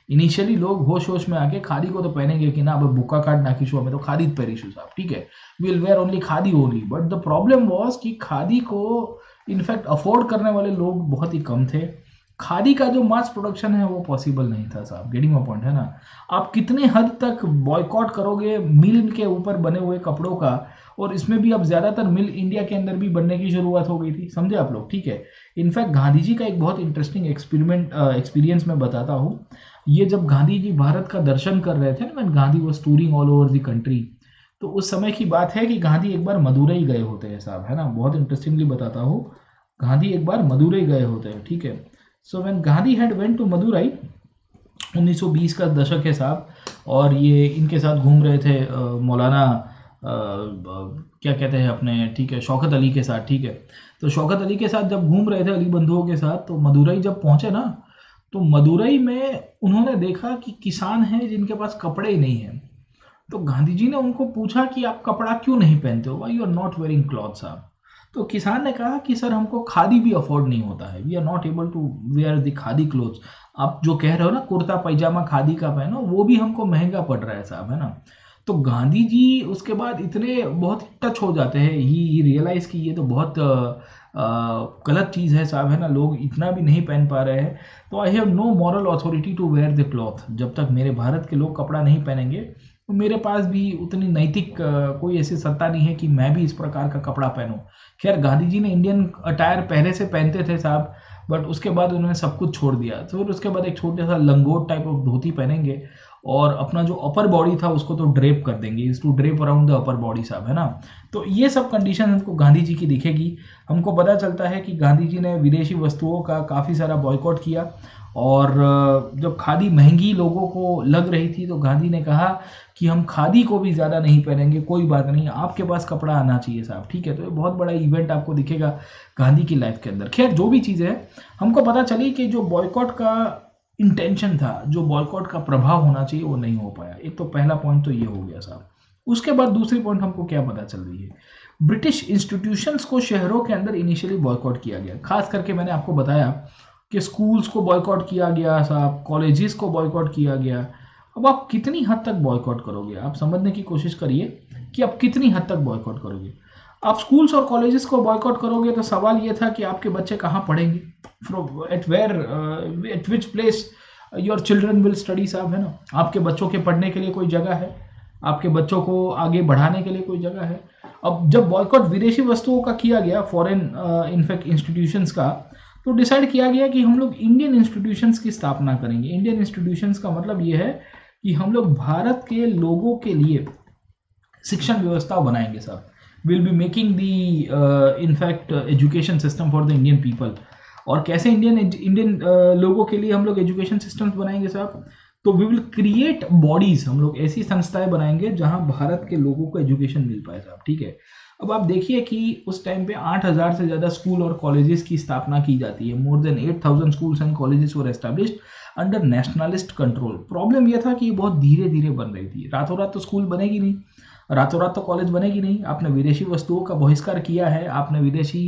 इनिशियली लोग होश होश में आके खादी को तो पहनेंगे कि ना अब बुक्का काट नाखीशो हमें तो खादी पहनीशु साहब, ठीक है, will where only khadi only. But the problem was कि खादी को इनफैक्ट अफोर्ड करने वाले लोग बहुत ही कम थे। खादी का जो मास प्रोडक्शन है वो पॉसिबल नहीं था साहब, गेटिंग माय पॉइंट है ना। आप कितने हद तक बॉयकॉट करोगे मिल के ऊपर बने हुए कपड़ों का, और इसमें भी अब ज़्यादातर मिल इंडिया के अंदर भी बनने की शुरुआत हो गई थी, समझे आप लोग, ठीक है। इनफैक्ट गांधी जी का एक बहुत इंटरेस्टिंग एक्सपीरियंस मैं बताता हूँ। ये जब गांधी जी भारत का दर्शन कर रहे थे ना, when Gandhi was touring all over the country, तो उस समय की बात है कि गांधी एक बार मदुरई गए होते हैं साहब, है ना, बहुत इंटरेस्टिंगली बताता हूँ। गांधी एक बार मदुरई गए होते हैं, ठीक है। So when Gandhi had went to Madurai, 1920 का दशक है साहब, और ये इनके साथ घूम रहे थे मौलाना क्या कहते हैं अपने, ठीक है, शौकत अली के साथ, ठीक है। तो शौकत अली के साथ जब घूम रहे थे, अली बंधुओं के साथ, तो मदुरई जब पहुंचे ना, तो मदुरई में उन्होंने देखा कि किसान हैं जिनके पास कपड़े ही नहीं हैं। तो गांधी जी ने उनको पूछा कि आप कपड़ा क्यों नहीं पहनते हो, why you are not wearing cloth साहब। तो किसान ने कहा कि सर हमको खादी भी अफोर्ड नहीं होता है, we are not able to wear the khadi clothes. आप जो कह रहे हो ना कुर्ता पैजामा खादी का पहनो, वो भी हमको महंगा पड़ रहा है साहब, है ना। तो गांधी जी उसके बाद इतने बहुत टच हो जाते हैं, ही रियलाइज कि ये तो बहुत गलत चीज़ है साहब, है ना, लोग इतना भी नहीं पहन पा रहे हैं। तो I have no moral authority to wear the cloth, जब तक मेरे भारत के लोग कपड़ा नहीं पहनेंगे तो मेरे पास भी उतनी नैतिक कोई ऐसी सत्ता नहीं है कि मैं भी इस प्रकार का कपड़ा पहनूं। खैर गांधी जी ने इंडियन अटायर पहले से पहनते थे साहब, बट उसके बाद उन्होंने सब कुछ छोड़ दिया। तो फिर उसके बाद एक छोटे सा लंगोट टाइप ऑफ धोती पहनेंगे, और अपना जो अपर बॉडी था उसको तो ड्रेप कर देंगे, is to drape around the upper body साहब, है ना। तो ये सब कंडीशन हमको गांधी जी की दिखेगी। हमको पता चलता है कि गांधी जी ने विदेशी वस्तुओं का काफ़ी सारा बॉयकॉट किया, और जब खादी महंगी लोगों को लग रही थी तो गांधी ने कहा कि हम खादी को भी ज़्यादा नहीं पहनेंगे, कोई बात नहीं, आपके पास कपड़ा आना चाहिए साहब, ठीक है। तो ये बहुत बड़ा इवेंट आपको दिखेगा गांधी की लाइफ के अंदर। खैर जो भी चीज़ें है, हमको पता चली कि जो बॉयकॉट का इंटेंशन था, जो बॉयकॉट का प्रभाव होना चाहिए, वो नहीं हो पाया। एक तो पहला पॉइंट तो ये हो गया साहब। उसके बाद दूसरी पॉइंट हमको क्या पता चल रही है, ब्रिटिश इंस्टीट्यूशंस को शहरों के अंदर इनिशियली बॉयकॉट किया गया। खास करके मैंने आपको बताया कि स्कूल्स को बॉयकॉट किया गया साहब, कॉलेजेस को बॉयकॉट किया गया। अब आप कितनी हद तक बॉयकॉट करोगे, आप समझने की कोशिश करिए कि आप कितनी हद तक बॉयकॉट करोगे। आप स्कूल्स और कॉलेजेस को बॉयकॉट करोगे तो सवाल ये था कि आपके बच्चे कहाँ पढ़ेंगे, eight which place your children will study साहब, है ना। आपके बच्चों के पढ़ने के लिए कोई जगह है, आपके बच्चों को आगे बढ़ाने के लिए कोई जगह है। अब जब बॉयकॉट विदेशी वस्तुओं का किया गया, फॉरेन इनफैक्ट इंस्टीट्यूशंस का, तो डिसाइड किया गया कि हम लोग इंडियन इंस्टीट्यूशंस की स्थापना करेंगे। इंडियन इंस्टीट्यूशंस का मतलब ये है कि हम लोग भारत के लोगों के लिए शिक्षण व्यवस्था बनाएंगे साहब। Will be making the in fact education system for the Indian people. और कैसे इंडियन लोगों के लिए हम लोग एजुकेशन सिस्टम्स बनाएंगे साहब, तो वी विल क्रिएट बॉडीज, हम लोग ऐसी संस्थाएं बनाएंगे जहां भारत के लोगों को एजुकेशन मिल पाए साहब, ठीक है। अब आप देखिए कि उस टाइम पे 8000 से ज़्यादा स्कूल और कॉलेजेस की स्थापना की जाती है। More than 8000 schools and colleges were established under nationalist control. Problem यह था कि ये बहुत धीरे धीरे बन रही थी, रातों रात तो स्कूल बनेगी नहीं, रातों रात तो कॉलेज बनेगी नहीं। आपने विदेशी वस्तुओं का बहिष्कार किया है, आपने विदेशी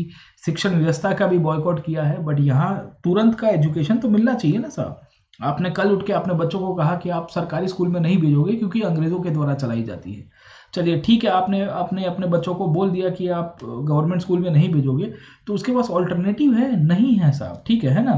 शिक्षण व्यवस्था का भी बॉयकॉट किया है, बट यहाँ तुरंत का एजुकेशन तो मिलना चाहिए ना साहब। आपने कल उठ के अपने बच्चों को कहा कि आप सरकारी स्कूल में नहीं भेजोगे क्योंकि अंग्रेजों के द्वारा चलाई जाती है। चलिए ठीक है, आपने आपने अपने बच्चों को बोल दिया कि आप गवर्नमेंट स्कूल में नहीं भेजोगे, तो उसके पास ऑल्टरनेटिव है नहीं है साहब, ठीक है ना।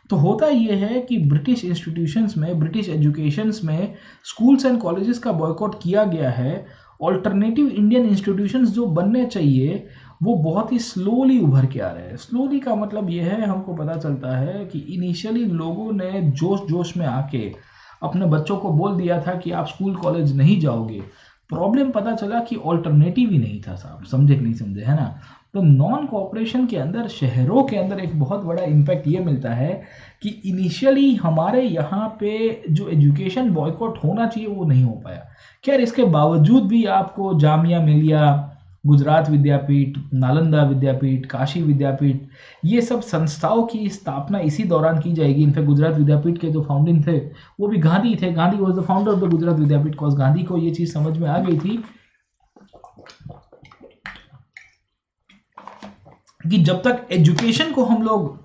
तो होता ये है कि ब्रिटिश इंस्टीट्यूशंस में, ब्रिटिश एजुकेशंस में स्कूल्स एंड कॉलेजेस का बॉयकॉट किया गया है। ऑल्टरनेटिव इंडियन इंस्टीट्यूशंस जो बनने चाहिए वो बहुत ही स्लोली उभर के आ रहे हैं। स्लोली का मतलब ये है, हमको पता चलता है कि इनिशियली लोगों ने जोश जोश में आके अपने बच्चों को बोल दिया था कि आप स्कूल कॉलेज नहीं जाओगे। प्रॉब्लम पता चला कि ऑल्टरनेटिव ही नहीं था साहब, समझे कि नहीं समझे, है ना। तो नॉन कोऑपरेशन के अंदर, शहरों के अंदर एक बहुत बड़ा इम्पैक्ट ये मिलता है कि इनिशियली हमारे यहाँ पे जो एजुकेशन बॉयकॉट होना चाहिए वो नहीं हो पाया। खैर इसके बावजूद भी आपको जामिया मिलिया, गुजरात विद्यापीठ, नालंदा विद्यापीठ, काशी विद्यापीठ, ये सब संस्थाओं की स्थापना इसी दौरान की जाएगी। इनफैक्ट गुजरात विद्यापीठ के जो फाउंडिंग थे वो भी गांधी थे। Gandhi was the founder of the Gujarat Vidyapith, cause Gandhi को ये चीज समझ में आ गई थी कि जब तक एजुकेशन को हम लोग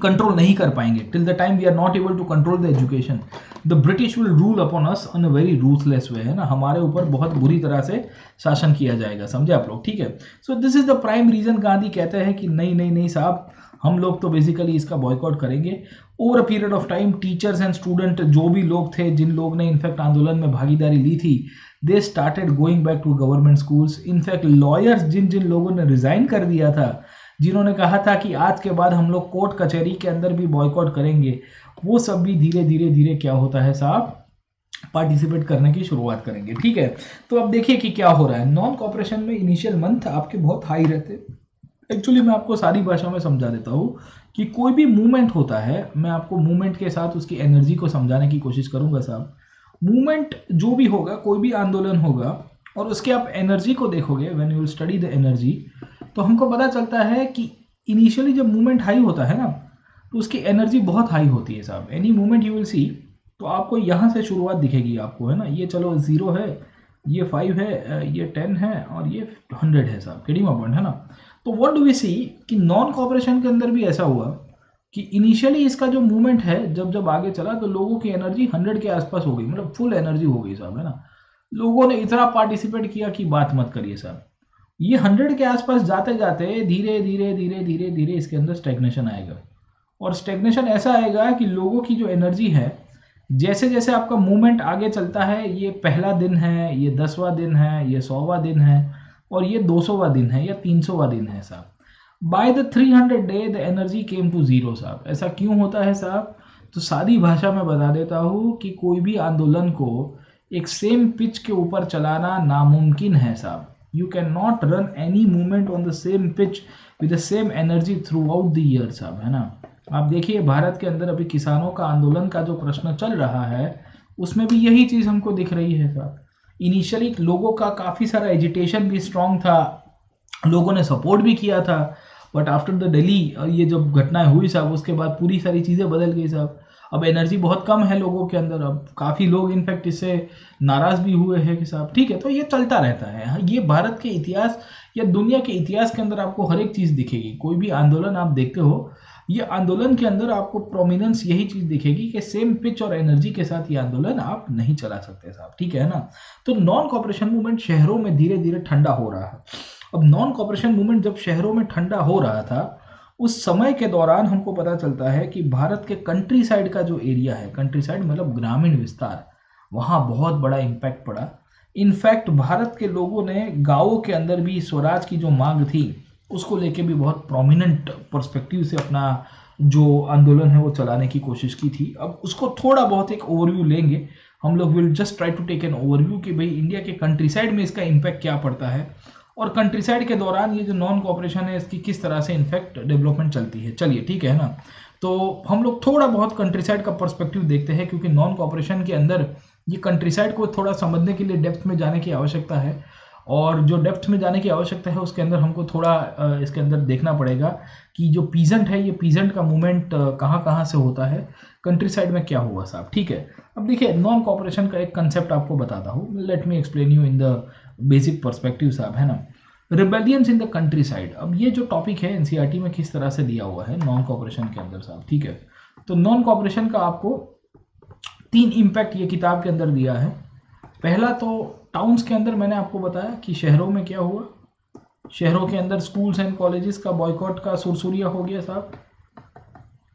कंट्रोल नहीं कर पाएंगे, till the time we are not able to control the education, the British will rule upon us in a very ruthless way, है ना। हमारे ऊपर बहुत बुरी तरह से शासन किया जाएगा, समझे आप लोग, ठीक है। So this is the prime reason. Gandhi कहते हैं कि नहीं नहीं नहीं साहब, हम लोग तो बेसिकली इसका बॉयकॉट करेंगे। Over a period of time teachers and student, जो भी लोग थे, जिन लोग ने इनफैक्ट आंदोलन में भागीदारी ली थी, they started going back to government schools. In fact lawyers, जिन जिन लोगों ने रिजाइन कर दिया था, जिन्होंने कहा था कि आज के बाद हम लोग कोर्ट कचहरी के अंदर भी बॉयकॉट करेंगे, वो सब भी धीरे धीरे धीरे क्या होता है साहब, पार्टिसिपेट करने की शुरुआत करेंगे, ठीक है। तो अब देखिए कि क्या हो रहा है। नॉन कॉपरेशन में इनिशियल मंथ आपके बहुत हाई रहते। एक्चुअली मैं आपको सारी भाषा में समझा देता हूँ कि कोई भी मूवमेंट होता है, मैं आपको मूवमेंट के साथ उसकी एनर्जी को समझाने की कोशिश करूंगा साहब। मूवमेंट जो भी होगा, कोई भी आंदोलन होगा, और उसके आप एनर्जी को देखोगे, when you will study the energy, तो हमको पता चलता है कि इनिशियली जब मूवमेंट हाई होता है ना, तो उसकी एनर्जी बहुत हाई होती है साहब। Any movement you will see, तो आपको यहाँ से शुरुआत दिखेगी आपको, है ना। ये चलो 0 है, ये 5 है, ये 10 है, और ये 100 है साहब, किडिंग पॉइंट, है ना। तो व्हाट डू वी सी कि नॉन कॉपरेशन के अंदर भी ऐसा हुआ कि इनिशियली इसका जो मूवमेंट है, जब जब आगे चला तो लोगों की एनर्जी 100 के आसपास हो गई, मतलब फुल एनर्जी हो गई साहब, है ना। लोगों ने इतना पार्टिसिपेट किया कि बात मत करिए साहब। ये 100 के आसपास जाते जाते धीरे धीरे धीरे धीरे धीरे इसके अंदर स्टेग्नेशन आएगा। और स्टेग्नेशन ऐसा आएगा कि लोगों की जो एनर्जी है, जैसे जैसे आपका मूवमेंट आगे चलता है, ये पहला दिन है, ये 10वां दिन है, ये 100वां दिन है, और ये 200वां दिन है, या 300वां दिन है साहब। By the 300 day the energy came to 0 साहब। ऐसा क्यों होता है साहब? तो सादी भाषा में बता देता हूँ कि कोई भी आंदोलन को एक सेम पिच के ऊपर चलाना नामुमकिन है साहब। You cannot run any movement on the same pitch with the same energy throughout the year साहब, है ना। आप देखिए भारत के अंदर अभी किसानों का आंदोलन का जो प्रश्न चल रहा है, उसमें भी यही चीज़ हमको दिख रही है साहब। इनिशियली लोगों का काफ़ी सारा एजिटेशन भी स्ट्रांग था, लोगों ने सपोर्ट भी किया था, बट आफ्टर द दिल्ली ये जब घटनाएं हुई साहब, उसके बाद पूरी सारी चीज़ें बदल गई साहब। अब एनर्जी बहुत कम है लोगों के अंदर, अब काफ़ी लोग इनफैक्ट इससे नाराज़ भी हुए हैं कि साहब, ठीक है। तो ये चलता रहता है। ये भारत के इतिहास या दुनिया के इतिहास के अंदर आपको हर एक चीज़ दिखेगी। कोई भी आंदोलन आप देखते हो, ये आंदोलन के अंदर आपको प्रोमिनेंस यही चीज़ दिखेगी कि सेम पिच और एनर्जी के साथ ये आंदोलन आप नहीं चला सकते साहब, ठीक है ना। तो नॉन कॉपरेशन मूवमेंट शहरों में धीरे धीरे ठंडा हो रहा है। अब नॉन कॉपरेशन मूवमेंट जब शहरों में ठंडा हो रहा था, उस समय के दौरान हमको पता चलता है कि भारत के कंट्री साइड का जो एरिया है, कंट्री साइड मतलब ग्रामीण विस्तार, वहाँ बहुत बड़ा इम्पैक्ट पड़ा। इनफैक्ट भारत के लोगों ने गाँवों के अंदर भी स्वराज की जो मांग थी, उसको लेके भी बहुत प्रोमिनेंट पर्सपेक्टिव से अपना जो आंदोलन है वो चलाने की कोशिश की थी। अब उसको थोड़ा बहुत एक ओवरव्यू लेंगे हम लोग, will just try to take an overview कि भाई इंडिया के कंट्री साइड में इसका इम्पैक्ट क्या पड़ता है, और कंट्री साइड के दौरान ये जो नॉन कॉपरेशन है इसकी किस तरह से इनफैक्ट डेवलपमेंट चलती है। चलिए ठीक है ना। तो हम लोग थोड़ा बहुत कंट्री साइड का पर्सपेक्टिव देखते हैं, क्योंकि नॉन कॉपरेशन के अंदर ये कंट्री साइड को थोड़ा समझने के लिए डेप्थ में जाने की आवश्यकता है, और जो डेप्थ में जाने की आवश्यकता है उसके अंदर हमको थोड़ा इसके अंदर देखना पड़ेगा कि जो पीजेंट है, ये पीजेंट का मूवमेंट कहाँ कहाँ से होता है, कंट्री साइड में क्या हुआ साहब, ठीक है। अब देखिए नॉन कॉपरेशन का एक कंसेप्ट आपको बताता हूँ, let me explain you in the basic perspective साहब, है ना। Rebellions in the country side, अब ये जो टॉपिक है एनसीईआरटी में किस तरह से दिया हुआ है नॉन कॉपरेशन के अंदर साहब, ठीक है। तो नॉन कॉपरेशन का आपको 3 इम्पैक्ट ये किताब के अंदर दिया है। पहला तो टाउन्स के अंदर मैंने आपको बताया कि शहरों में क्या हुआ, शहरों के अंदर स्कूल्स एंड कॉलेजेस का बॉयकॉट का सुरसुरिया हो गया साहब।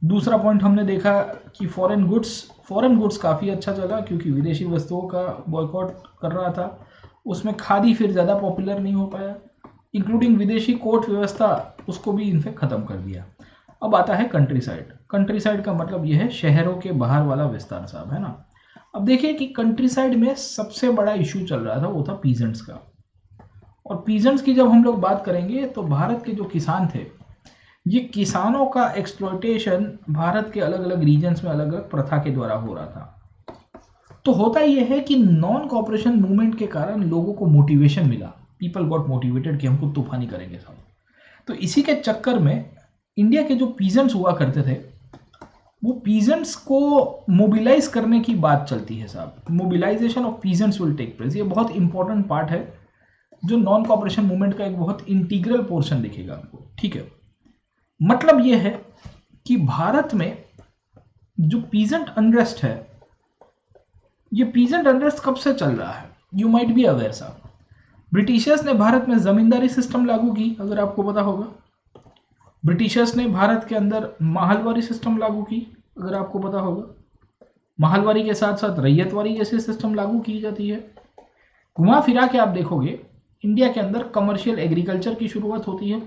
दूसरा पॉइंट हमने देखा कि फॉरेन गुड्स काफ़ी अच्छा चला क्योंकि विदेशी वस्तुओं का बॉयकॉट कर रहा था, उसमें खादी फिर ज़्यादा पॉपुलर नहीं हो पाया, इंक्लूडिंग विदेशी कोर्ट व्यवस्था उसको भी इनफेक्ट ख़त्म कर दिया। अब आता है कंट्री साइड का मतलब यह है शहरों के बाहर वाला विस्तार साहब, है ना। अब देखिए कि कंट्री साइड में सबसे बड़ा इशू चल रहा था वो था पीजेंट्स का। और पीजेंट्स की जब हम लोग बात करेंगे तो भारत के जो किसान थे, ये किसानों का एक्सप्लॉयटेशन भारत के अलग अलग रीजन्स में अलग अलग प्रथा के द्वारा हो रहा था। तो होता यह है कि नॉन कॉपरेशन मूवमेंट के कारण लोगों को मोटिवेशन मिला, पीपल गॉट मोटिवेटेड कि हमको तूफानी करेंगे साहब। तो इसी के चक्कर में इंडिया के जो पीजेंट्स हुआ करते थे, वो पीजेंट्स को मोबिलाइज करने की बात चलती है साहब। Mobilisation of peasants will take place, ये बहुत इंपॉर्टेंट पार्ट है जो नॉन कॉपरेशन मूवमेंट का एक बहुत इंटीग्रल पोर्शन दिखेगा आपको, ठीक है। मतलब यह है कि भारत में जो पीजेंट अनरेस्ट है, ये पीजेंट अनरेस्ट कब से चल रहा है, यू माइट बी अवेयर साहब। ब्रिटिशर्स ने भारत में जमींदारी सिस्टम लागू की, अगर आपको पता होगा। ब्रिटिशर्स ने भारत के अंदर माहलवारी सिस्टम लागू की, अगर आपको पता होगा। माहलवारी के साथ साथ रैयतवारी जैसे सिस्टम लागू की जाती है। घुमा फिरा के आप देखोगे इंडिया के अंदर कमर्शियल एग्रीकल्चर की शुरुआत होती है,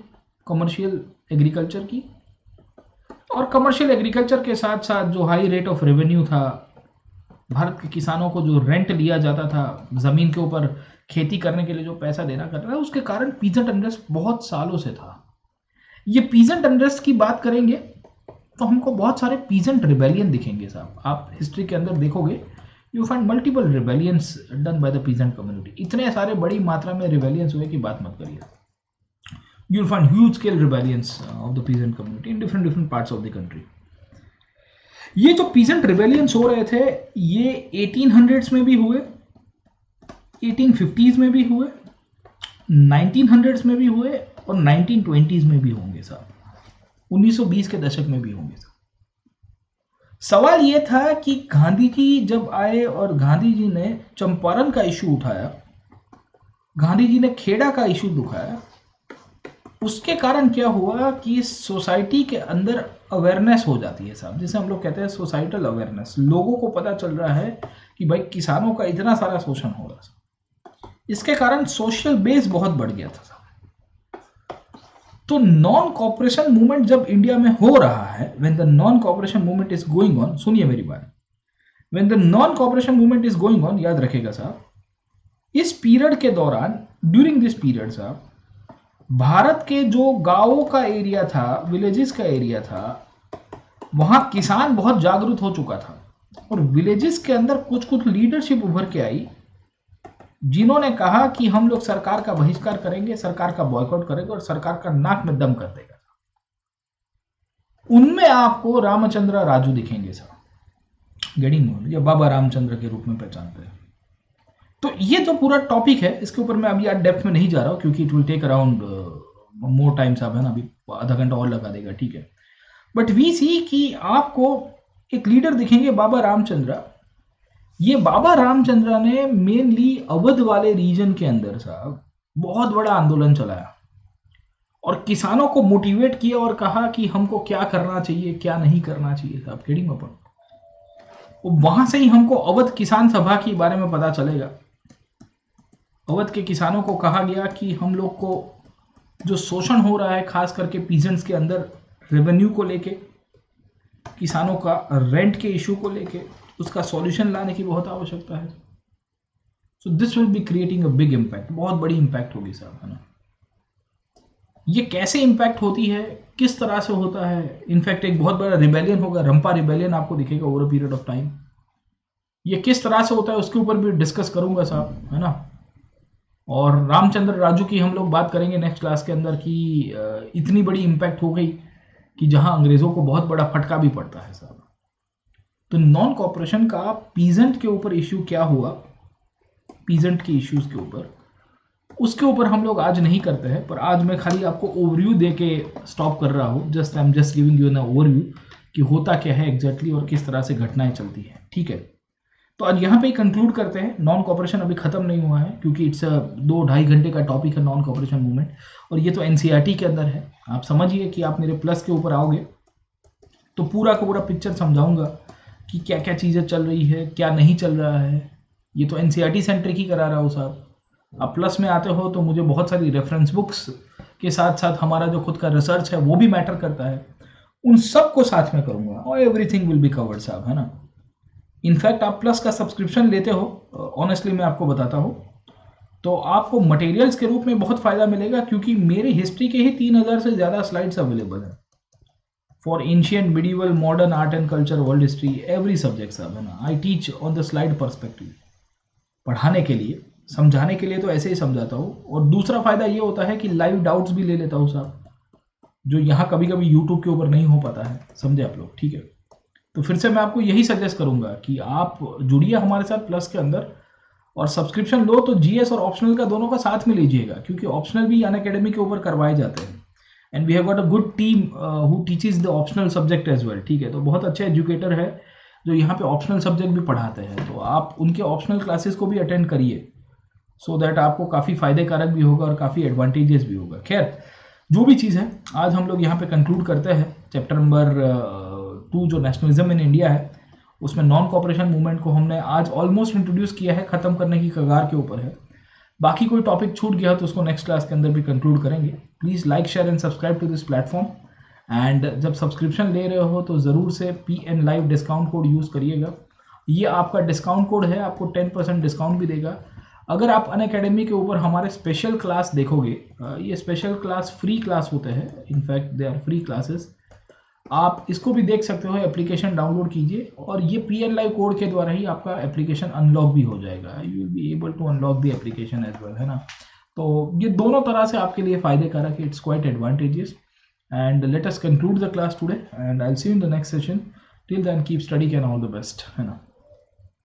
कमर्शियल एग्रीकल्चर की। और कमर्शियल एग्रीकल्चर के साथ साथ जो हाई रेट ऑफ रेवेन्यू था, भारत के किसानों को जो रेंट लिया जाता था, जमीन के ऊपर खेती करने के लिए जो पैसा देना करता था, उसके कारण पीजेंट अनरेस्ट बहुत सालों से था। ये पीजेंट अनरेस्ट की बात करेंगे तो हमको बहुत सारे पीजेंट रिबेलियन दिखेंगे साहब। आप हिस्ट्री के अंदर देखोगे you find multiple rebellions done by the peasant community. इतने सारे बड़ी मात्रा में रिबेलियंस हुए कि बात मत करिए। You will find huge scale rebellions of the peasant community in different parts of the country. ये जो पीजेंट रिबेलियंस हो रहे थे, ये 1800s में भी हुए, 1850s में भी हुए, 1900s में भी हुए और 1920s में भी होंगे साहब, 1920 के दशक में भी होंगे साहब। सवाल यह था कि गांधी जी जब आए और गांधी जी ने चंपारण का इशू उठाया, गांधी जी ने खेड़ा का इशू उठाया, उसके कारण क्या हुआ कि सोसाइटी के अंदर अवेयरनेस हो जाती है साहब, जिसे हम लोग कहते हैं सोसाइटल अवेयरनेस। लोगों को पता चल रहा है कि भाई किसानों का इतना सारा शोषण हो रहा है, इसके कारण सोशल बेस बहुत बढ़ गया था। तो नॉन कॉपरेशन मूवमेंट जब इंडिया में हो रहा है, when the non cooperation movement is going on, सुनिए मेरी बात, when the non cooperation movement is going on, याद रखेगा साहब, इस पीरियड के दौरान, ड्यूरिंग दिस पीरियड साहब, भारत के जो गांवों का एरिया था, विलेजेस का एरिया था, वहां किसान बहुत जागरूक हो चुका था और विलेजेस के अंदर कुछ कुछ लीडरशिप उभर के आई जिन्होंने कहा कि हम लोग सरकार का बहिष्कार करेंगे, सरकार का बॉयकॉट करेंगे और सरकार का नाक में दम कर देगा। उनमें आपको रामचंद्र राजू दिखेंगे साहब, गेटिंग या बाबा रामचंद्र के रूप में पहचानते हैं। तो ये जो पूरा टॉपिक है, इसके ऊपर मैं अभी डेप्थ में नहीं जा रहा हूं क्योंकि it will take around more time साहब, है ना, अभी आधा घंटा और लगा देगा, ठीक है। बट वी सी कि आपको एक लीडर दिखेंगे बाबा रामचंद्र। ये बाबा रामचंद्र ने मेनली अवध वाले रीजन के अंदर साहब बहुत बड़ा आंदोलन चलाया और किसानों को मोटिवेट किया और कहा कि हमको क्या करना चाहिए, क्या नहीं करना चाहिए साहब, केडिंग अपन। वहां से ही हमको अवध किसान सभा के बारे में पता चलेगा। अवध के किसानों को कहा गया कि हम लोग को जो शोषण हो रहा है, खास करके पीजेंट्स के अंदर रेवेन्यू को लेके, किसानों का रेंट के इशू को लेके, उसका सॉल्यूशन लाने की बहुत आवश्यकता है। So this will be creating a big impact, बहुत बड़ी इम्पैक्ट होगी साहब, है ना। ये कैसे इम्पैक्ट होती है, किस तरह से होता है, इनफैक्ट एक बहुत बड़ा रिबेलियन होगा, रंपा रिबेलियन आपको दिखेगा over a period of time. ये किस तरह से होता है उसके ऊपर भी डिस्कस करूंगा साहब, है ना। और रामचंद्र राजू की हम लोग बात करेंगे नेक्स्ट क्लास के अंदर कि इतनी बड़ी इम्पैक्ट हो गई कि जहां अंग्रेजों को बहुत बड़ा फटका भी पड़ता है साहब। तो नॉन कॉपरेशन का पीजेंट के ऊपर इश्यू क्या हुआ, पीजेंट के इश्यूज के ऊपर, उसके ऊपर हम लोग आज नहीं करते हैं, पर आज मैं खाली आपको ओवरव्यू दे के स्टॉप कर रहा हूँ। Just I am just giving you N overview कि होता क्या है एग्जैक्टली और किस तरह से घटनाएं चलती हैं, ठीक है। तो आज यहाँ पे ही कंक्लूड करते हैं। नॉन कॉपरेशन अभी खत्म नहीं हुआ है क्योंकि इट्स 2-2.5 घंटे का टॉपिक है नॉन कॉपरेशन मूवमेंट, और ये तो एनसीईआरटी के अंदर है। आप समझिए कि आप मेरे प्लस के ऊपर आओगे तो पूरा का पूरा पिक्चर समझाऊंगा कि क्या क्या चीज़ें चल रही है, क्या नहीं चल रहा है। ये तो एनसीईआरटी सेंट्रिक ही करा रहा हूँ साहब। आप प्लस में आते हो तो मुझे बहुत सारी रेफरेंस बुक्स के साथ साथ हमारा जो खुद का रिसर्च है वो भी मैटर करता है, उन सब को साथ में करूंगा और एवरीथिंग विल बी कवर्ड साहब, है ना। इनफैक्ट आप प्लस का सब्सक्रिप्शन लेते हो, ऑनेस्टली मैं आपको बताता हूँ, तो आपको मटेरियल्स के रूप में बहुत फायदा मिलेगा क्योंकि मेरी हिस्ट्री के ही 3000 से ज़्यादा स्लाइड्स अवेलेबल हैं for ancient, medieval, modern, art and culture, world history, every subject साहब, है ना। I teach on the slide perspective. पढ़ाने के लिए, समझाने के लिए तो ऐसे ही समझाता हूँ, और दूसरा फायदा ये होता है कि लाइव डाउट्स भी ले लेता हूँ साहब, जो यहाँ कभी कभी यूट्यूब के ऊपर नहीं हो पाता है, समझे आप लोग, ठीक है। तो फिर से मैं आपको यही सजेस्ट करूंगा कि आप जुड़िए हमारे साथ प्लस के अंदर, और सब्सक्रिप्शन लो तो जीएस और ऑप्शनल का दोनों का साथ में लीजिएगा क्योंकि ऑप्शनल भी अनअकैडमी के ऊपर करवाए जाते हैं, and we have got a good team who teaches the optional subject as well, ठीक है। तो बहुत अच्छे एजुकेटर है जो यहाँ पे ऑप्शनल सब्जेक्ट भी पढ़ाते हैं, तो आप उनके ऑप्शनल क्लासेस को भी अटेंड करिए सो दैट आपको काफ़ी फायदे कारक भी होगा और काफ़ी एडवांटेजेस भी होगा। खैर, जो भी चीज़ है आज हम लोग यहाँ पे कंक्लूड करते हैं। चैप्टर नंबर 2 जो नेशनलिज्म इन इंडिया है उसमें नॉन कॉपरेशन मूवमेंट को हमने आज ऑलमोस्ट इंट्रोड्यूस किया है, ख़त्म करने की कगार के ऊपर है। बाकी कोई टॉपिक छूट गया तो उसको नेक्स्ट क्लास के अंदर भी कंक्लूड करेंगे। Please like, share and subscribe to this platform, and जब सब्सक्रिप्शन ले रहे हो तो ज़रूर से PN live discount code use करिएगा। ये आपका डिस्काउंट कोड है, आपको 10% डिस्काउंट भी देगा। अगर आप अनअकैडमी के ऊपर हमारे स्पेशल क्लास देखोगे, ये स्पेशल क्लास फ्री क्लास होते हैं, in fact they are free classes, आप इसको भी देख सकते हो। एप्लीकेशन डाउनलोड कीजिए और ये PN लाइव कोड के द्वारा ही आपका एप्लीकेशन अनलॉक भी हो जाएगा। You will be able to unlock the application as well, है ना। तो ये दोनों तरह से आपके लिए फायदे कारक है, it's quite advantages. And let us conclude the class today and I will see you in the next session. Till then keep study and all the best, है ना।